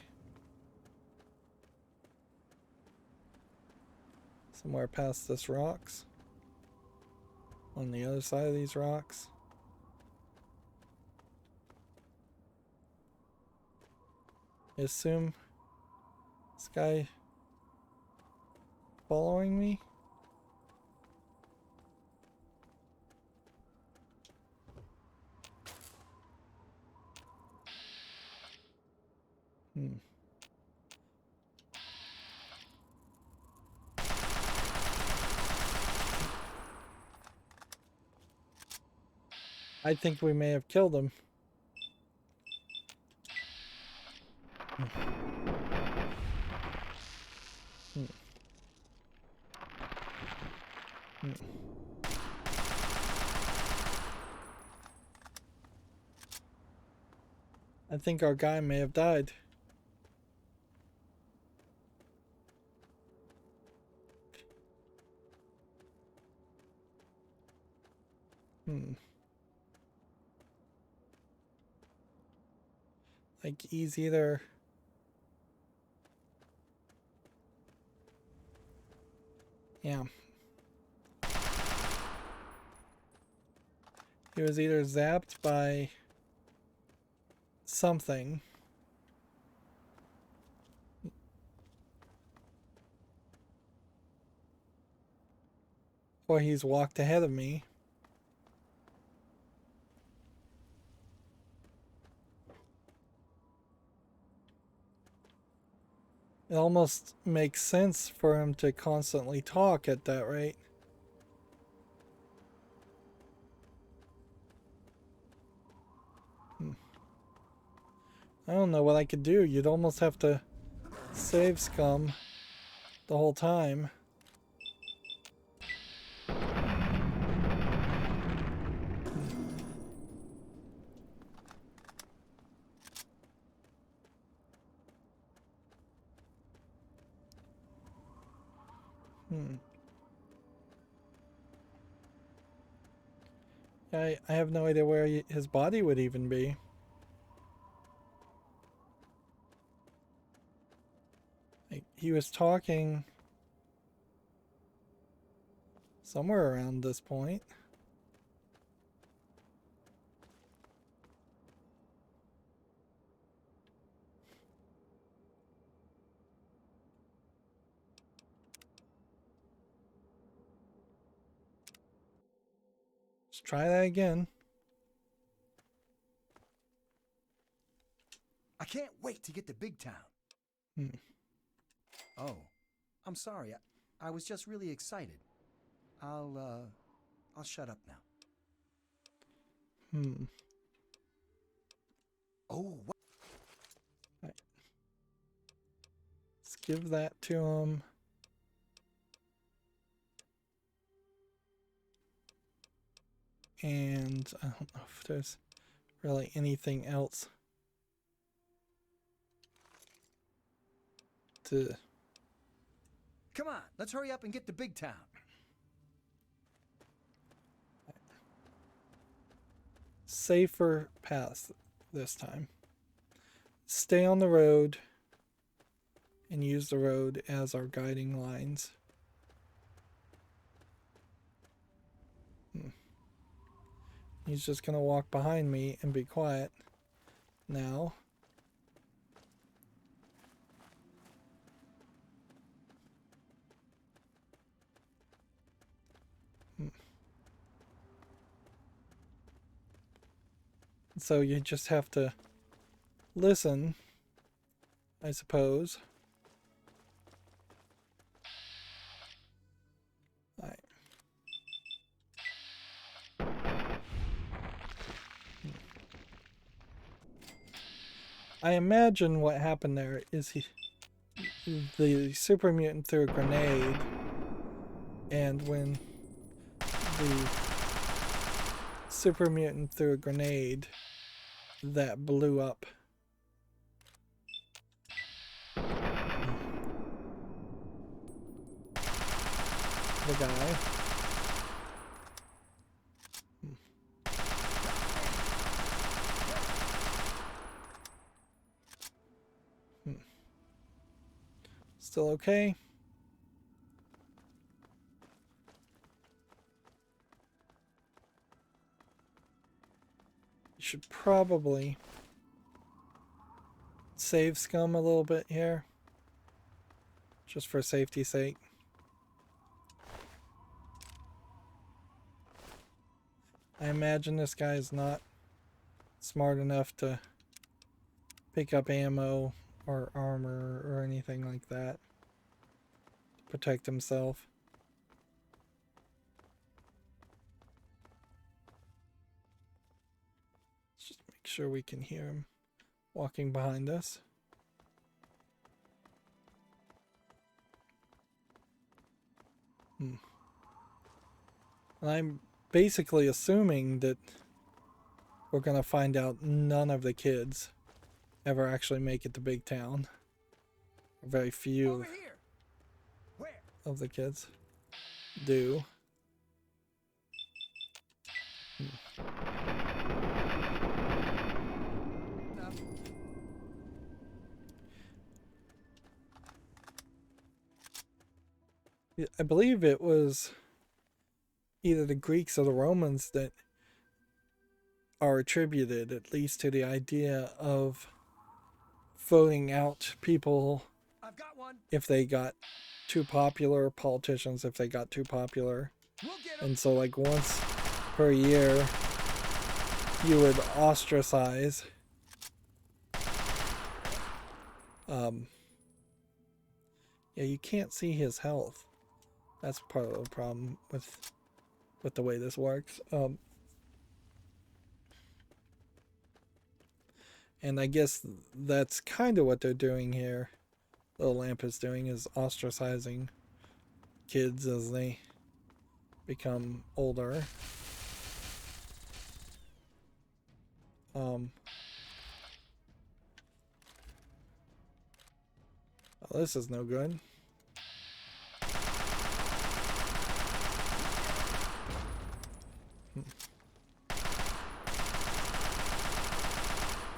[SPEAKER 1] Somewhere past this rocks? On the other side of these rocks? I assume this guy following me? I think we may have killed him. I think our guy may have died. Like he's either He was either zapped by something, or he's walked ahead of me. It almost makes sense for him to constantly talk at that rate. I don't know what I could do. You'd almost have to save scum the whole time. I have no idea where his body would even be. Like, he was talking somewhere around this point. Let's try that again.
[SPEAKER 10] I can't wait to get to Big Town. Oh, I'm sorry. I was just really excited. I'll shut up now. Oh, what?
[SPEAKER 1] Right. Let's give that to him. And I don't know if there's really anything else to...
[SPEAKER 10] Come on, let's hurry up and get to Big Town.
[SPEAKER 1] Safer path this time. Stay on the road and use the road as our guiding lines. He's just gonna walk behind me and be quiet now. So you just have to listen, I suppose. Alright. I imagine what happened there is the super mutant threw a grenade, and when the super mutant threw a grenade, that blew up the guy. Still okay? You should probably save scum a little bit here, just for safety's sake. I imagine this guy is not smart enough to pick up ammo or armor or anything like that to protect himself. Let's just make sure we can hear him walking behind us. And I'm basically assuming that we're gonna find out none of the kids ever actually make it to Big Town. Very few of the kids do. I believe it was either the Greeks or the Romans that are attributed at least to the idea of voting out people
[SPEAKER 10] I've got one.
[SPEAKER 1] if they got too popular, politicians if they got too popular.
[SPEAKER 10] We'll get 'em.
[SPEAKER 1] And so like once per year you would ostracize yeah, you can't see his health. That's part of the problem with the way this works. And I guess that's kind of what they're doing here. Little Lamp is doing is ostracizing kids as they become older. Oh, this is no good.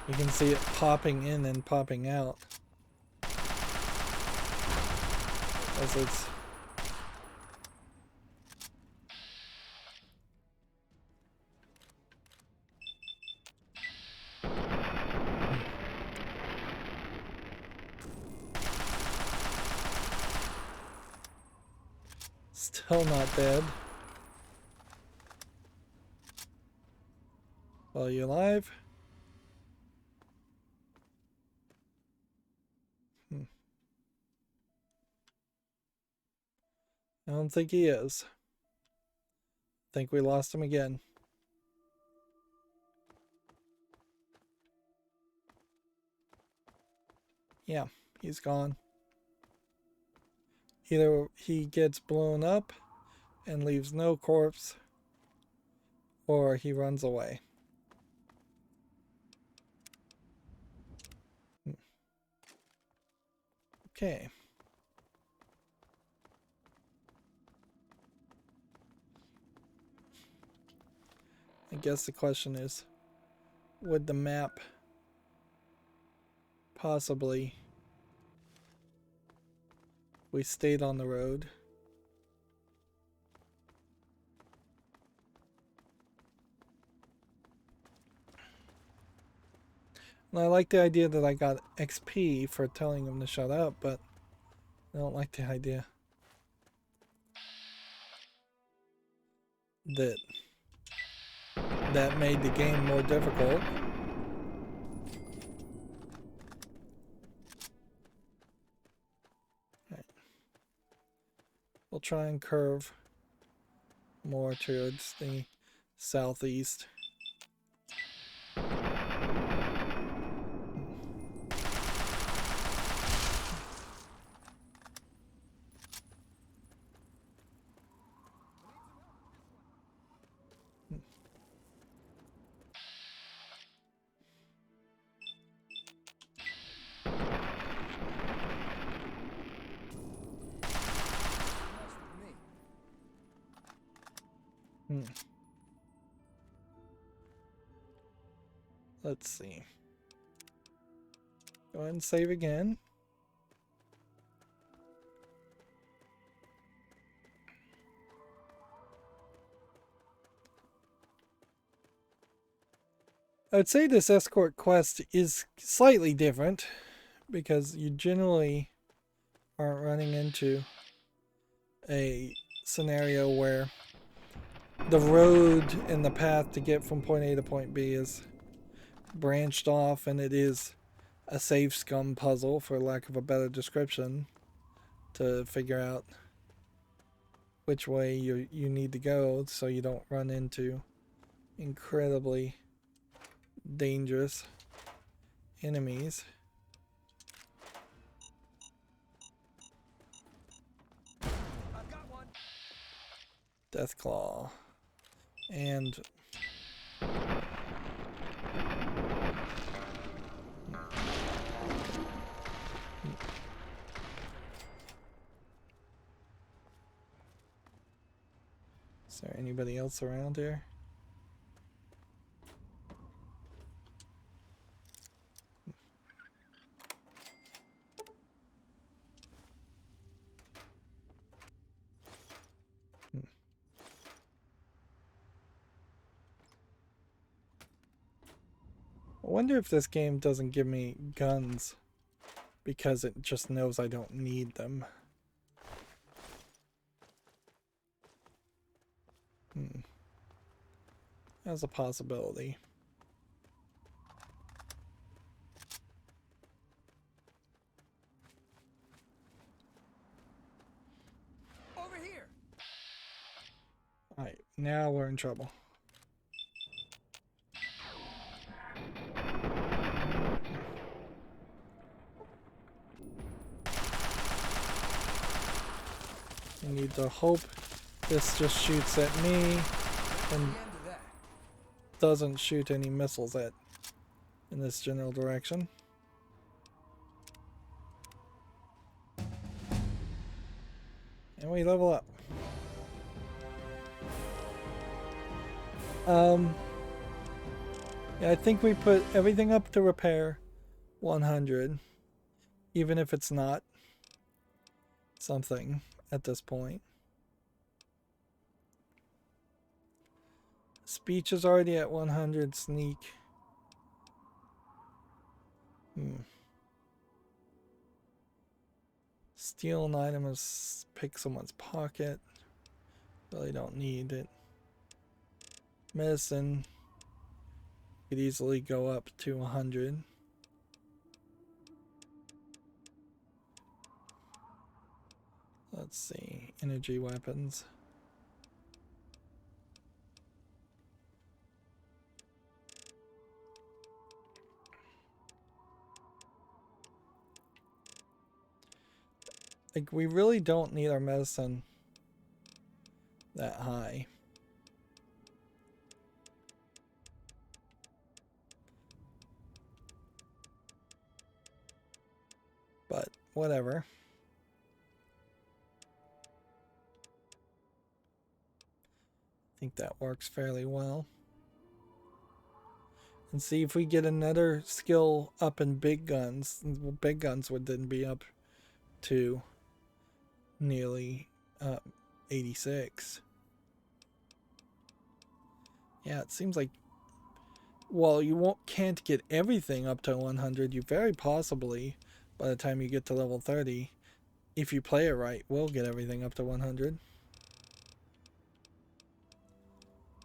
[SPEAKER 1] You can see it popping in and popping out as it's still not dead. Well, you alive? I don't think he is. I think we lost him again. Yeah, he's gone. Either he gets blown up and leaves no corpse, or he runs away. Okay. I guess the question is, would the map possibly, we stayed on the road, and I like the idea that I got XP for telling him to shut up, but I don't like the idea that that made the game more difficult. Right. We'll try and curve more towards the southeast. Let's see. Go ahead and save again. I would say this escort quest is slightly different because you generally aren't running into a scenario where the road and the path to get from point A to point B is branched off and it is a save scum puzzle, for lack of a better description, to figure out which way you need to go so you don't run into incredibly dangerous enemies.
[SPEAKER 10] I've got one.
[SPEAKER 1] Deathclaw. And is there anybody else around here? I wonder if this game doesn't give me guns because it just knows I don't need them. That's a possibility.
[SPEAKER 10] Over here.
[SPEAKER 1] Alright, now we're in trouble. I need to hope this just shoots at me and doesn't shoot any missiles at in this general direction. And we level up. Yeah, I think we put everything up to repair 100, even if it's not something at this point. Speech is already at 100, sneak. Steal an item is pick someone's pocket. Really don't need it. Medicine could easily go up to 100. Let's see, energy weapons. Like, we really don't need our medicine that high. But whatever. I think that works fairly well. And see if we get another skill up in big guns. Well, big guns would then be up to nearly 86. Yeah, it seems like, well, you can't get everything up to 100. You very possibly, by the time you get to level 30, if you play it right, will get everything up to 100.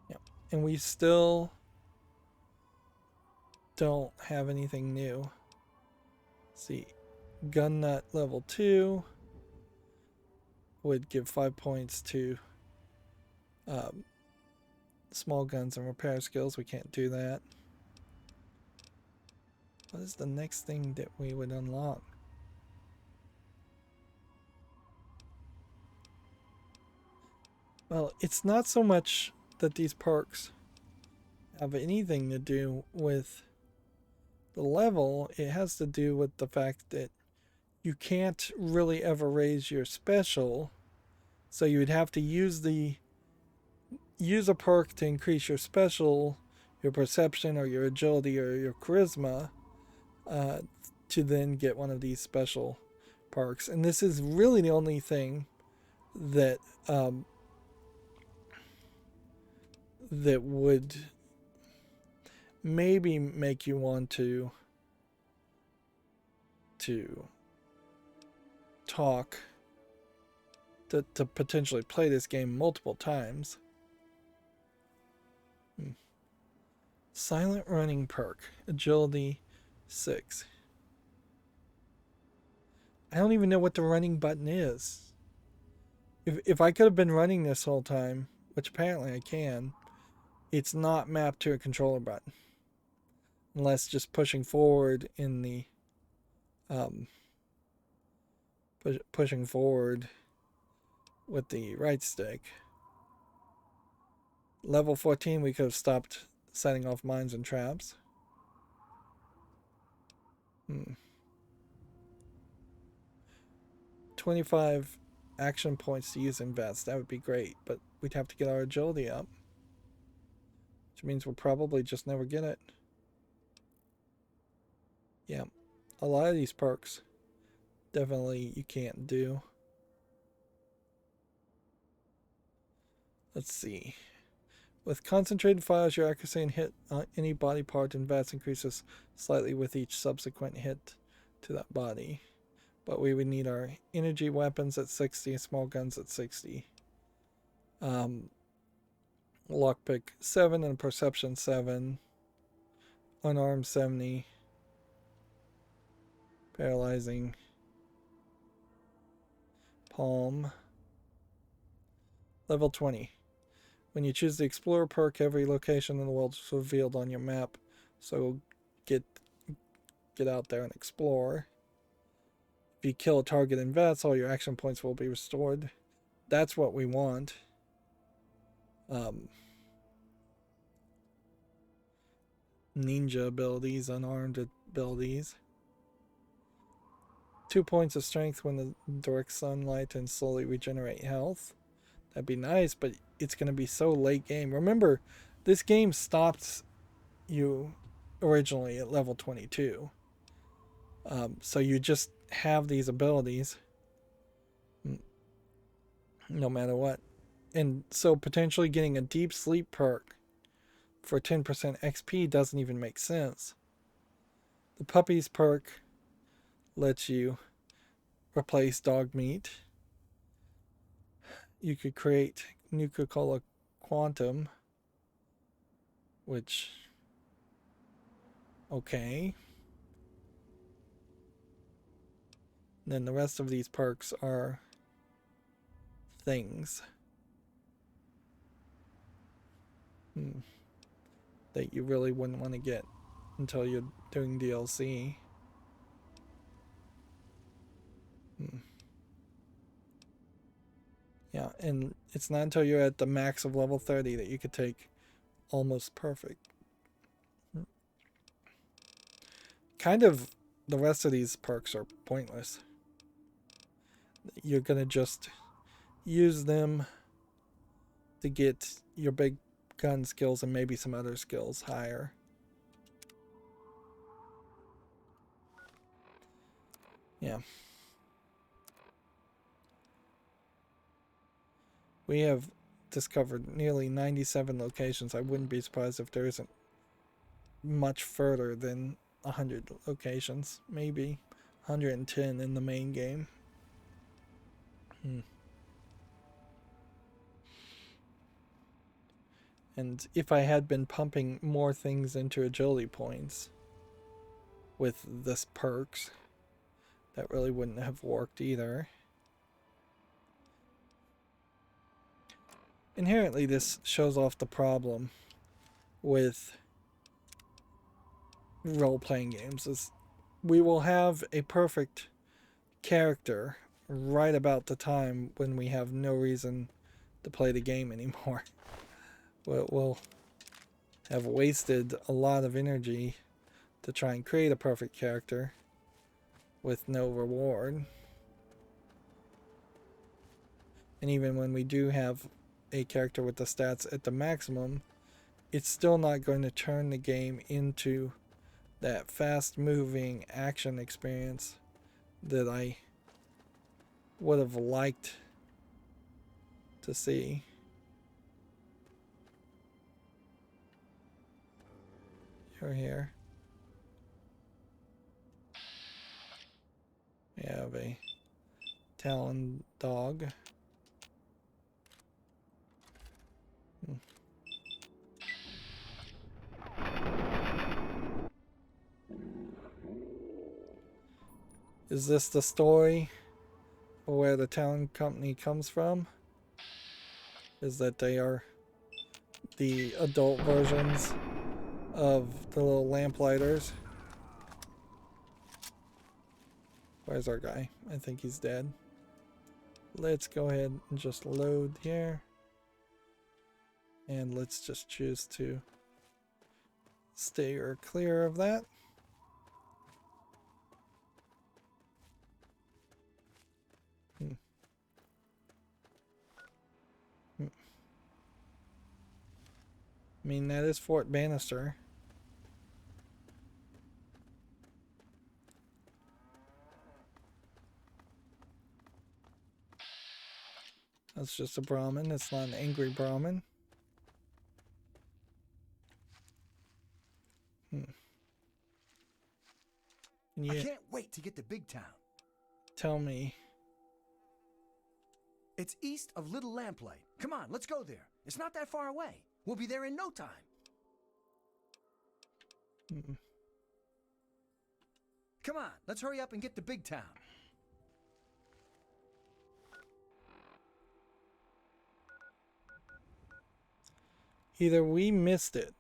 [SPEAKER 1] Yeah, and we still don't have anything new. Let's see, gun nut level 2 would give 5 points to small guns and repair skills. We can't do that. What is the next thing that we would unlock? Well, it's not so much that these perks have anything to do with the level. It has to do with the fact that you can't really ever raise your special, so you would have to use a perk to increase your special, your perception or your agility or your charisma, to then get one of these special perks. And this is really the only thing that that would maybe make you want to talk to potentially play this game multiple times. Silent running perk, agility 6. I don't even know what the running button is. If I could have been running this whole time, which apparently I can, it's not mapped to a controller button. Unless just pushing forward in the pushing forward with the right stick. Level 14, we could have stopped setting off mines and traps. 25 action points to use invest. That would be great, but we'd have to get our agility up, which means we'll probably just never get it. Yeah, a lot of these perks definitely you can't do. Let's see. With concentrated files, your accuracy and hit on any body part in VATS increases slightly with each subsequent hit to that body. But we would need our energy weapons at 60 and small guns at 60. Lockpick 7 and perception 7. Unarmed 70. Paralyzing. Palm. Level 20. When you choose the Explorer perk, every location in the world is revealed on your map. So get out there and explore. If you kill a target in VATS, all your action points will be restored. That's what we want. Ninja abilities, unarmed abilities. 2 points of strength when the direct sunlight and slowly regenerate health. That'd be nice, but it's going to be so late game. Remember, this game stopped you originally at level 22. So you just have these abilities no matter what. And so potentially getting a deep sleep perk for 10% XP doesn't even make sense. The puppies perk lets you replace dog meat. You could create Nuka-Cola Quantum, which, okay. Then the rest of these perks are things that you really wouldn't want to get until you're doing DLC. Yeah, and it's not until you're at the max of level 30 that you could take almost perfect. Kind of the rest of these perks are pointless. You're gonna just use them to get your big gun skills and maybe some other skills higher. Yeah. We have discovered nearly 97 locations. I wouldn't be surprised if there isn't much further than 100 locations. Maybe 110 in the main game. And if I had been pumping more things into agility points with this perks, that really wouldn't have worked either. Inherently, this shows off the problem with role-playing games. Is we will have a perfect character right about the time when we have no reason to play the game anymore. We'll have wasted a lot of energy to try and create a perfect character with no reward. And even when we do have a character with the stats at the maximum, it's still not going to turn the game into that fast-moving action experience that I would have liked to see. You're here. We have a Talon dog. Is this the story of where the Talon Company comes from? Is that they are the adult versions of the little lamplighters? Where's our guy? I think he's dead. Let's go ahead and just load here. And let's just choose to stay or clear of that. I mean, that is Fort Bannister. That's just a Brahmin. It's not an angry Brahmin. Can
[SPEAKER 10] I
[SPEAKER 1] you
[SPEAKER 10] can't wait to get to Big Town.
[SPEAKER 1] tell me?
[SPEAKER 10] It's east of Little Lamplight. Come on, let's go there. It's not that far away. We'll be there in no time. Come on, let's hurry up and get to Big Town.
[SPEAKER 1] Either we missed it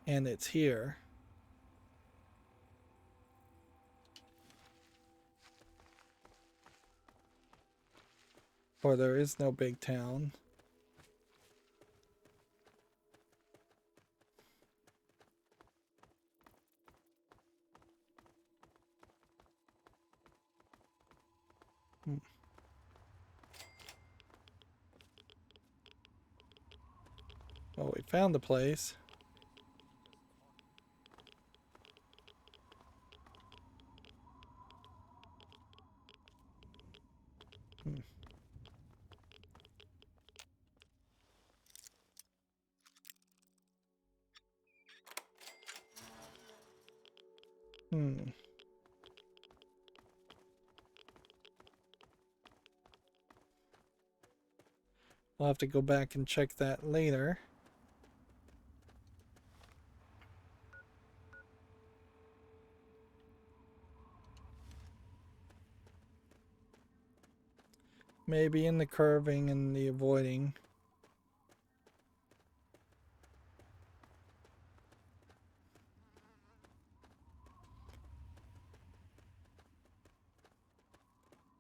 [SPEAKER 1] and it's here, or there is no big town. Well, we found the place. I'll have to go back and check that later. Maybe in the curving and the avoiding.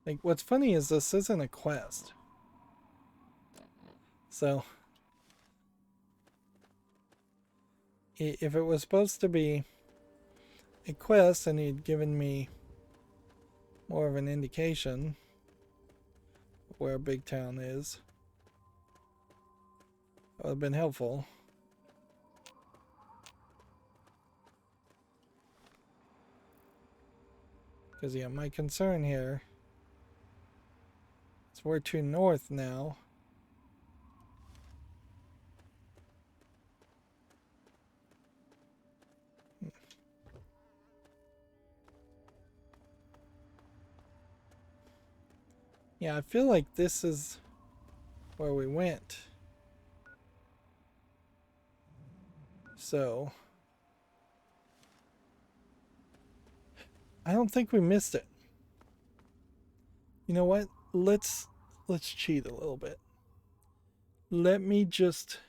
[SPEAKER 1] Like, what's funny is this isn't a quest. So, if it was supposed to be a quest and he'd given me more of an indication of where Big Town is, that would have been helpful. Because, yeah, my concern here is we're too north now. Yeah, I feel like this is where we went. So, I don't think we missed it. You know what? Let's cheat a little bit. Let me just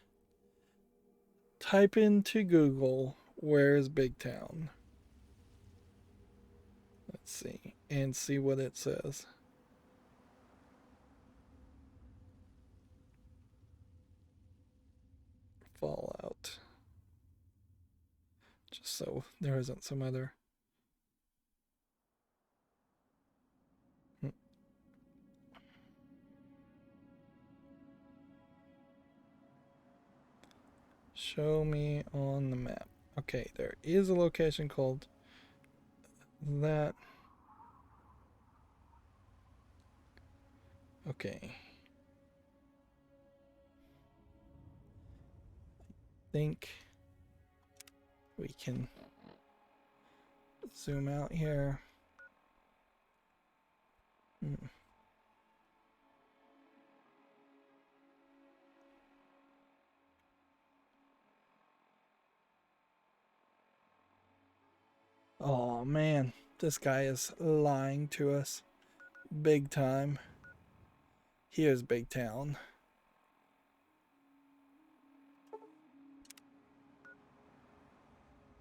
[SPEAKER 1] type into Google, where is Big Town? Let's see, and see what it says. Fallout. Just so there isn't some other. Show me on the map. Okay, there is a location called that. Okay. I think we can zoom out here. Oh man, this guy is lying to us big time. Here's Big Town.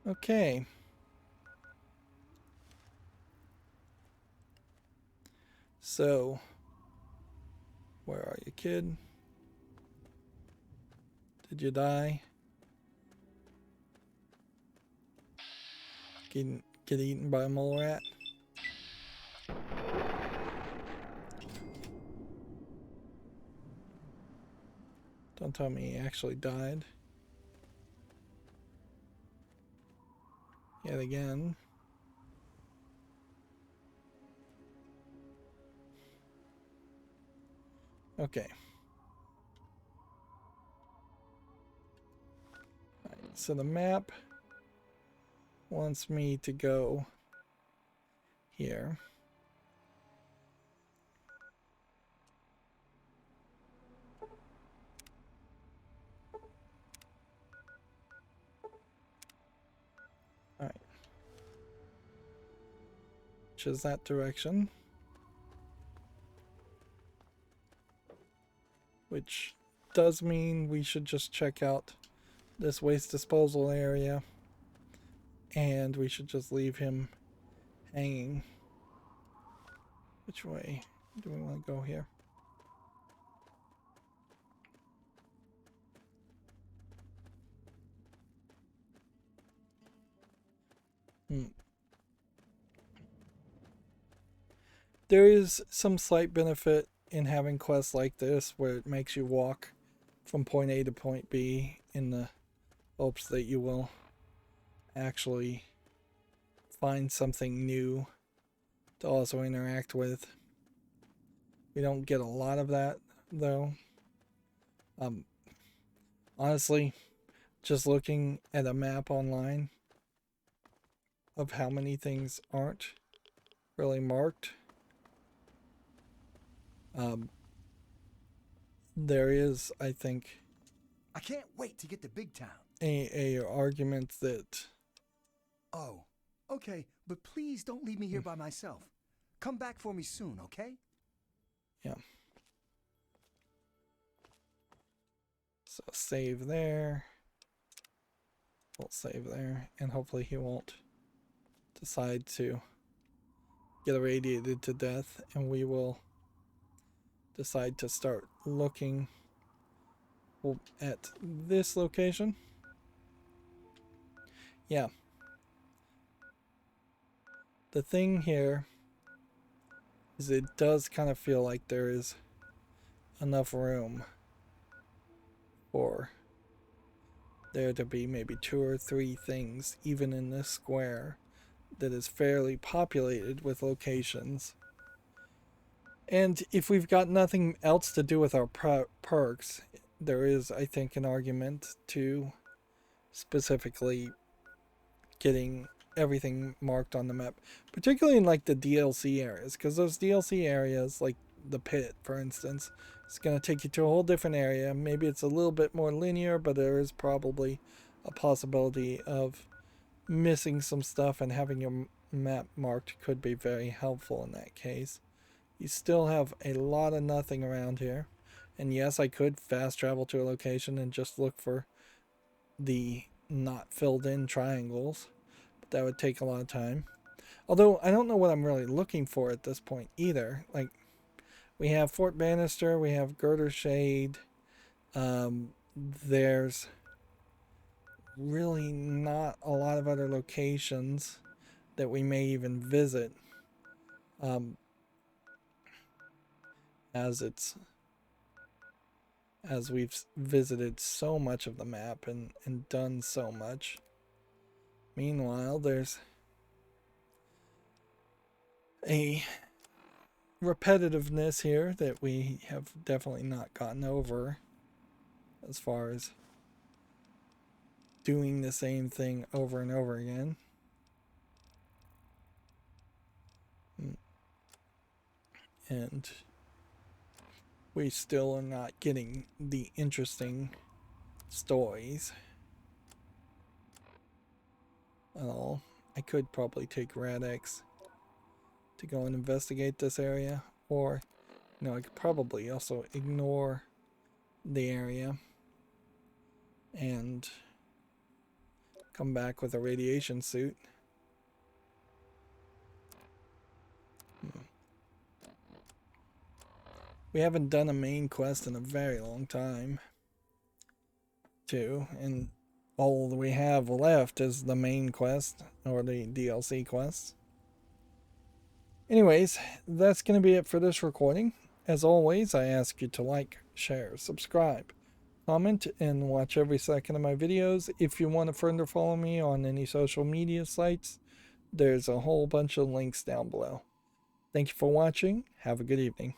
[SPEAKER 1] Okay. So, where are you, kid? Did you die? Get eaten by a mole rat? Don't tell me he actually died. Yet again. Okay. so the map wants me to go here. All right. Which is that direction. Which does mean we should just check out this waste disposal area, and we should just leave him hanging. Which way do we want to go here? There is some slight benefit in having quests like this where it makes you walk from point A to point B in the hopes that you will actually find something new to also interact with. We don't get a lot of that though. Honestly, just looking at a map online of how many things aren't really marked, there is, I think,
[SPEAKER 10] I can't wait to get to Big Town.
[SPEAKER 1] A argument that...
[SPEAKER 10] Oh, okay, but please don't leave me here by myself. Come back for me soon, okay?
[SPEAKER 1] Yeah. So save there. We'll save there, and hopefully he won't decide to get irradiated to death, and we will decide to start looking at this location. Yeah. The thing here is it does kind of feel like there is enough room for there to be maybe 2 or 3 things, even in this square, that is fairly populated with locations. And if we've got nothing else to do with our perks, there is, I think, an argument to specifically getting everything marked on the map, particularly in like the DLC areas, because those DLC areas, like the Pit, for instance, it's going to take you to a whole different area. Maybe it's a little bit more linear, but there is probably a possibility of missing some stuff, and having your map marked could be very helpful in that case. You still have a lot of nothing around here. And yes, I could fast travel to a location and just look for the not filled in triangles, but that would take a lot of time. Although I don't know what I'm really looking for at this point either. Like, we have Fort Bannister, we have Girder Shade. There's really not a lot of other locations that we may even visit. As we've visited so much of the map and done so much. Meanwhile, there's a repetitiveness here that we have definitely not gotten over, as far as doing the same thing over and over again. And we still are not getting the interesting stories at all. I could probably take Radix to go and investigate this area, or I could probably also ignore the area and come back with a radiation suit. We haven't done a main quest in a very long time, too, and all we have left is the main quest, or the DLC quests. Anyways, that's going to be it for this recording. As always, I ask you to like, share, subscribe, comment, and watch every second of my videos. If you want to further follow me on any social media sites, there's a whole bunch of links down below. Thank you for watching. Have a good evening.